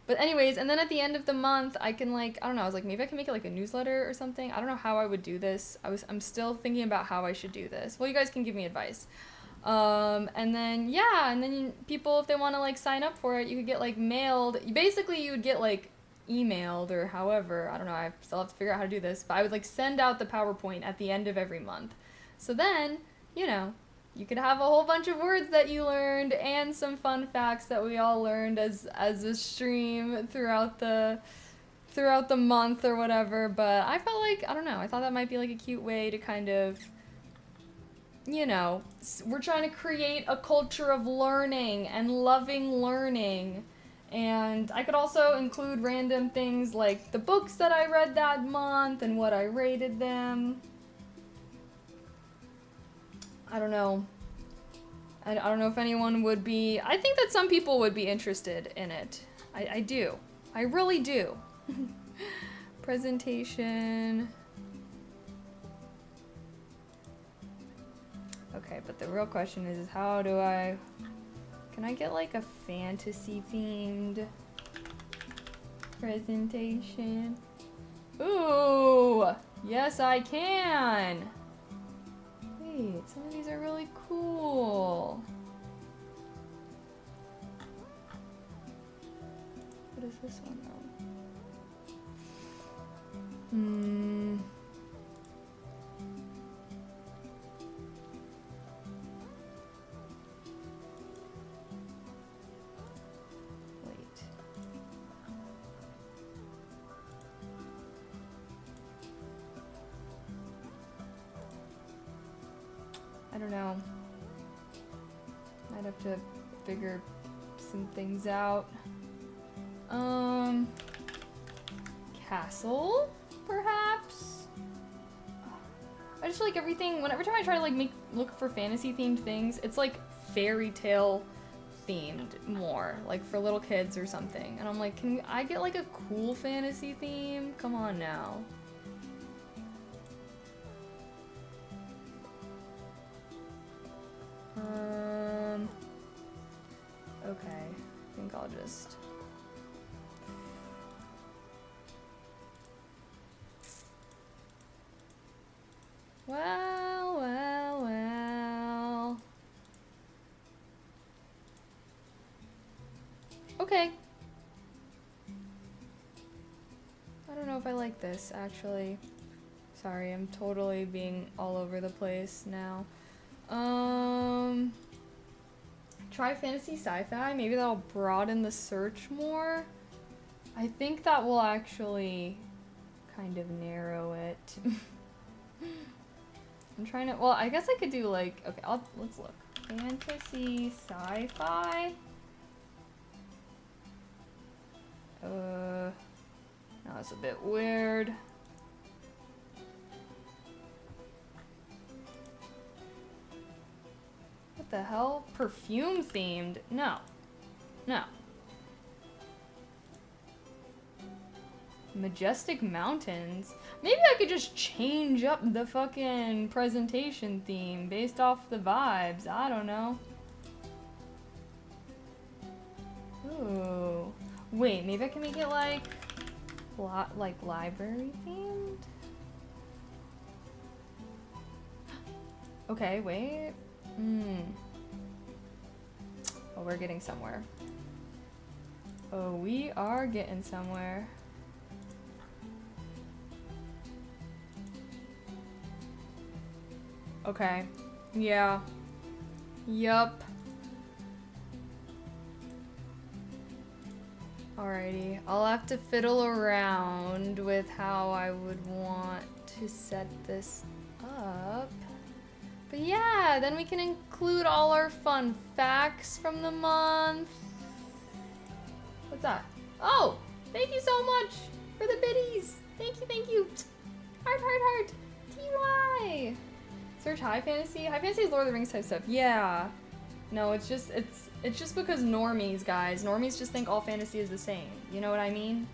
But anyways, and then at the end of the month, I can like, I don't know, I was like, maybe I can make it like a newsletter or something. I don't know how I would do this. I'm still thinking about how I should do this. Well, you guys can give me advice. And then, yeah, and then people, if they want to like sign up for it, you could get like mailed. Basically, you would get like emailed or however, I don't know, I still have to figure out how to do this, but I would like send out the PowerPoint at the end of every month. So then, you know, you could have a whole bunch of words that you learned and some fun facts that we all learned as a stream throughout the month or whatever. But I felt like, I don't know, I thought that might be like a cute way to kind of, you know, we're trying to create a culture of learning and loving learning. And I could also include random things like the books that I read that month and what I rated them. I don't know. I don't know if anyone would be... I think that some people would be interested in it. I do. I really do. Presentation. Okay, but the real question is how do I... Can I get like a fantasy themed presentation? Ooh! Yes, I can! Wait, some of these are really cool. What is this one though? Wait. I don't know. I'd have to figure some things out. Castle, perhaps? I just feel like everything, every time I try to like look for fantasy themed things, it's like fairy tale themed more, like for little kids or something. And I'm like, can I get like a cool fantasy theme? Come on now. Okay, I think I'll just... Okay. I don't know if I like this, actually. Sorry, I'm totally being all over the place now. Try fantasy sci-fi. Maybe that'll broaden the search more. I think that will actually kind of narrow it. I'm trying to, well, I guess I could do like, okay, let's look. Fantasy sci-fi. Now it's a bit weird. What the hell? Perfume themed? No. No. Majestic mountains? Maybe I could just change up the fucking presentation theme based off the vibes. I don't know. Ooh. Wait, maybe I can make it like library themed? Okay, wait. Oh, we're getting somewhere. Oh, we are getting somewhere. Okay. Yeah. Yup. Alrighty. I'll have to fiddle around with how I would want to set this up. But yeah, then we can include all our fun facts from the month. What's that? Oh, thank you so much for the biddies. Thank you, thank you. Heart, heart, heart. TY. Search high fantasy. High fantasy is Lord of the Rings type stuff. Yeah. No, it's just because normies, guys. Normies just think all fantasy is the same. You know what I mean?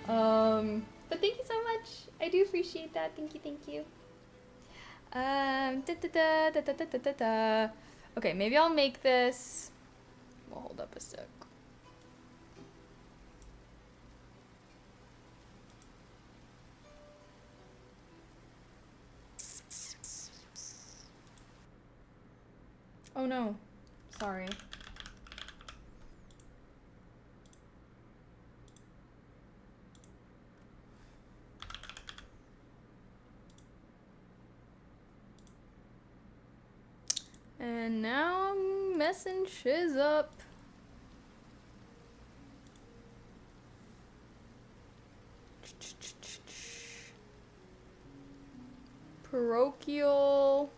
But thank you so much. I do appreciate that. Thank you, thank you. Okay, maybe I'll make this. We'll hold up a sec. Oh no, sorry. And now I'm messing shiz up. Parochial.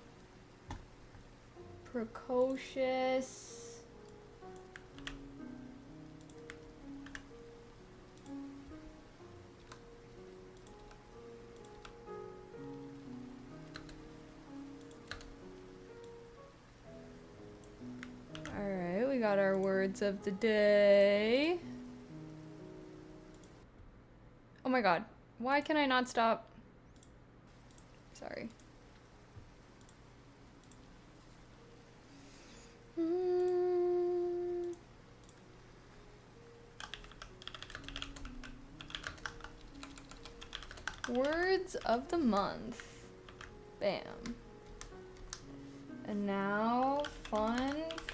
Precocious. Alright, we got our words of the day. Oh my god, why can I not stop? Sorry. Words of the month. Bam. And now, fun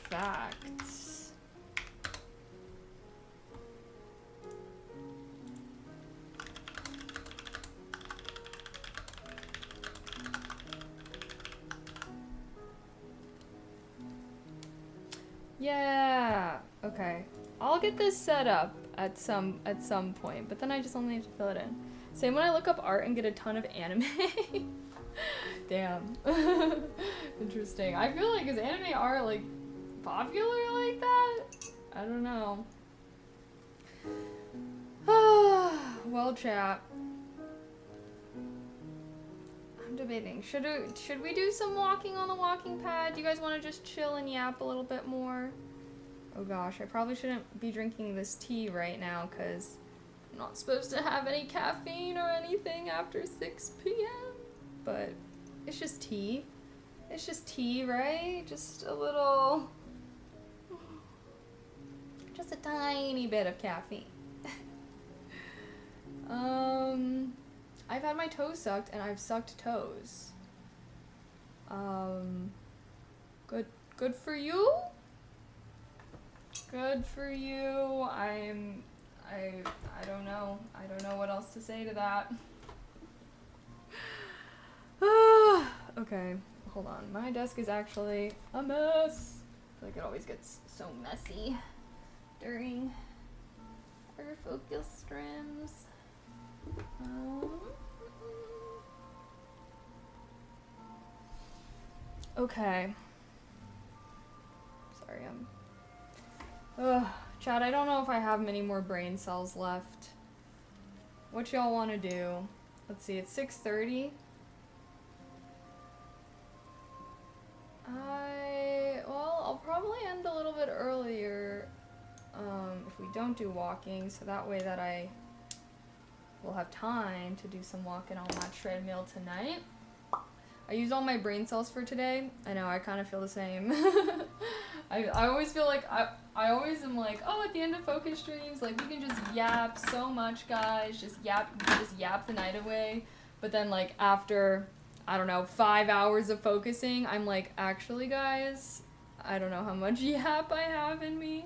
facts. Yeah. Okay. I'll get this set up at some point, but then I just only have to fill it in. Same when I look up art and get a ton of anime. Damn. Interesting. I feel like, is anime art like popular like that? I don't know. Well, chat. I'm debating. Should we do some walking on the walking pad? Do you guys want to just chill and yap a little bit more? Oh gosh, I probably shouldn't be drinking this tea right now because I'm not supposed to have any caffeine or anything after 6 p.m. But it's just tea. It's just tea, right? Just a little... just a tiny bit of caffeine. I've had my toes sucked and I've sucked toes. Good for you? Good for you. I don't know. I don't know what else to say to that. Okay, hold on. My desk is actually a mess. I feel like it always gets so messy during our focus streams. Okay. Sorry, Chad, I don't know if I have many more brain cells left. What y'all want to do? Let's see, it's 6:30. Well, I'll probably end a little bit earlier if we don't do walking, so that way that I will have time to do some walking on that treadmill tonight. I used all my brain cells for today. I know, I kind of feel the same. I always feel like, I always am like, oh, at the end of focus streams, like, we can just yap so much, guys. Just yap the night away. But then, like, after, I don't know, 5 hours of focusing, I'm like, actually, guys, I don't know how much yap I have in me.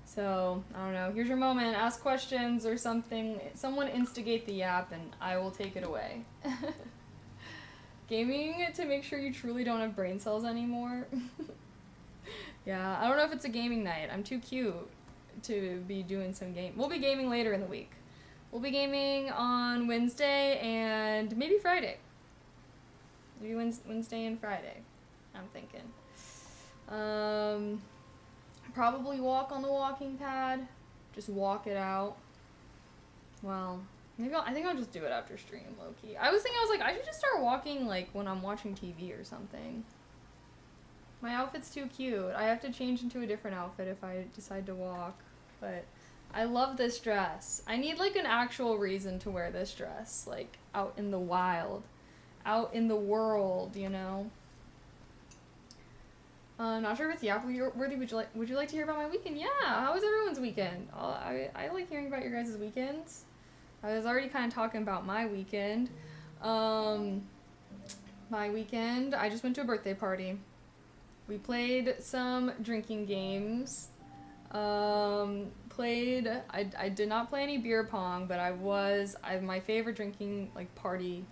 So, I don't know. Here's your moment. Ask questions or something. Someone instigate the yap, and I will take it away. Gaming to make sure you truly don't have brain cells anymore. Yeah, I don't know if it's a gaming night. I'm too cute to be doing some game. We'll be gaming later in the week. We'll be gaming on Wednesday and maybe Friday. Maybe Wednesday and Friday, I'm thinking. Probably walk on the walking pad. Just walk it out. Well, maybe I think I'll just do it after stream, low-key. I was like, I should just start walking, like, when I'm watching TV or something. My outfit's too cute. I have to change into a different outfit if I decide to walk. But I love this dress. I need, like, an actual reason to wear this dress. Like, out in the wild. Out in the world, you know? Not sure if it's yap-worthy. Would you like to hear about my weekend? Yeah, how was everyone's weekend? I like hearing about your guys' weekends. I was already kind of talking about my weekend. My weekend, I just went to a birthday party. We played some drinking games. I did not play any beer pong, but my favorite drinking, like, party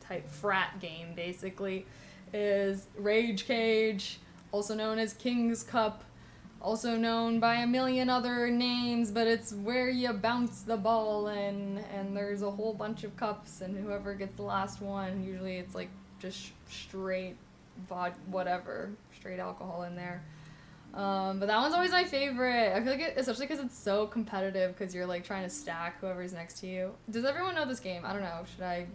type frat game, basically, is Rage Cage, also known as King's Cup, also known by a million other names, but it's where you bounce the ball in, and there's a whole bunch of cups, and whoever gets the last one, usually it's, like, just straight straight alcohol in there. But that one's always my favorite. I feel like especially because it's so competitive, because you're, like, trying to stack whoever's next to you. Does everyone know this game? I don't know. Should I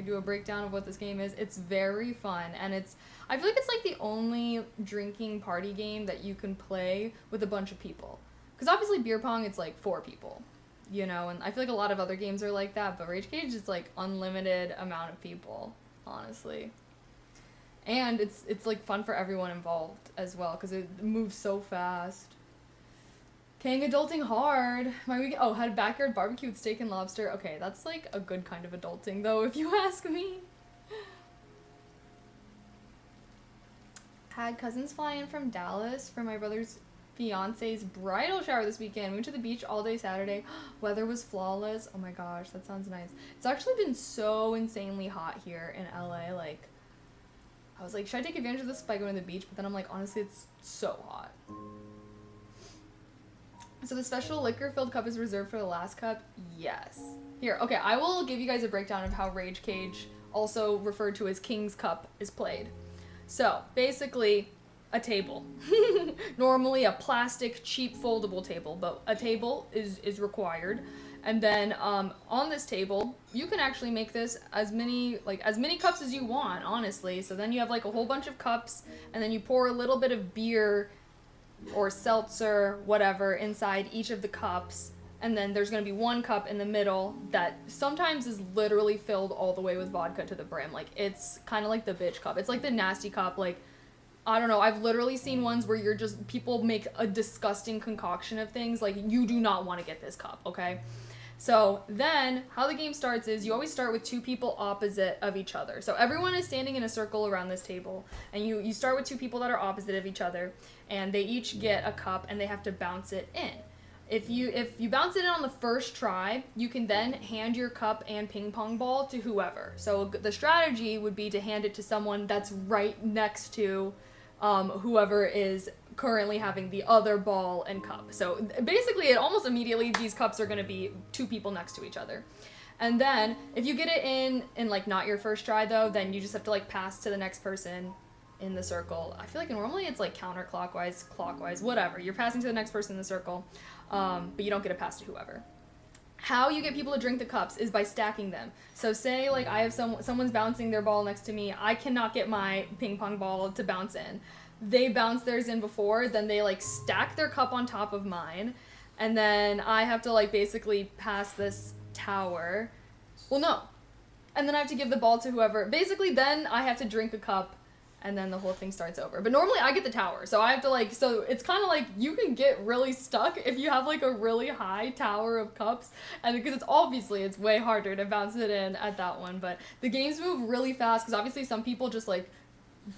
do a breakdown of what this game is? It's very fun, and I feel like it's, like, the only drinking party game that you can play with a bunch of people. Because obviously beer pong, it's, like, 4 people, you know, and I feel like a lot of other games are like that, but Rage Cage is, like, unlimited amount of people, honestly. And it's like fun for everyone involved as well, because it moves so fast. King adulting hard. My weekend, had a backyard barbecue with steak and lobster. Okay, that's like a good kind of adulting though, if you ask me. Had cousins fly in from Dallas for my brother's fiance's bridal shower this weekend. Went to the beach all day Saturday. Weather was flawless. Oh my gosh, that sounds nice. It's actually been so insanely hot here in LA, like, I was like, should I take advantage of this by going to the beach? But then I'm like, honestly, it's so hot. So the special liquor-filled cup is reserved for the last cup? Yes. Here, okay, I will give you guys a breakdown of how Rage Cage, also referred to as King's Cup, is played. So, basically, a table. Normally a plastic, cheap, foldable table, but a table is required. And then on this table, you can actually make this as many cups as you want, honestly. So then you have, like, a whole bunch of cups, and then you pour a little bit of beer or seltzer, whatever, inside each of the cups. And then there's going to be one cup in the middle that sometimes is literally filled all the way with vodka to the brim. Like, it's kind of like the bitch cup. It's like the nasty cup, like, I don't know, I've literally seen ones where people make a disgusting concoction of things. Like, you do not want to get this cup, okay? So then how the game starts is you always start with two people opposite of each other. So everyone is standing in a circle around this table, and you start with two people that are opposite of each other, and they each get a cup and they have to bounce it in. If you bounce it in on the first try, you can then hand your cup and ping pong ball to whoever. So the strategy would be to hand it to someone that's right next to whoever is currently having the other ball and cup. So basically, it almost immediately these cups are going to be two people next to each other. And then if you get it in like not your first try though, then you just have to like pass to the next person in the circle. I feel like normally it's like counterclockwise, clockwise, whatever. You're passing to the next person in the circle, but you don't get a pass to whoever. How you get people to drink the cups is by stacking them. So say like I have someone's bouncing their ball next to me. I cannot get my ping pong ball to bounce in. They bounce theirs in before, then they like stack their cup on top of mine, and then I have to like basically pass this tower. Well, no. And then I have to give the ball to whoever. Basically, then I have to drink a cup, and then the whole thing starts over. But normally I get the tower, so I have to like, so it's kind of like you can get really stuck if you have like a really high tower of cups, and because it's way harder to bounce it in at that one. But the games move really fast because obviously some people just like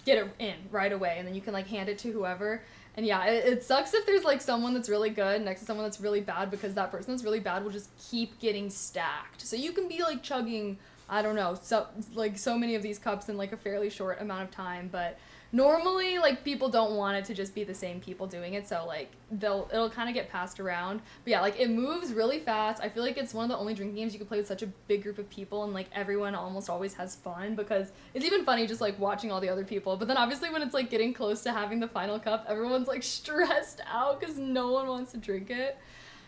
get it in right away, and then you can like hand it to whoever. And yeah, it sucks if there's like someone that's really good next to someone that's really bad, because that person that's really bad will just keep getting stacked. So you can be like chugging, I don't know, so many of these cups in like a fairly short amount of time, but normally like people don't want it to just be the same people doing it, so like it'll kind of get passed around. But yeah, like it moves really fast. I feel like it's one of the only drinking games you can play with such a big group of people, and like everyone almost always has fun, because it's even funny just like watching all the other people. But then obviously when it's like getting close to having the final cup, everyone's like stressed out because no one wants to drink it.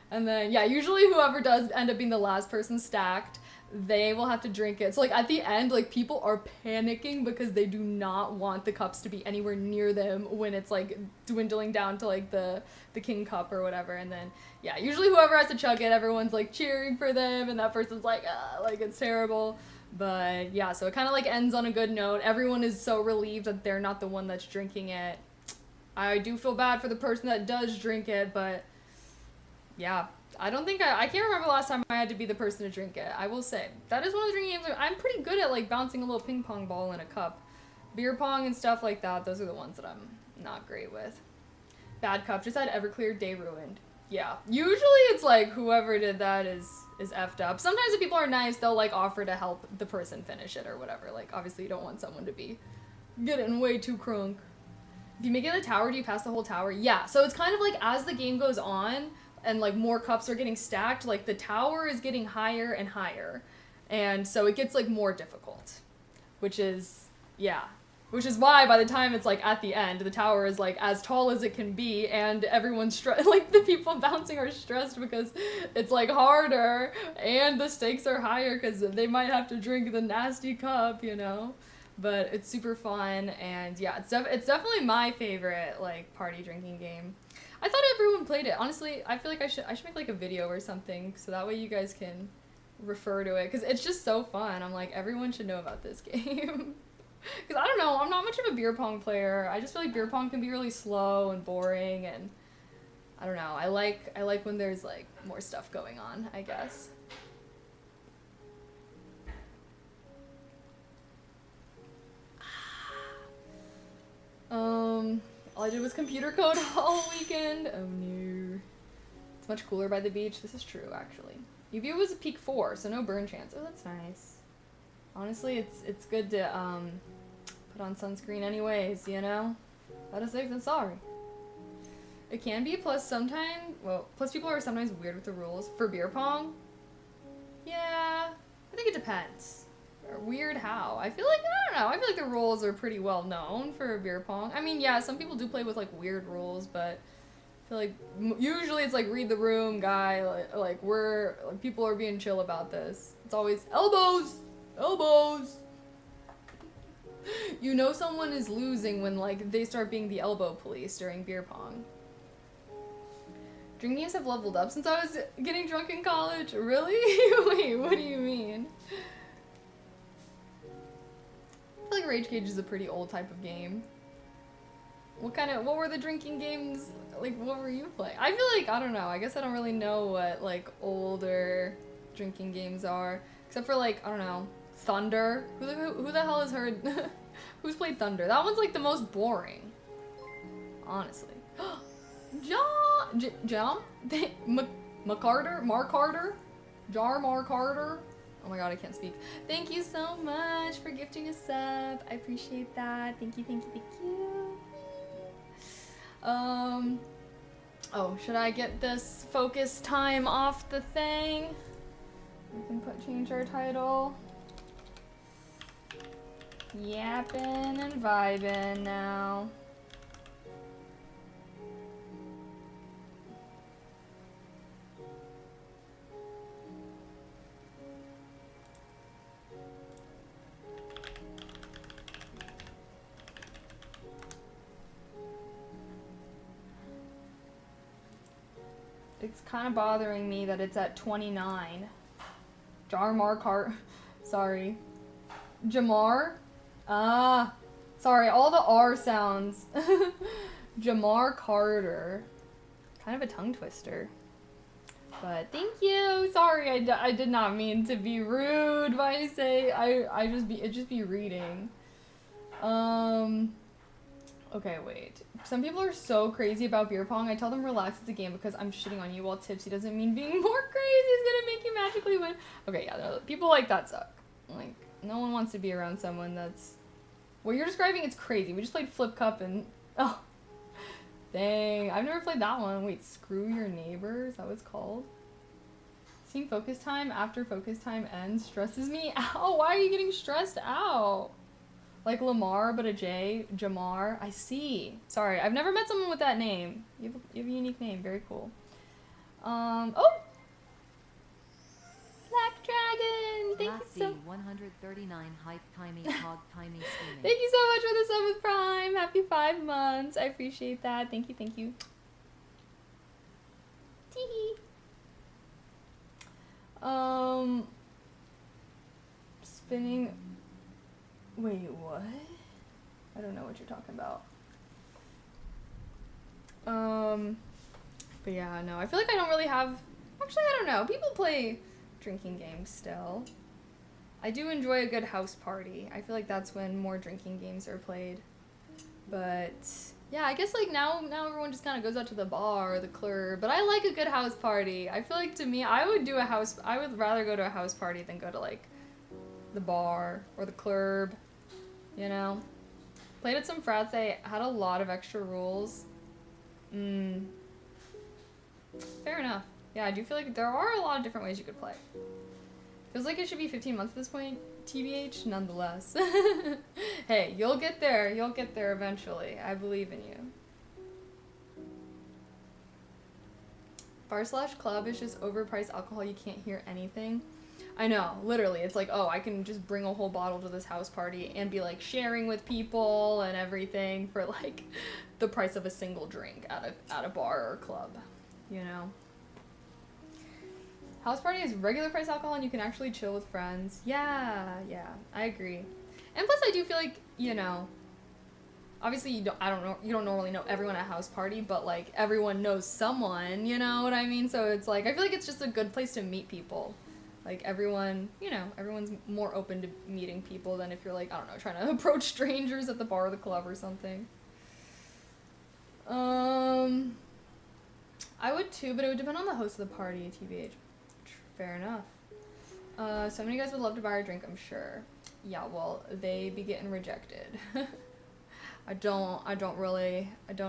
And then yeah, usually whoever does end up being the last person stacked, they will have to drink it. So like at the end, like people are panicking because they do not want the cups to be anywhere near them when it's like dwindling down to like the king cup or whatever. And then yeah, usually whoever has to chug it, everyone's like cheering for them, and that person's like it's terrible. But yeah, so it kind of like ends on a good note. Everyone is so relieved that they're not the one that's drinking it. I do feel bad for the person that does drink it, but yeah, I can't remember the last time I had to be the person to drink it. I will say, that is one of the drinking games I'm pretty good at, like bouncing a little ping pong ball in a cup. Beer pong and stuff like that, those are the ones that I'm not great with. Bad cup, just had Everclear, day ruined. Yeah, usually it's like whoever did that is effed up. Sometimes if people are nice, they'll like offer to help the person finish it or whatever. Like obviously you don't want someone to be getting way too crunk. If you make it a tower, do you pass the whole tower? Yeah, so it's kind of like as the game goes on, and like more cups are getting stacked, like the tower is getting higher and higher, and so it gets like more difficult, which is why by the time it's like at the end, the tower is like as tall as it can be, and everyone's like the people bouncing are stressed because it's like harder and the stakes are higher because they might have to drink the nasty cup, you know. But it's super fun, and yeah, it's definitely my favorite like party drinking game. I thought everyone played it. Honestly, I feel like I should make like a video or something, so that way you guys can refer to it, because it's just so fun. I'm like, everyone should know about this game. Because I don't know, I'm not much of a beer pong player. I just feel like beer pong can be really slow and boring, and I don't know. I like when there's like more stuff going on, I guess. All I did was computer code all weekend. Oh no. It's much cooler by the beach. This is true, actually. UV was a peak 4, so no burn chance. Oh, that's nice. Honestly, it's good to put on sunscreen anyways, you know? Better safe than sorry. It can be, plus people are sometimes weird with the rules. For beer pong? Yeah, I think it depends. Weird how? I feel like, I don't know, I feel like the rules are pretty well known for beer pong. I mean, yeah, some people do play with like weird rules, but I feel like usually it's like read the room, guy, like people are being chill about this. It's always elbows! You know someone is losing when like they start being the elbow police during beer pong. Drinking games have leveled up since I was getting drunk in college? Really? Wait, what do you mean? I feel like Rage Cage is a pretty old type of game. What were the drinking games, like what were you playing? I feel like, I don't know, I guess I don't really know what like older drinking games are. Except for like, I don't know, Thunder. Who the hell has heard, who's played Thunder? That one's like the most boring. Honestly. John? Mark Carter? Mark Carter? Oh my god, I can't speak. Thank you so much for gifting a sub. I appreciate that. Thank you, thank you, thank you. Oh, should I get this focus time off the thing? We can change our title. Yappin' and vibin' now. It's kind of bothering me that it's at 29. Sorry. Jamar? Ah. Sorry, all the R sounds. Jamar Carter. Kind of a tongue twister. But thank you. Sorry, I did not mean to be rude by say it just be reading. Okay, wait. Some people are so crazy about beer pong. I tell them relax, it's a game because I'm shitting on you while tipsy doesn't mean being more crazy is gonna make you magically win. Okay, yeah, no, people like that suck. Like, no one wants to be around someone that's... What you're describing, it's crazy. We just played Flip Cup and... Oh. Dang, I've never played that one. Wait, Screw Your Neighbor? Is that what it's called? Seeing focus time after focus time ends stresses me out. Why are you getting stressed out? Like Lamar, but a J. Jamar. I see. Sorry, I've never met someone with that name. You have a unique name. Very cool. Oh! Black Dragon! Thank you so... 139 hype timey hog timey scheming. Thank you so much for the sub with Prime. Happy 5 months. I appreciate that. Thank you, thank you. Teehee. Spinning... Wait, what? I don't know what you're talking about. But yeah, no, I feel like I don't really have... Actually, I don't know. People play drinking games still. I do enjoy a good house party. I feel like that's when more drinking games are played. But yeah, I guess like now everyone just kind of goes out to the bar or the club. But I like a good house party. I feel like to me, I would rather go to a house party than go to like the bar or the club, you know? Played at some frats, they had a lot of extra rules. Fair enough. Yeah, I do feel like there are a lot of different ways you could play. Feels like it should be 15 months at this point, TBH, nonetheless. Hey, you'll get there eventually. I believe in you. Bar/club is just overpriced alcohol, you can't hear anything. I know, literally, it's like, oh, I can just bring a whole bottle to this house party and be like sharing with people and everything for like the price of a single drink at a bar or club, you know? House party is regular price alcohol and you can actually chill with friends. Yeah, I agree. And plus I do feel like, you know, obviously you don't normally know everyone at a house party, but like everyone knows someone, you know what I mean? So it's like, I feel like it's just a good place to meet people. Like everyone, you know, everyone's more open to meeting people than if you're like, I don't know, trying to approach strangers at the bar or the club or something. I would too, but it would depend on the host of the party, TBH. Fair enough. So many guys would love to buy a drink, I'm sure. Yeah, well, they be getting rejected. I don't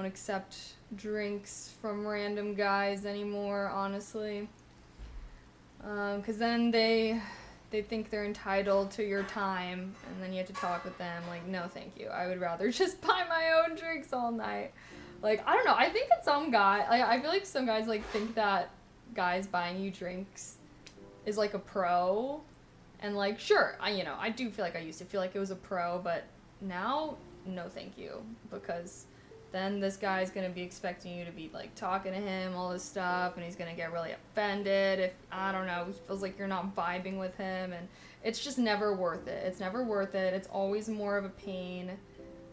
accept drinks from random guys anymore, honestly. 'Cause then they think they're entitled to your time, and then you have to talk with them. Like, no, thank you. I would rather just buy my own drinks all night. Like, I don't know. I think that I feel like some guys like think that guys buying you drinks is like a pro, and like, sure, I do feel like I used to feel like it was a pro, but now, no, thank you, because then this guy's gonna be expecting you to be like talking to him all this stuff, and he's gonna get really offended if, I don't know, he feels like you're not vibing with him, and it's just never worth it. It's never worth it. It's always more of a pain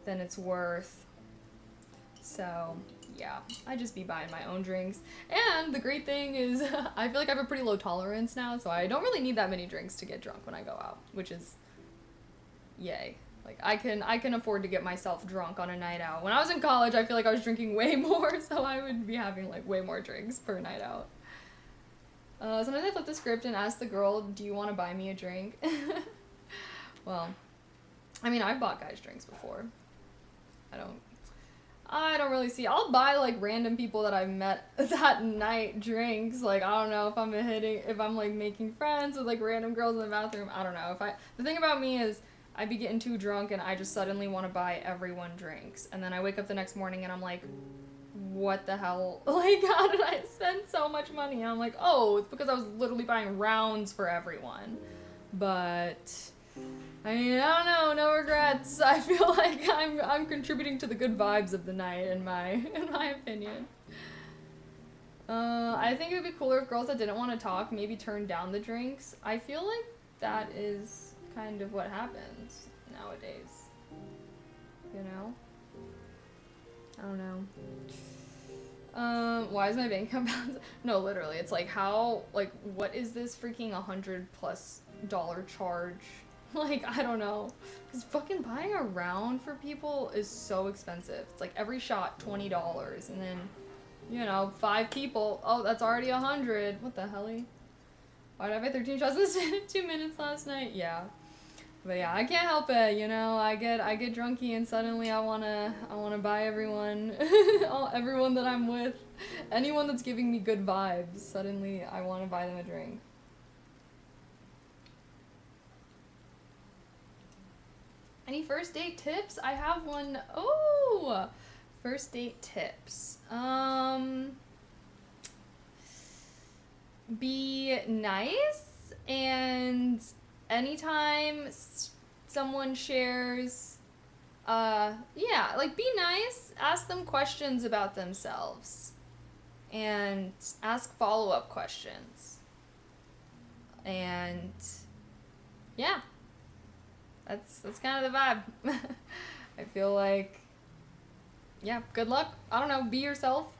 than it's worth. So yeah, I just be buying my own drinks. And the great thing is I feel like I have a pretty low tolerance now, so I don't really need that many drinks to get drunk when I go out, which is yay. Like I can afford to get myself drunk on a night out. When I was in college, I feel like I was drinking way more, so I would be having like way more drinks per night out. Sometimes I flip the script and ask the girl, do you want to buy me a drink? Well, I mean, I've bought guys drinks before. I don't really see. I'll buy like random people that I've met that night drinks. Like I don't know if I'm like making friends with like random girls in the bathroom. I don't know. The thing about me is I be getting too drunk and I just suddenly want to buy everyone drinks, and then I wake up the next morning and I'm like, what the hell? Like how did I spend so much money? And I'm like, oh, it's because I was literally buying rounds for everyone. But I mean, I don't know, no regrets. I feel like I'm contributing to the good vibes of the night in my opinion. I think it would be cooler if girls that didn't want to talk maybe turned down the drinks. I feel like that is kind of what happens nowadays. You know? I don't know. Why is my bank account balance? No, literally, it's like what is this freaking $100+ charge? Like, I don't know. Because fucking buying a round for people is so expensive. It's like every shot $20, and then, 5 people. Oh, that's already $100. What the hell? Why did I buy 13 shots in the span of 2 minutes last night? Yeah. But yeah, I can't help it, I get drunky and suddenly I wanna buy everyone, everyone that I'm with, anyone that's giving me good vibes, suddenly I wanna buy them a drink. Any first date tips? I have one. Oh, first date tips. Be nice, and anytime someone shares, be nice, ask them questions about themselves, and ask follow-up questions, and yeah. That's kind of the vibe. I feel like, yeah, good luck. I don't know, be yourself.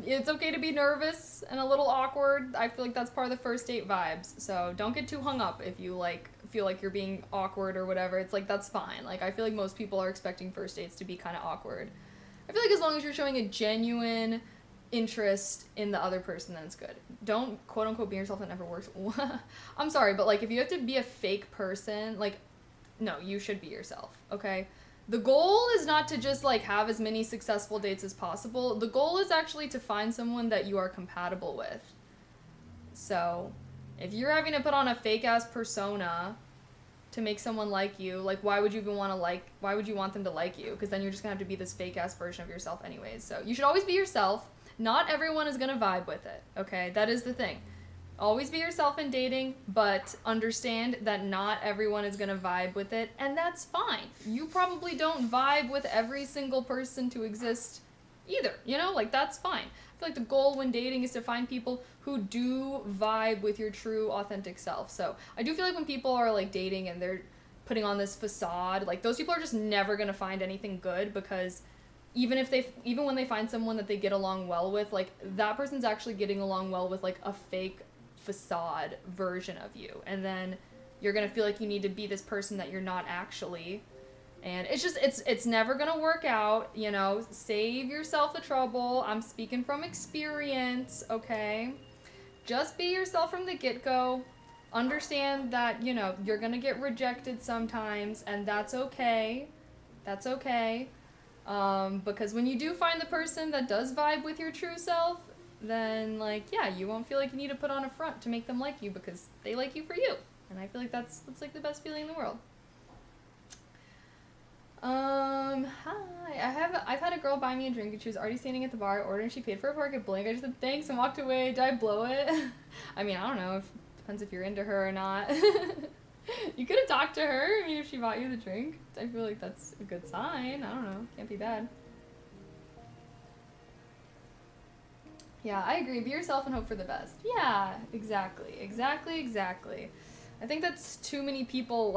It's okay to be nervous and a little awkward. I feel like that's part of the first date vibes. So don't get too hung up if you feel like you're being awkward or whatever. It's like, that's fine. Like, I feel like most people are expecting first dates to be kind of awkward. I feel like as long as you're showing a genuine interest in the other person, then it's good. Don't quote unquote be yourself. That never works. I'm sorry, but like if you have to be a fake person, like, no, you should be yourself, okay? The goal is not to just like have as many successful dates as possible. The goal is actually to find someone that you are compatible with. So if you're having to put on a fake ass persona to make someone like you, like why would you want them to like you? Because then you're just gonna have to be this fake ass version of yourself anyways. So you should always be yourself. Not everyone is gonna vibe with it, okay? That is the thing. Always be yourself in dating, but understand that not everyone is gonna vibe with it, and that's fine. You probably don't vibe with every single person to exist either, like that's fine. I feel like the goal when dating is to find people who do vibe with your true, authentic self. So I do feel like when people are like dating and they're putting on this facade, like those people are just never gonna find anything good, because even when they find someone that they get along well with, like that person's actually getting along well with like a fake facade version of you, and then you're gonna feel like you need to be this person that you're not actually, and it's never gonna work out. Save yourself the trouble. I'm speaking from experience, okay? Just be yourself from the get-go. Understand that you're gonna get rejected sometimes, and that's okay. Because when you do find the person that does vibe with your true self, then you won't feel like you need to put on a front to make them like you, because they like you for you. And I feel like that's like the best feeling in the world. Hi. I've had a girl buy me a drink and she was already standing at the bar. I ordered and she paid for a pocket blank. I just said thanks and walked away. Did I blow it? I mean, I don't know. Depends if you're into her or not. You could have talked to her. I mean, if she bought you the drink, I feel like that's a good sign. I don't know. Can't be bad. Yeah, I agree. Be yourself and hope for the best. Yeah, exactly. I think that's too many people,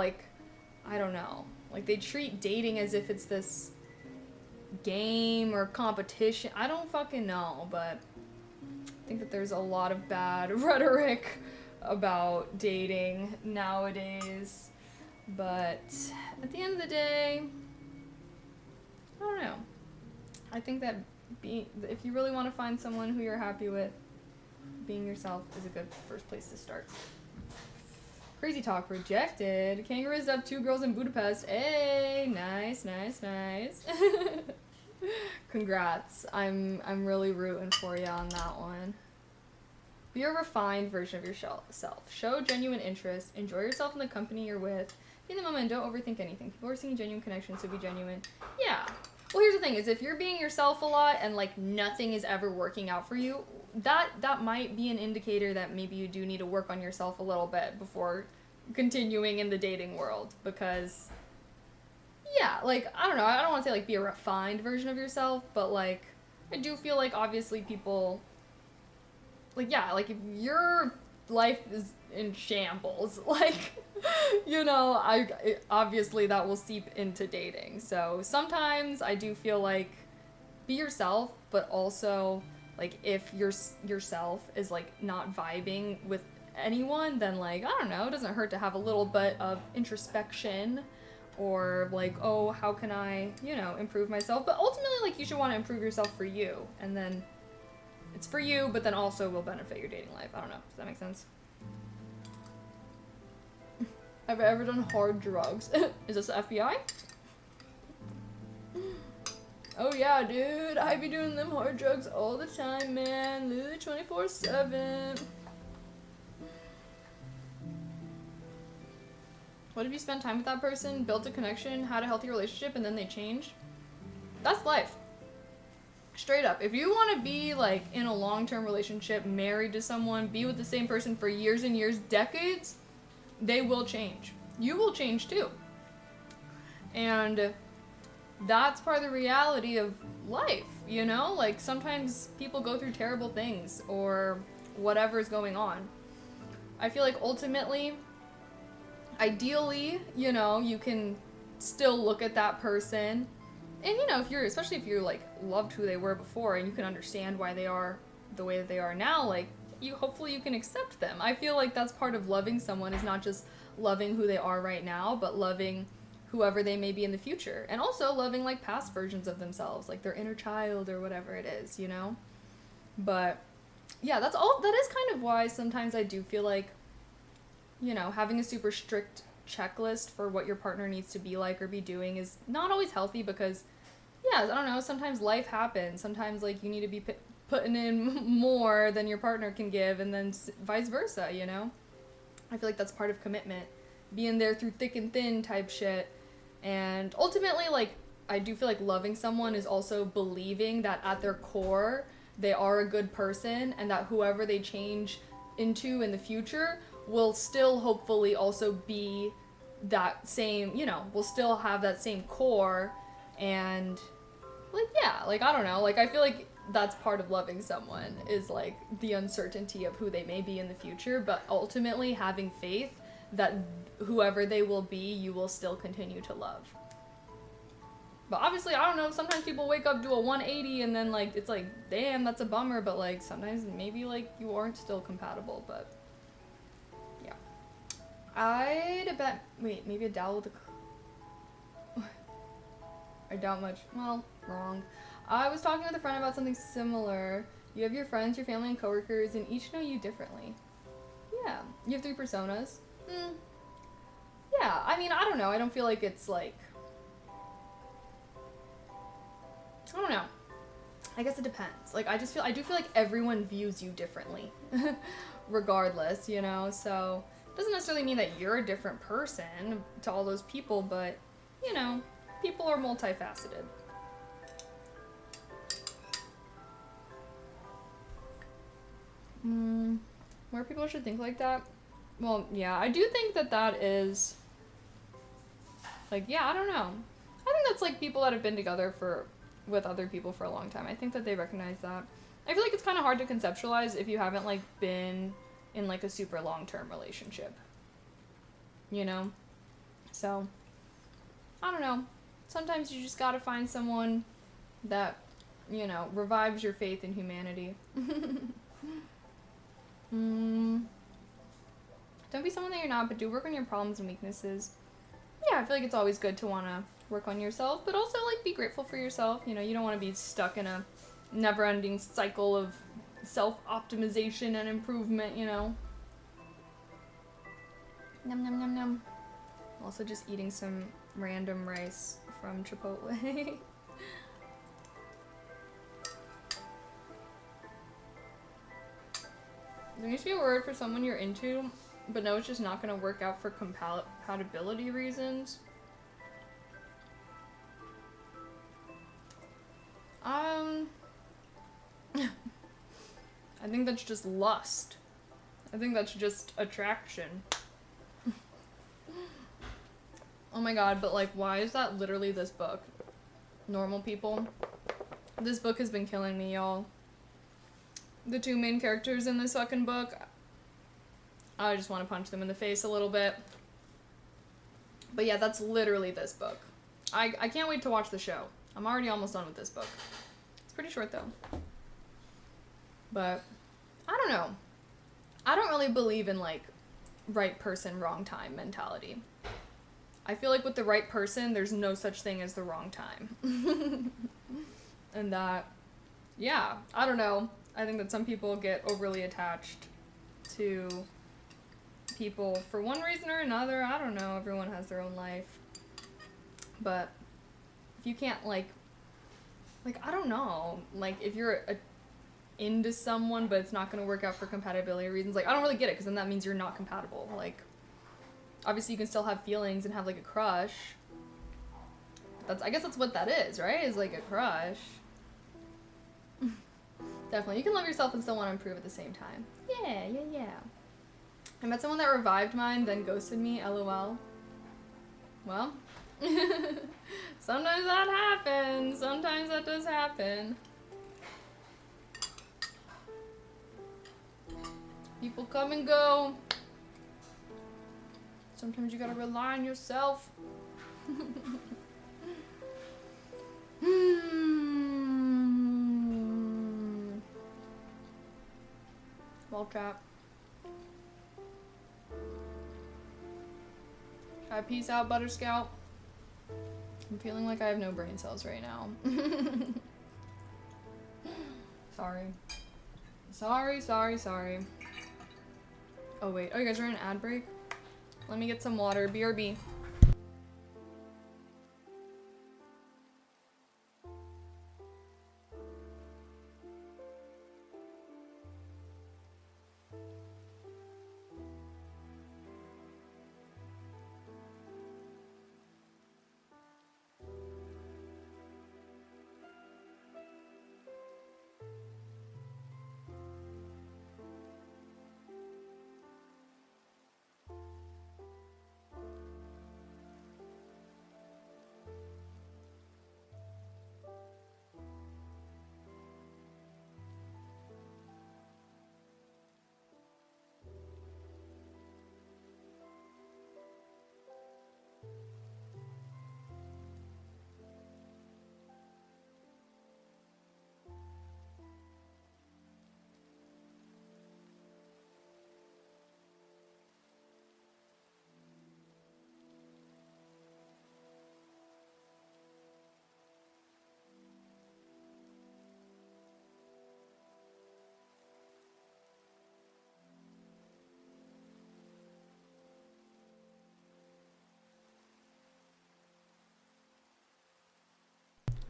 I don't know. Like, they treat dating as if it's this game or competition. I don't fucking know, but I think that there's a lot of bad rhetoric about dating nowadays. But at the end of the day, I don't know. I think that if you really want to find someone who you're happy with, being yourself is a good first place to start. Crazy talk rejected. Kangaroos up 2 girls in Budapest. Hey, nice. Congrats. I'm really rooting for you on that one. Be a refined version of yourself. Show genuine interest. Enjoy yourself in the company you're with. Be in the moment. Don't overthink anything. People are seeing genuine connections, so be genuine. Yeah. Well, here's the thing: is if you're being yourself a lot and like nothing is ever working out for you, that might be an indicator that maybe you do need to work on yourself a little bit before continuing in the dating world. Because, yeah, like I don't know. I don't want to say like be a refined version of yourself, but like I do feel like obviously people. Like, yeah, like, if your life is in shambles, like, you know, obviously that will seep into dating. So sometimes I do feel like be yourself, but also, like, if yourself is, like, not vibing with anyone, then, like, I don't know, it doesn't hurt to have a little bit of introspection or, like, oh, how can I, you know, improve myself? But ultimately, like, you should want to improve yourself for you, and then it's for you, but then also will benefit your dating life. I don't know. Does that make sense? Have I ever done hard drugs? Is this the FBI? Oh yeah, dude. I be doing them hard drugs all the time, man. Literally 24/7. What if you spent time with that person, built a connection, had a healthy relationship, and then they changed? That's life. Straight up, if you want to be like in a long-term relationship, married to someone, be with the same person for years and years, decades, they will change. You will change too. And that's part of the reality of life, you know? Like sometimes people go through terrible things or whatever's going on. I feel like ultimately, ideally, you know, you can still look at that person. And, you know, especially if you're, like, loved who they were before and you can understand why they are the way that they are now, like, hopefully you can accept them. I feel like that's part of loving someone is not just loving who they are right now, but loving whoever they may be in the future. And also loving, like, past versions of themselves, like their inner child or whatever it is, you know? But, yeah, that is kind of why sometimes I do feel like, you know, having a super strict checklist for what your partner needs to be like or be doing is not always healthy because, yeah, I don't know, sometimes life happens. Sometimes, like, you need to be putting in more than your partner can give and then vice versa, you know? I feel like that's part of commitment. Being there through thick and thin type shit. And ultimately, like, I do feel like loving someone is also believing that at their core, they are a good person and that whoever they change into in the future will still hopefully also be that same, you know, will still have that same core and, like, yeah, like, I don't know, like, I feel like that's part of loving someone is, like, the uncertainty of who they may be in the future, but ultimately having faith that whoever they will be, you will still continue to love. But obviously, I don't know, sometimes people wake up, do a 180, and then, like, it's like, damn, that's a bummer, but, like, sometimes maybe, like, you aren't still compatible, but I'd bet. Wait, maybe a dowel with a. I doubt much. Well, wrong. I was talking with a friend about something similar. You have your friends, your family, and coworkers, and each know you differently. Yeah. You have 3 personas. Yeah, I mean, I don't know. I don't feel like it's like. I don't know. I guess it depends. Like, I do feel like everyone views you differently. Regardless, you know? So. Doesn't necessarily mean that you're a different person to all those people, but, you know, people are multifaceted. More people should think like that? Well, yeah, I do think that that is, like, yeah, I don't know. I think that's, like, people that have been together with other people for a long time. I think that they recognize that. I feel like it's kind of hard to conceptualize if you haven't, like, been in, like, a super long-term relationship, you know? So, I don't know. Sometimes you just gotta find someone that, revives your faith in humanity. Don't be someone that you're not, but do work on your problems and weaknesses. Yeah, I feel like it's always good to want to work on yourself, but also, like, be grateful for yourself. You don't want to be stuck in a never-ending cycle of self-optimization and improvement, Num, num, num, num. Also just eating some random rice from Chipotle. There needs to be a word for someone you're into, but no, it's just not going to work out for compatibility reasons. I think that's just lust. I think that's just attraction. Oh my god, but like, why is that literally this book? Normal people. This book has been killing me, y'all. The two main characters in this fucking book, I just want to punch them in the face a little bit. But yeah, that's literally this book. I can't wait to watch the show. I'm already almost done with this book. It's pretty short though. But I don't know. I don't really believe in like right person, wrong time mentality. I feel like with the right person, there's no such thing as the wrong time. And that, yeah, I don't know. I think that some people get overly attached to people for one reason or another. I don't know. Everyone has their own life. But if you can't like I don't know. Like if you're into someone but it's not going to work out for compatibility reasons, like I don't really get it, because then that means you're not compatible. Like obviously you can still have feelings and have like a crush. I guess that's what that is, right? Is like a crush. Definitely. You can love yourself and still want to improve at the same time. Yeah. I met someone that revived mine, then ghosted me, LOL. Well, sometimes that happens. Sometimes that does happen. People come and go. Sometimes you gotta rely on yourself. Well, chat. Peace out, Butterscout. I'm feeling like I have no brain cells right now. Sorry. Oh wait, you guys are in an ad break? Let me get some water. BRB.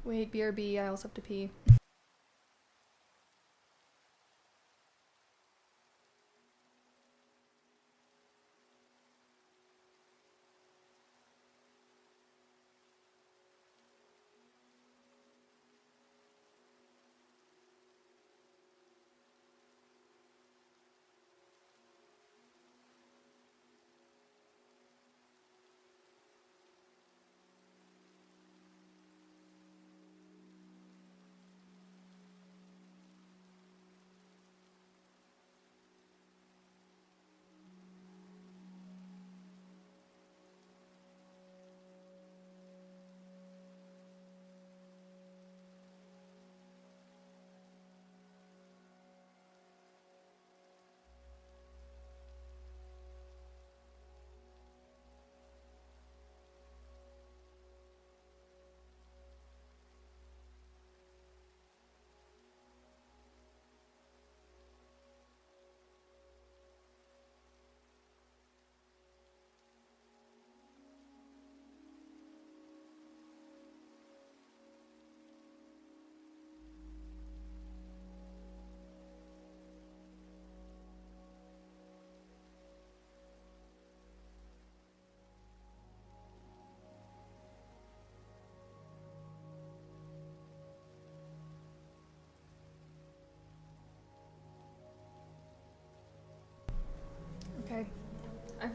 Wait, BRB, I also have to pee.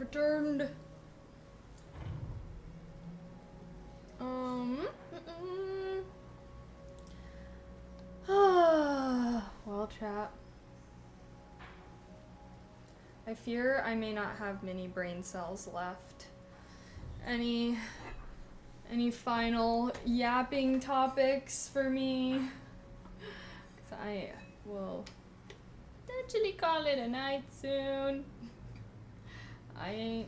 returned. Well, chat. I fear I may not have many brain cells left. Any final yapping topics for me? 'Cause I will eventually call it a night soon. I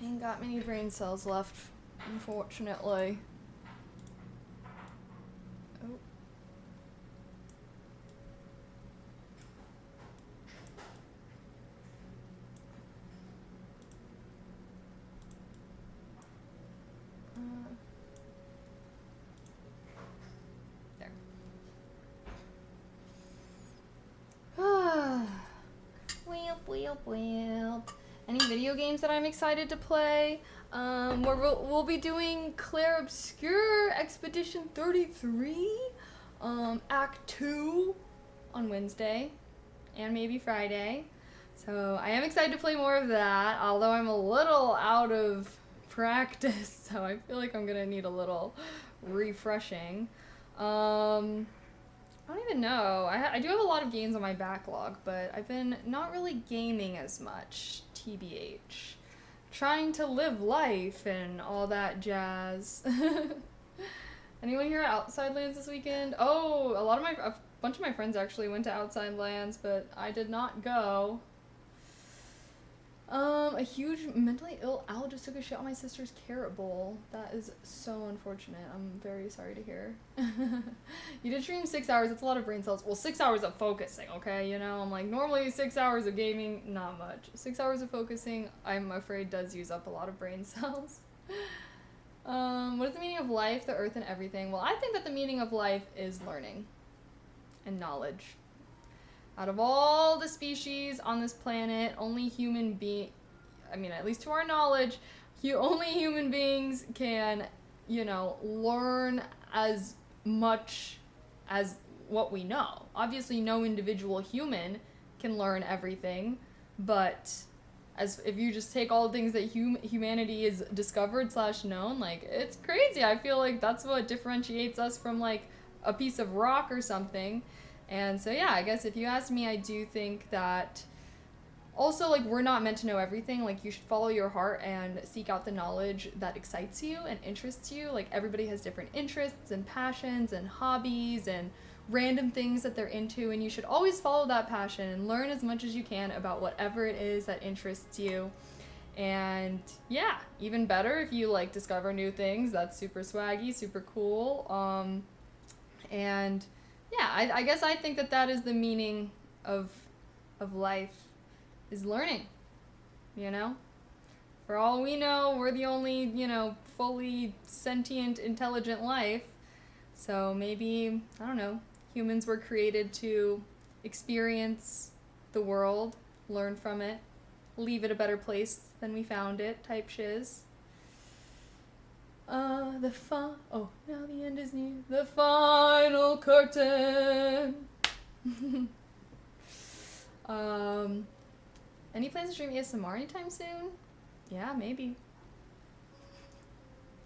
ain't got many brain cells left, unfortunately. Oh. There. Well. Any video games that I'm excited to play? We'll be doing Claire Obscure Expedition 33, Act 2 on Wednesday, and maybe Friday. So I am excited to play more of that, although I'm a little out of practice, so I feel like I'm gonna need a little refreshing. I don't even know. I do have a lot of games on my backlog, but I've been not really gaming as much, TBH. Trying to live life and all that jazz. Anyone here at Outside Lands this weekend? Oh, a bunch of my friends actually went to Outside Lands, but I did not go. A huge mentally ill owl just took a shit on my sister's carrot bowl. That is so unfortunate. I'm very sorry to hear. You did stream 6 hours. That's a lot of brain cells. Well, 6 hours of focusing, okay? You know, I'm like, normally 6 hours of gaming, not much. 6 hours of focusing, I'm afraid, does use up a lot of brain cells. What is the meaning of life, the earth, and everything? Well, I think that the meaning of life is learning and knowledge. Out of all the species on this planet, only at least to our knowledge, only human beings can, learn as much as what we know. Obviously, no individual human can learn everything, but if you just take all the things that humanity is discovered / known, like, it's crazy. I feel like that's what differentiates us from, like, a piece of rock or something. And so, yeah, I guess if you ask me, I do think that also, like, we're not meant to know everything. Like, you should follow your heart and seek out the knowledge that excites you and interests you. Like, everybody has different interests and passions and hobbies and random things that they're into, and you should always follow that passion and learn as much as you can about whatever it is that interests you. And yeah, even better if you, like, discover new things. That's super swaggy, super cool. And yeah, I guess I think that is the meaning of life, is learning, For all we know, we're the only, fully sentient, intelligent life. So maybe, I don't know, humans were created to experience the world, learn from it, leave it a better place than we found it, type shiz. Now the end is near. The final curtain. Any plans to stream ASMR anytime soon? Yeah, maybe.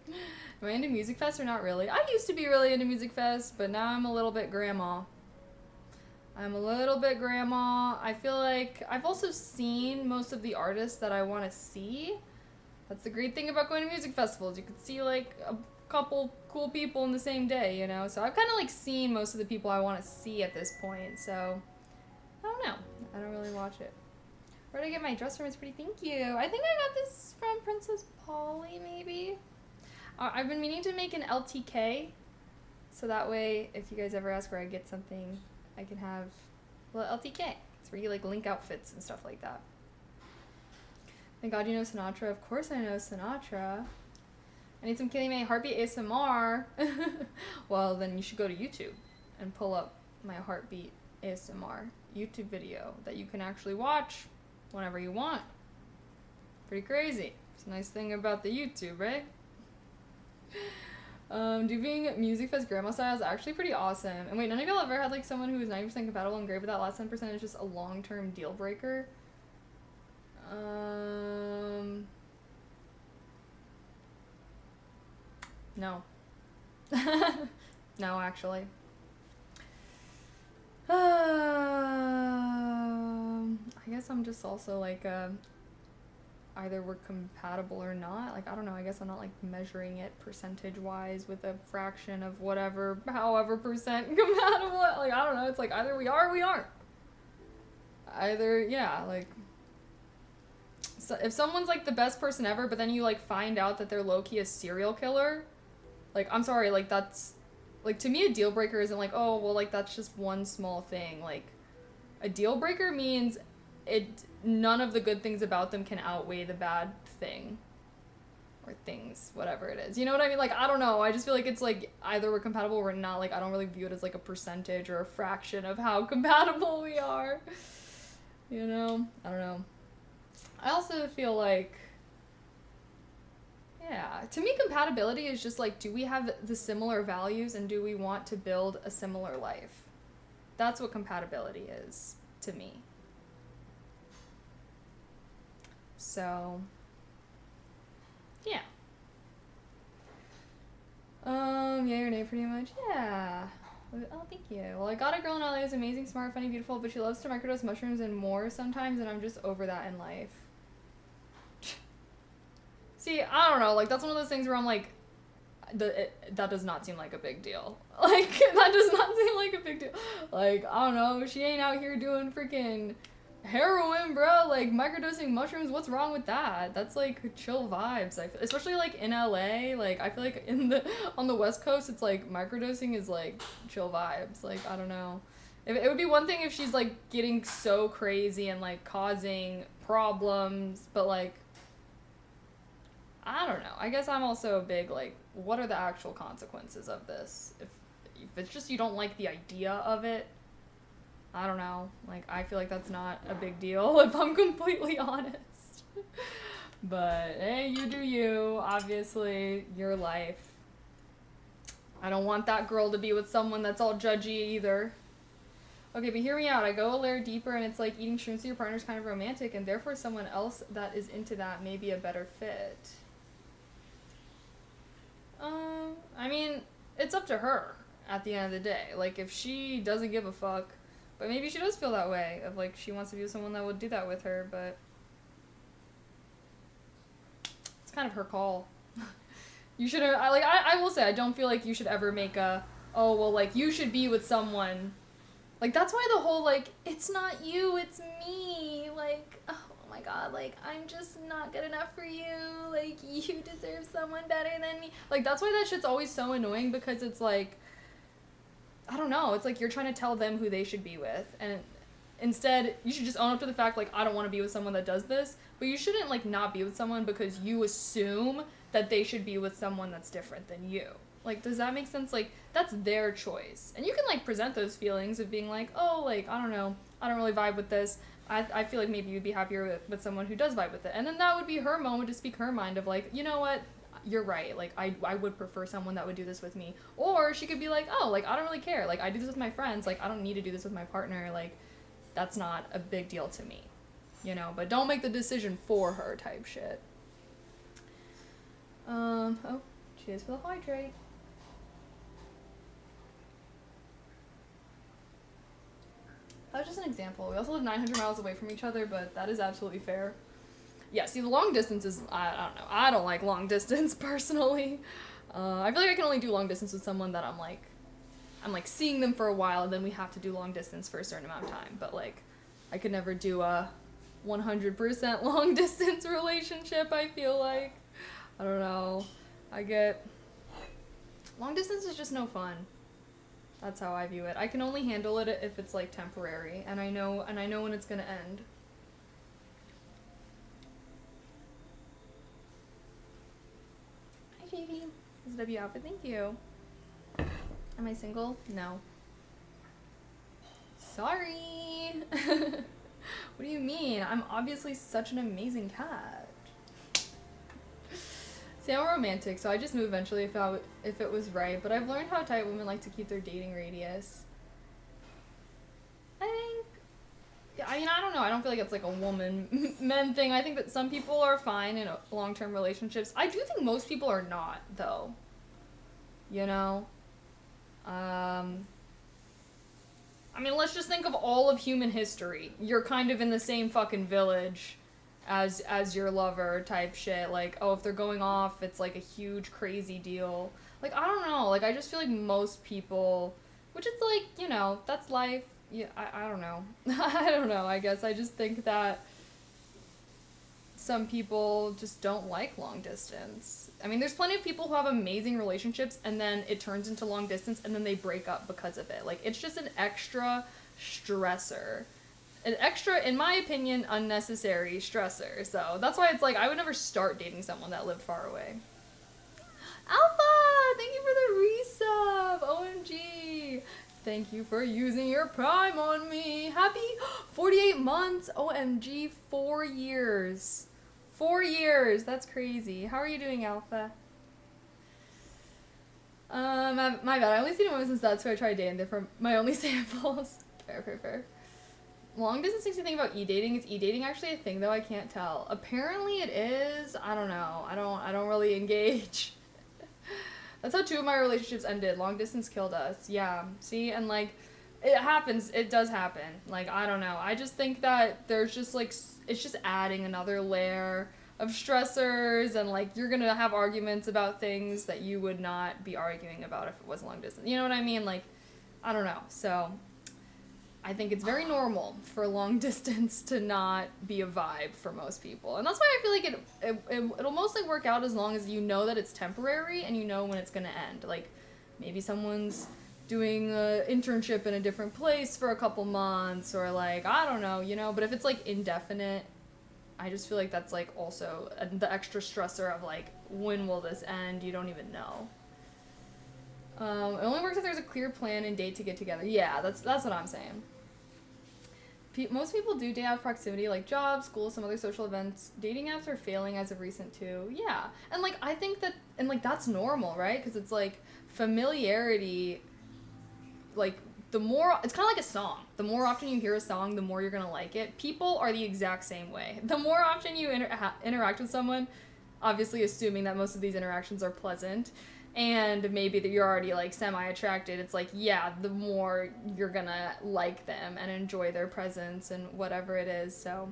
Am I into Music Fest or not really? I used to be really into Music Fest, but now I'm a little bit grandma. I feel like I've also seen most of the artists that I want to see. That's the great thing about going to music festivals. You could see, like, a couple cool people in the same day, So I've kind of, like, seen most of the people I want to see at this point, so I don't know. I don't really watch it. Where did I get my dress from? It's pretty. Thank you. I think I got this from Princess Polly, maybe. I've been meaning to make an LTK, so that way, if you guys ever ask where I get something, I can have a little LTK. It's where you, like, link outfits and stuff like that. Thank God you know Sinatra. Of course I know Sinatra. I need some Killing May Heartbeat ASMR. Well, then you should go to YouTube and pull up my Heartbeat ASMR YouTube video that you can actually watch whenever you want. Pretty crazy. It's a nice thing about the YouTube, right? Doing Music Fest grandma style is actually pretty awesome. And wait, none of y'all ever had like someone who was 90% compatible and great, but that last 10% is just a long-term deal breaker? No. No, actually. I guess I'm just also like either we're compatible or not. Like, I don't know, I guess I'm not like measuring it percentage wise with a fraction of whatever, however percent compatible. Like, I don't know, it's like either we are or we aren't. Either, yeah, like, so if someone's like the best person ever, but then you like find out that they're low-key a serial killer, like, I'm sorry, like, that's, like, to me a deal breaker isn't like, oh, well, like, that's just one small thing. Like, a deal breaker means none of the good things about them can outweigh the bad thing. Or things, whatever it is. You know what I mean? Like, I don't know. I just feel like it's like either we're compatible or we're not. Like, I don't really view it as like a percentage or a fraction of how compatible we are. You know? I don't know. I also feel like, yeah, to me compatibility is just like, do we have the similar values and do we want to build a similar life? That's what compatibility is to me. So, yeah. Yeah or nay pretty much. Yeah. Oh, thank you. Well, I got a girl in LA who's amazing, smart, funny, beautiful, but she loves to microdose mushrooms and more sometimes, and I'm just over that in life. See, I don't know, like, that's one of those things where I'm like, that does not seem like a big deal. Like, that does not seem like a big deal. Like, I don't know, she ain't out here doing freaking heroin, bro. Like, microdosing mushrooms, what's wrong with that? That's like chill vibes. Especially like in LA, like I feel like on the West Coast, it's like microdosing is like chill vibes. Like, I don't know. It would be one thing if she's like getting so crazy and like causing problems, but like, I don't know. I guess I'm also a big like, what are the actual consequences of this? If it's just you don't like the idea of it, I don't know. Like, I feel like that's not a big deal if I'm completely honest. But, hey, you do you. Obviously, your life. I don't want that girl to be with someone that's all judgy either. Okay, but hear me out. I go a layer deeper and it's like eating shrooms with your partner's kind of romantic and therefore someone else that is into that may be a better fit. I mean, it's up to her at the end of the day. Like, if she doesn't give a fuck, but maybe she does feel that way, of like, she wants to be with someone that would do that with her, but it's kind of her call. You should, I will say, I don't feel like you should ever make oh, well, like, you should be with someone. Like, that's why the whole, like, it's not you, it's me, like, oh my god, like, I'm just not good enough for you, like, you deserve someone better than me. Like, that's why that shit's always so annoying, because it's like, I don't know, it's like you're trying to tell them who they should be with, and instead, you should just own up to the fact, like, I don't want to be with someone that does this, but you shouldn't, like, not be with someone because you assume that they should be with someone that's different than you. Like, does that make sense? Like, that's their choice. And you can, like, present those feelings of being like, oh, like, I don't know, I don't really vibe with this. I feel like maybe you'd be happier with someone who does vibe with it. And then that would be her moment to speak her mind of, like, you know what? You're right. Like, I would prefer someone that would do this with me. Or she could be like, oh, like, I don't really care. Like, I do this with my friends. Like, I don't need to do this with my partner. Like, that's not a big deal to me. You know? But don't make the decision for her type shit. Oh, cheers for the hydrate. That was just an example. We also live 900 miles away from each other, but that is absolutely fair. Yeah, see, the long distance is, I don't know. I don't like long distance, personally. I feel like I can only do long distance with someone that I'm like seeing them for a while, and then we have to do long distance for a certain amount of time. But, like, I could never do a 100% long distance relationship, I feel like. I don't know. Long distance is just no fun. That's how I view it. I can only handle it if it's, like, temporary, and I know when it's gonna end. Hi, JV. This is W outfit. Thank you. Am I single? No. Sorry. What do you mean? I'm obviously such an amazing cat. See, I'm a romantic, so I just move eventually if it was right. But I've learned how tight women like to keep their dating radius. I think. Yeah, I mean, I don't know. I don't feel like it's like a woman men thing. I think that some people are fine in long-term relationships. I do think most people are not, though. You know. I mean, let's just think of all of human history. You're kind of in the same fucking village as your lover type shit. Like, oh, if they're going off, it's like a huge crazy deal. Like, I don't know. Like, I just feel like most people, which it's like, you know, that's life. Yeah, I don't know. I don't know. I guess I just think that some people just don't like long distance. I mean, there's plenty of people who have amazing relationships and then it turns into long distance and then they break up because of it. Like, it's just an extra stressor. An extra, in my opinion, unnecessary stressor. So that's why it's like, I would never start dating someone that lived far away. Alpha! Thank you for the resub! OMG! Thank you for using your Prime on me. Happy 48 months. OMG, 4 years. 4 years. That's crazy. How are you doing, Alpha? My bad. I only seen women since that's who I tried dating. They're from my only samples. Fair. Long distance makes me think about e-dating. Is e-dating actually a thing, though? I can't tell. Apparently it is. I don't know. I don't really engage. That's how 2 of my relationships ended. Long distance killed us. Yeah. See? And, like, it happens. It does happen. Like, I don't know. I just think that there's just, like, it's just adding another layer of stressors, and, like, you're gonna have arguments about things that you would not be arguing about if it was long distance. You know what I mean? Like, I don't know. So, I think it's very normal for long distance to not be a vibe for most people. And that's why I feel like it'll mostly work out as long as you know that it's temporary and you know when it's going to end. Like, maybe someone's doing an internship in a different place for a couple months, or like, I don't know, you know. But if it's like indefinite, I just feel like that's like also the extra stressor of like, when will this end? You don't even know. It only works if there's a clear plan and date to get together. Yeah, that's what I'm saying. Most people do date out of proximity, like jobs, school, some other social events. Dating apps are failing as of recent too. Yeah, and like I think that, and like that's normal, right? Because it's like familiarity. Like the more, it's kind of like a song. The more often you hear a song, the more you're gonna like it. People are the exact same way. The more often you interact with someone, obviously assuming that most of these interactions are pleasant, and maybe that you're already like semi-attracted, it's like, yeah, the more you're gonna like them and enjoy their presence and whatever it is. So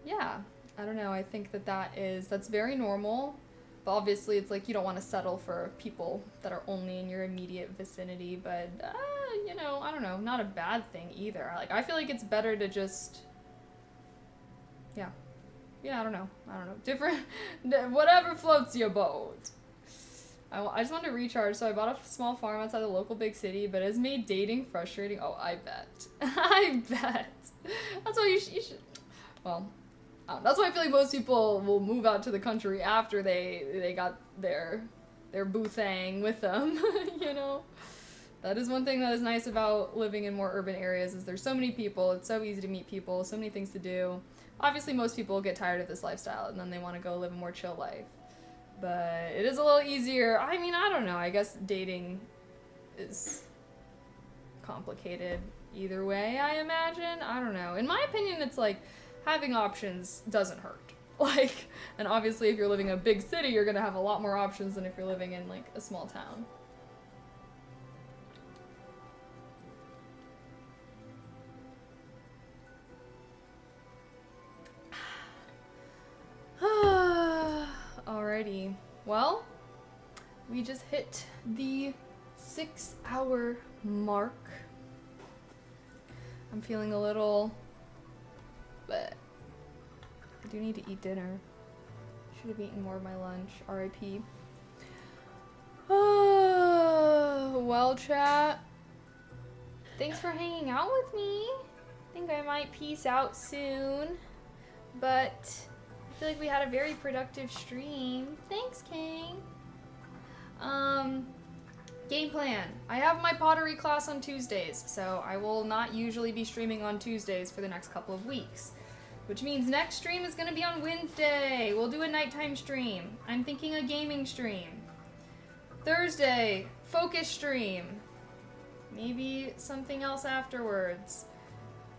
yeah, I don't know, I think that's very normal, but obviously it's like you don't want to settle for people that are only in your immediate vicinity, but you know, I don't know, not a bad thing either. Like, I feel like it's better to just, yeah, I don't know, different, whatever floats your boat. I just wanted to recharge, so I bought a small farm outside the local big city, but it has made dating frustrating. Oh, I bet. I bet. That's why you should. Well, that's why I feel like most people will move out to the country after they got their boo thing with them, you know? That is one thing that is nice about living in more urban areas, is there's so many people, it's so easy to meet people, so many things to do. Obviously, most people get tired of this lifestyle, and then they want to go live a more chill life. But it is a little easier. I mean, I don't know. I guess dating is complicated either way, I imagine. I don't know. In my opinion, it's like having options doesn't hurt. Like, and obviously if you're living in a big city, you're going to have a lot more options than if you're living in like a small town. Alrighty. Well, we just hit the 6-hour mark. I'm feeling a little, but I do need to eat dinner. Should have eaten more of my lunch. R.I.P. Well, chat. Thanks for hanging out with me. I think I might peace out soon, but I feel like we had a very productive stream. Thanks, King. Game plan. I have my pottery class on Tuesdays, so I will not usually be streaming on Tuesdays for the next couple of weeks. which means next stream is going to be on Wednesday. We'll do a nighttime stream. I'm thinking a gaming stream. Thursday, focus stream. Maybe something else afterwards.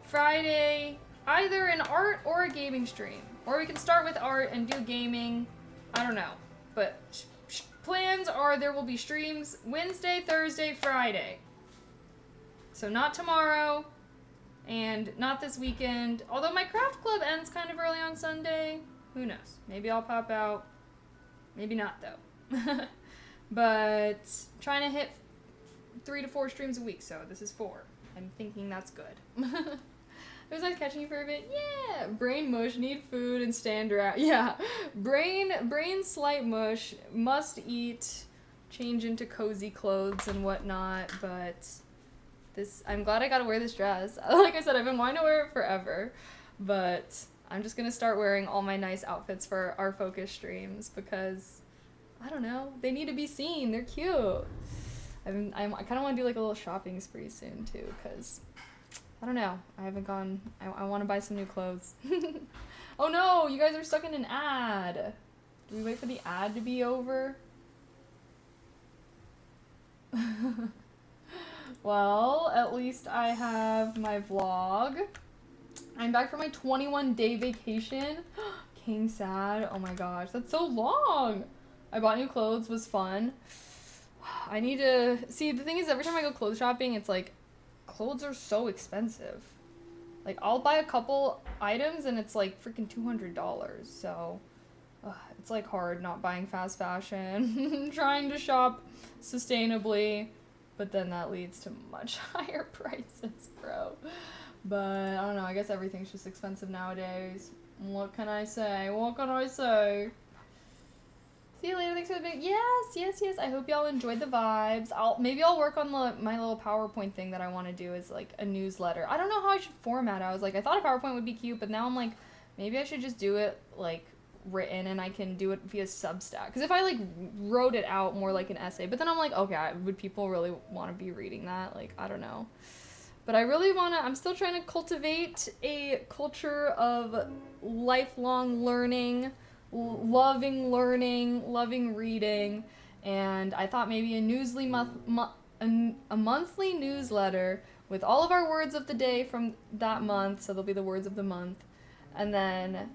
Friday, either an art or a gaming stream. Or we can start with art and do gaming. I don't know. But plans are there will be streams Wednesday, Thursday, Friday. So not tomorrow and not this weekend. Although my craft club ends kind of early on Sunday. Who knows? Maybe I'll pop out. Maybe not though. But trying to hit 3 to 4 streams a week, so this is 4. I'm thinking that's good. It was nice catching you for a bit. Yeah, brain mush, need food, and stand around. Yeah, brain slight mush, must eat, change into cozy clothes and whatnot. But this, I'm glad I got to wear this dress. Like I said, I've been wanting to wear it forever, but I'm just gonna start wearing all my nice outfits for our focus streams because I don't know, they need to be seen. They're cute. I kind of want to do like a little shopping spree soon too, because I don't know. I haven't gone. I want to buy some new clothes. Oh no, you guys are stuck in an ad. Do we wait for the ad to be over? Well, at least I have my vlog. I'm back for my 21-day vacation. King sad. Oh my gosh, that's so long. I bought new clothes, was fun. I need to see, the thing is, every time I go clothes shopping, it's like clothes are so expensive. Like I'll buy a couple items and it's like freaking $200. So it's like hard not buying fast fashion, trying to shop sustainably, but then that leads to much higher prices, bro. But I don't know, I guess everything's just expensive nowadays. What can I say? What can I say? See you later. Thanks for the big yes. I hope y'all enjoyed the vibes. Maybe I'll work on my little PowerPoint thing that I want to do is like a newsletter. I don't know how I should format it. I was like, I thought a PowerPoint would be cute, but now I'm like, maybe I should just do it like written and I can do it via Substack. Because if I like wrote it out more like an essay, but then I'm like, okay, would people really want to be reading that? Like, I don't know. But I really want to, I'm still trying to cultivate a culture of lifelong learning, loving learning, loving reading, and I thought maybe a monthly newsletter with all of our words of the day from that month, so they'll be the words of the month, and then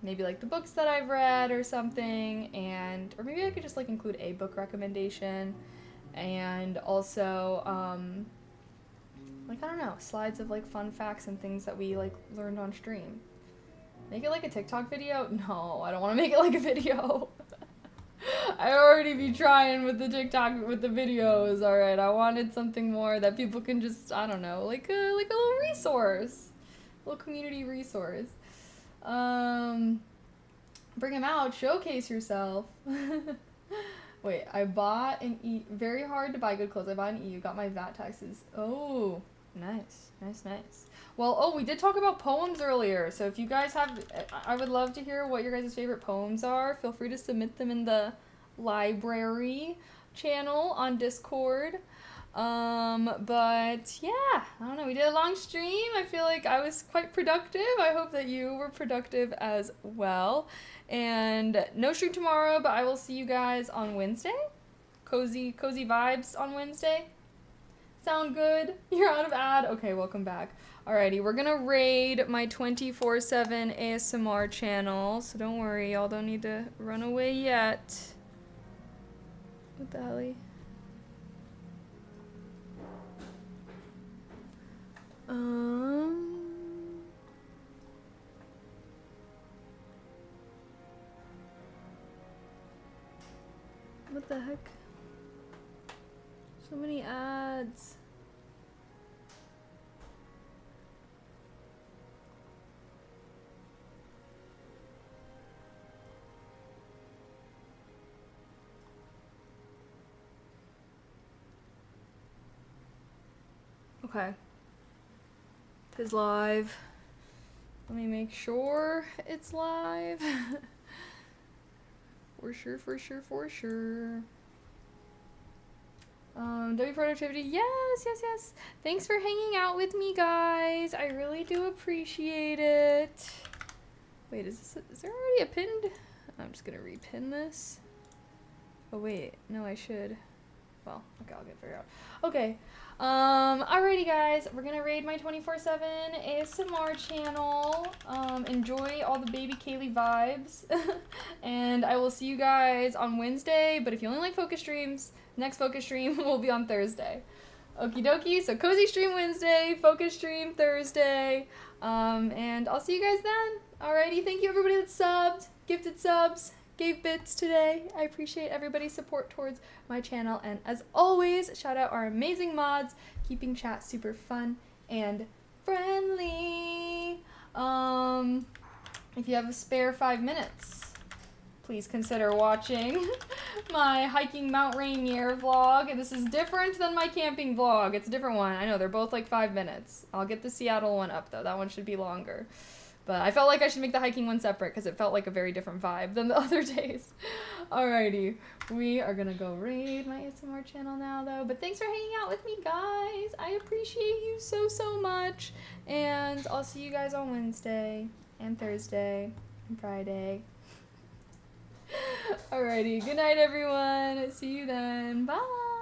maybe like the books that I've read or something, or maybe I could just like include a book recommendation, and also like, I don't know, slides of like fun facts and things that we like learned on stream. Make it like a TikTok video? No, I don't want to make it like a video. I already be trying with the TikTok, with the videos, alright. I wanted something more that people can just, I don't know, like a little resource. A little community resource. Bring them out, showcase yourself. Wait, I bought an very hard to buy good clothes. I bought an EU, got my VAT taxes. Oh, nice. Well, we did talk about poems earlier, so if you guys have, I would love to hear what your guys' favorite poems are. Feel free to submit them in the library channel on Discord. But yeah, I don't know, we did a long stream. I feel like I was quite productive. I hope that you were productive as well. And no stream tomorrow, but I will see you guys on Wednesday. Cozy vibes on Wednesday. Sound good? You're out of ad? Okay, welcome back. Alrighty, we're gonna raid my 24/7 ASMR channel, so don't worry, y'all don't need to run away yet. What the hell? What the heck? So many ads. Okay. It is live. Let me make sure it's live. For sure. W productivity. Yes, yes, yes. Thanks for hanging out with me, guys. I really do appreciate it. Wait, is there already a pinned? I'm just gonna repin this. Oh wait, no, I should. Well, okay, I'll get figured out. Okay. Alrighty guys, we're gonna raid my 24/7 ASMR channel. Enjoy all the baby Kaylee vibes. And I will see you guys on Wednesday, but if you only like focus streams, next focus stream will be on Thursday. Okie dokie, so cozy stream Wednesday, focus stream Thursday. And I'll see you guys then. Alrighty, thank you everybody that subbed, gifted subs, gave bits today. I appreciate everybody's support towards my channel, and as always, shout out our amazing mods, keeping chat super fun and friendly. If you have a spare 5 minutes, please consider watching my hiking Mount Rainier vlog. This is different than my camping vlog. It's a different one. I know, they're both like 5 minutes. I'll get the Seattle one up though. That one should be longer. But I felt like I should make the hiking one separate because it felt like a very different vibe than the other days. Alrighty, we are gonna go raid my ASMR channel now though. But thanks for hanging out with me, guys. I appreciate you so, so much. And I'll see you guys on Wednesday and Thursday and Friday. Alrighty, good night everyone. See you then. Bye.